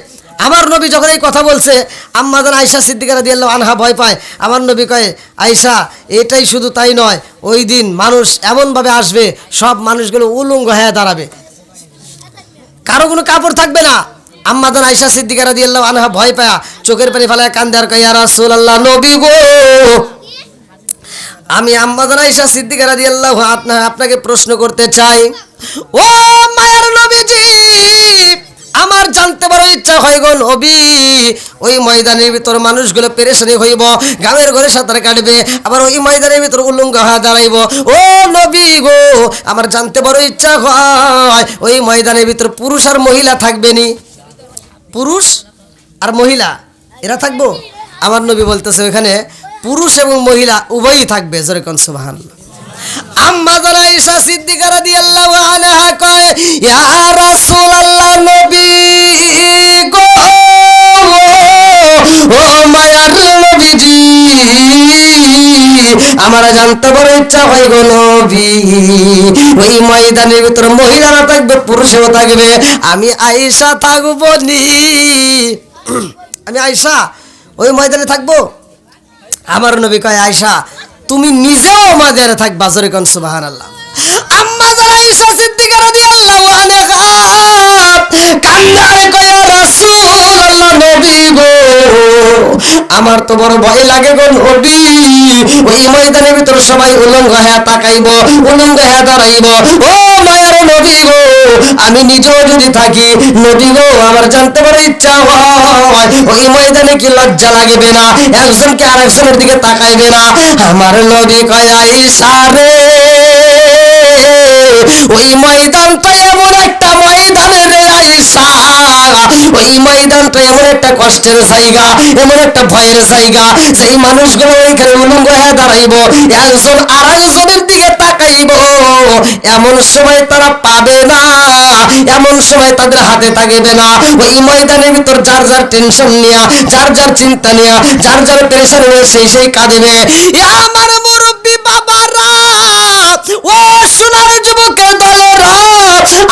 আমার নবী যখন এই কথা বলছে আম্মা জান আয়েশা সিদ্দিকা রাদিয়াল্লাহু আনহা ভয় পায় আমার নবী কয় আয়েশা এটাই শুধু তাই নয় ওই দিন মানুষ এমনভাবে আসবে সব মানুষগুলো উলঙ্গ হয়ে দাঁড়াবে কারো কোনো কাপড় থাকবে না আম্মা জান আয়েশা সিদ্দিকা রাদিয়াল্লাহু আনহা ভয় পায়া চোখের পানি ফেলায় কান্দে আর কয় ইয়া রাসূলুল্লাহ নবী গো আমি আম্মা জান আয়েশা সিদ্দিকা রাদিয়াল্লাহু আনহা আপনাকে প্রশ্ন করতে চাই ও মায়ার নবীজি আমার জানতে বড় ইচ্ছা হয় গো নবী ওই ময়দানের ভিতর মানুষগুলো পেরেশানি হইব গ্রামের ঘরে সাঁতার কাটবে আবার ওই ময়দানের ভিতর উলঙ্গ হয়ে দাঁড়াইব ও নবী গো আমার জানতে বড় ইচ্ছা হয় ওই ময়দানের ভিতর পুরুষ আর মহিলা থাকবে নি পুরুষ আর মহিলা এরা থাকবো আমার নবী বলতেছে ওখানে পুরুষ এবং মহিলা উভয়ই থাকবে জোরে কোন সুবহানাল্লাহ আম্মা জান আয়েশা সিদ্দিকা রাদিয়াল্লাহু আনহা কয় ইয়া রাসূলুল্লাহ নবী গো ও মায়ার নবীজি আমার জানতে বড় ইচ্ছা হয় গো নবী ওই ময়দানের ভিতর মহিলারা থাকবে পুরুষও থাকবে আমি আয়েশা থাকবো নি আমি আয়েশা ওই ময়দানে থাকবো আমার নবী কয় আয়েশা তুমি নিজেও ময়দানে থাকবা জোরে কোন সুবহানাল্লাহ আম্মা জান আয়েশা সিদ্দিকা রাদিয়াল্লাহু আনহা কান্নারে কয় রাসূলুল্লাহ নবী গো আমার তো বড় ভয় লাগে গো নবী ওই ময়দানের ভিতর সবাই উলঙ্গ হয়ে তাকাইব উলঙ্গ হয়ে দাঁড়াইব ও মায়ের নবী গো আমি নিজেও যদি থাকি নবী গো আমার জানতে বড় ইচ্ছা হয় ওই ময়দানে কি লজ্জা লাগবে না একজনকে আরেকজনের দিকে তাকাইবে না আমার নবী কয় আয়েশা রে ওই ময়দানটা এমন একটা ময়দান রে আয়েশা ওই ময়দানটা এমন একটা কষ্টের জায়গা এমন একটা ভয়ের জায়গা সেই মানুষগুলো ওইখানে উলঙ্গ হয়ে দাঁড়াইব একজন আরেকজনের দিকে তাকাইব এমন সময় তারা পাবে না এমন সময় তাদের হাতে থাকবে না ওই ময়দানের ভিতর যার যার টেনশন নিয়া যার যার চিন্তা নিয়া যার যার পেরেশানি নিয়ে সেই কাঁদবে আমার মুরব্বী বাবারা ও সোনার যুবকের দলেরা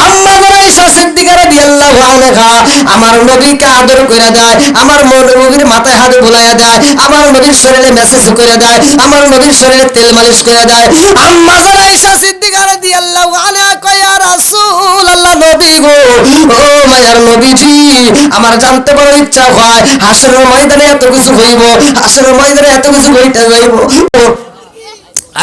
আম্মা জান আয়েশা সিদ্দিকা রাদিয়াল্লাহু আনহা আমার নবীকে আদর করে দেয় আমার নবীর মাথায় হাত বুলাইয়া দেয় আমার নবীর শরীরে মেসেজ করে দেয় আমার নবীর শরীরে তেল মালিশ করে দেয় আম্মা জান আয়েশা সিদ্দিকা রাদিয়াল্লাহু আনহা কয় ইয়া রাসূলুল্লাহ নবী গো ও মায়ার নবীজি আমার জানতে বড় ইচ্ছা হয় হাসরের ময়দানে এত কিছু হইব হাসরের ময়দানে এত কিছু হইতে যাইব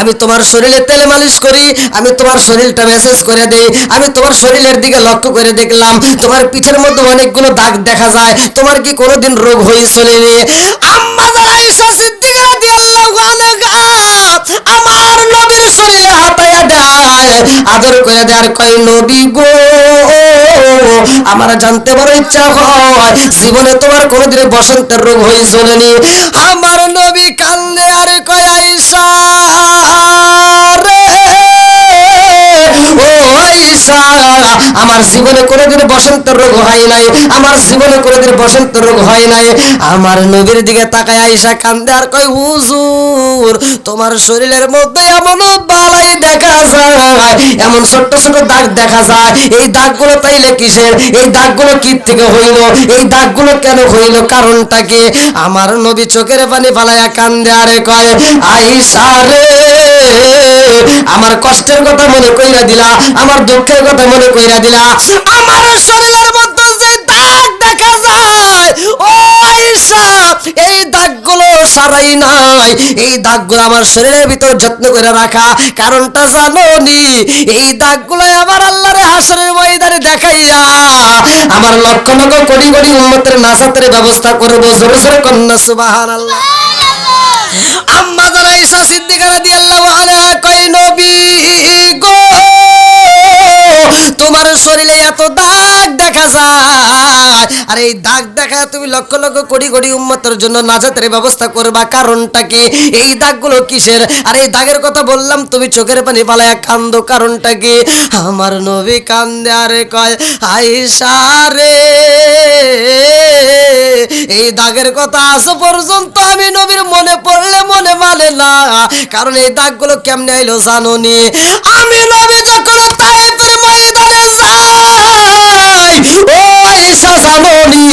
আমি তোমার শরীরে তেল মালিশ করি আমি তোমার শরীরটা মেসেজ করে দেই আমি তোমার শরীরের দিকে লক্ষ্য করে দেখলাম তোমার পিঠের মধ্যে অনেকগুলো দাগ দেখা যায় তোমার কি কোনোদিন রোগ হয়েছিল আম্মা জান আয়েশা সিদ্দিকা রাদিয়াল্লাহু আনহা আমার নবীর শরীরে হাতায়া দেয় আদর করে দেয় আর কয় নবী গো আমার জানতে বড় ইচ্ছা হয় জীবনে তোমার কোনোদিন বসন্তের রোগ হয়েছিল আমার নবী কান্দে আর কয় আয়েশা আমার জীবনে কোনোদিন বসন্তের রোগ হয় নাই আমার জীবনে কোনোদিন বসন্তের রোগ হয় নাই আমার নবীর দিকে তাকায় আয়েশা কান্দে আর কয় হুজুর তোমার শরীরের মধ্যে এমন বালাই দেখা যায় এমন ছোট্ট ছোট দাগ দেখা যায় এই দাগগুলো তাইলে কিসের এই দাগগুলো কি থেকে হইল এই দাগগুলো কেন হইল কারণটা কি আমার নবী চোখের পানি ফালাইয়া কান্দে আরে কয় আয়েশা রে আমার কষ্টের কথা মনে কইরা দিলা আমার দুঃখের কথা মনে কইরা দিলা আমার শরীরের মধ্যে যে দাগ দেখা যায় ও আয়েশা এই দাগগুলো সারাই নাই এই দাগগুলো আমার শরীরের ভিতর যত্ন করে রাখা কারণটা জানো নি এই দাগগুলো আমার আল্লাহর হাসরের ময়দানে দেখাইয়া আমার লক্ষ লক্ষ কোটি কোটি উম্মতের নাজাতের ব্যবস্থা করব জোরে জোরে কন্যা সুবহানাল্লাহ আম্মা জান আয়েশা সিদ্দিকা রাদিয়াল্লাহু আনহা কয় নবী গো তোমার শরীরে এত দাগ দেখা যায় আর এই দাগ দেখা তুমি লক্ষ লক্ষ কোটি কোটি উম্মতের জন্য নাজাতের ব্যবস্থা করবা কারণটা কি এই দাগগুলো কিসের আর এই দাগের কথা বললাম তুমি চোখের পানি ফালায়া কান্দো কারণটা কি আমার নবী কান্দে আরে কয় আয়েশা রে এই দাগের কথা আজ পর্যন্ত আমি নবীর মনে পড়লে মনে মানে না কারণ এই দাগগুলো কেমনে আইলো জানো নি আমি নবী যখন তায়েফের ময়দানে যাই ও আয়েশা জানো নি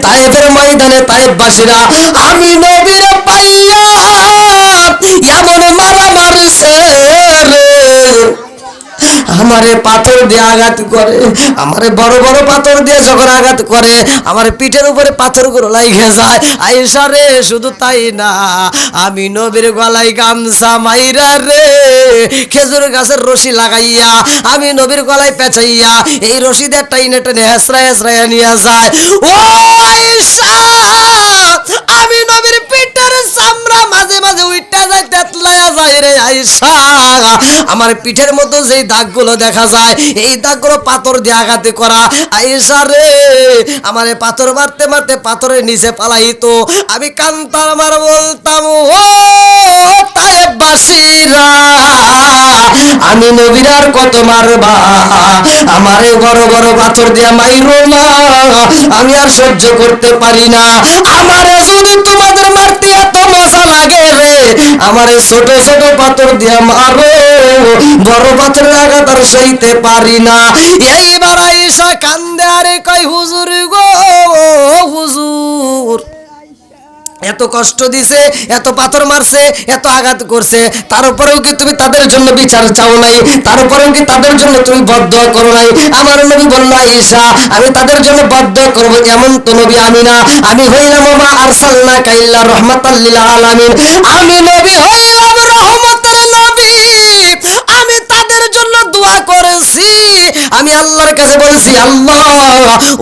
তায়েফের ময়দানে তায়েফবাসীরা আমি নবীর পাইয়া এমন মারা মারছে রে আমারে পাথর দিয়ে আঘাত করে, আমারে বড় বড় পাথর দিয়ে যখন আঘাত করে আমার পিঠের উপরে পাথরগুলো লাগিয়ে যায়। আয়েশা রে, শুধু তাই না, আমি নবীর গলায় গামছা মাইরা রে খেজুর গাছের রশি লাগাইয়া আমি নবীর গলায় পেঁচাইয়া এই রশি দিয়ে টাইনে টেনে হেসরায় হেসরায় নিয়ে যায়। ও আয়েশা, আমি নবীর পিঠের চামড়া মাঝে মাঝে উইটা যায়, তেতলায়া যায় রে আয়েশা। আমার পিঠের মধ্যে যেই দাগগুলো দেখা যায় এই দাগগুলো পাথর দিয়ে আঘাতে করা। আয়েশা রে, আমারে পাথর মারতে মারতে পাথরের নিচে পালাইতো, আমি কান্তার আমার বলতাম, ও তায়েববাসীরা, আমি নবীর আর কত মারবা, আমারে বড় বড় পাথর দিয়ে মাইরো না, আমি আর সহ্য করতে পারি না। আমারে যদি তোমাদের মারতে এত মজা লাগে রে, আমারে ছোট ছোট পাথর দিয়ে মারো, বড় পাথরের আঘাত আর সইতে পারি না। এইবার আয়েশা কান্দে আরে কই, হুজুর গো হুজুর, এত কষ্ট দিছে, এত পাথর মারছে, এত আঘাত করছে, তারপরেও কি তুমি তাদের জন্য বিচার চাও নাই? তারপরেও কি তাদের জন্য তুমি বদদোয়া করো নাই? আমার নবী বলল, আয়েশা, আমি তাদের জন্য বদদোয়া করব এমন তো নবী আমি না, আমি হইলাম ওমা আরসালনাকা ইল্লা রাহমাতাল লিল আলামিন, আমি নবী হইলাম রহমতের নবী। আমি তাদের জন্য দোয়া করেছি, আমি আল্লাহর কাছে বলছি, আল্লাহ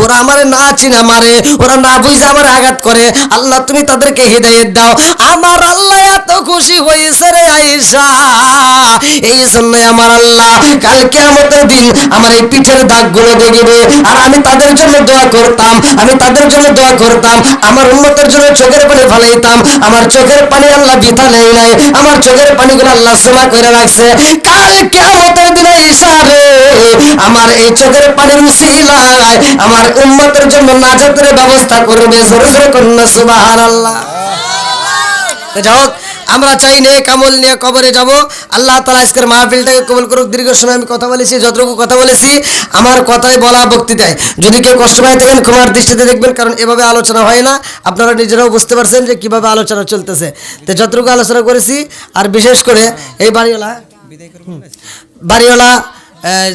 ওরা আমারে না চিনা মারে, ওরা না বুঝে আমার আঘাত করে, আল্লাহ তুমি তাদেরকে হিদায়াত দাও। আমার আল্লাহ এত খুশি হয়েছে রে আয়েশা, এই জন্য আমার আল্লাহ কাল কিয়ামতের দিন আমার এই পিঠের দাগগুলো দেখবে, আর আমি তাদের জন্য দোয়া করতাম, আমি তাদের জন্য দোয়া করতাম, আমার উম্মতের জন্য চোখের পানি ফেলাইতাম, আমার চোখের পানি আল্লাহ বৃথা নেই নাই, আমার চোখের পানিগুলো আল্লাহ জমা করে রাখছে। কাল কিয়ামতের দিন আয়েশা রে, আমার এই চোখের পানির উসিলায় আমার উম্মতের জন্য নাজাতের ব্যবস্থা করবে। জোরে জোরে কন্যা সুবহানাল্লাহ। যাই হোক, আমরা চাই নে কামল নিয়ে কবরে যাব। আল্লাহ তাআলা আজকের মাহফিলটাকে কবুল করুক। দীর্ঘ সময় আমি কথা বলেছি, যতটুকু কথা বলেছি আমার কথাই বলা বক্তৃতায়, যদি কেউ কষ্ট পায় থাকেন ক্ষমার দৃষ্টিতে দেখবেন, কারণ এভাবে আলোচনা হয় না। আপনারা নিজেরাও বুঝতে পারছেন যে কিভাবে আলোচনা চলতেছে। তো যতটুকু আলোচনা করেছি, আর বিশেষ করে এই বাড়িওয়ালা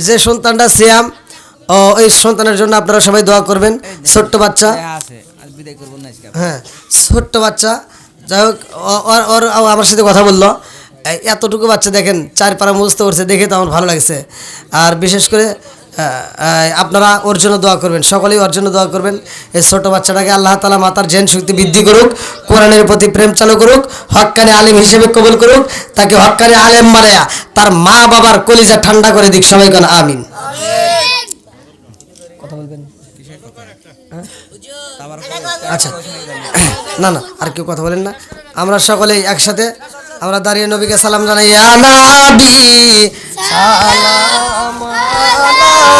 যে সন্তানটা সিয়াম, ওই সন্তানের জন্য আপনারা সবাই দোয়া করবেন। ছোট্ট বাচ্চা, হ্যাঁ ছোট্ট বাচ্চা, যাই হোক ওর আমার সাথে কথা বললো, এতটুকু বাচ্চা দেখেন 4 পারা মুছতে করছে, দেখে তো আমার ভালো লাগছে। আর বিশেষ করে আপনারা ওর জন্য দোয়া করবেন, সকলেই ওর জন্য দোয়া করবেন। এই ছোট বাচ্চাটাকে আল্লাহ তাআলা মাতার জ্ঞান শক্তি বৃদ্ধি করুক, কোরআনের প্রতি প্রেম চালু করুক, হক্কানি আলেম হিসেবে কবুল করুক, তাকে হক্কানি আলেম বানায়া তার মা বাবার কলিজা ঠান্ডা করে দিক। সবাই কোন আমিন। কথা বলবেন? আচ্ছা, না না, আর কেউ কথা বলেন না। আমরা সকলেই একসাথে আমরা দাঁড়িয়ে নবীকে সালাম জানাই। ইয়া নবী সালাম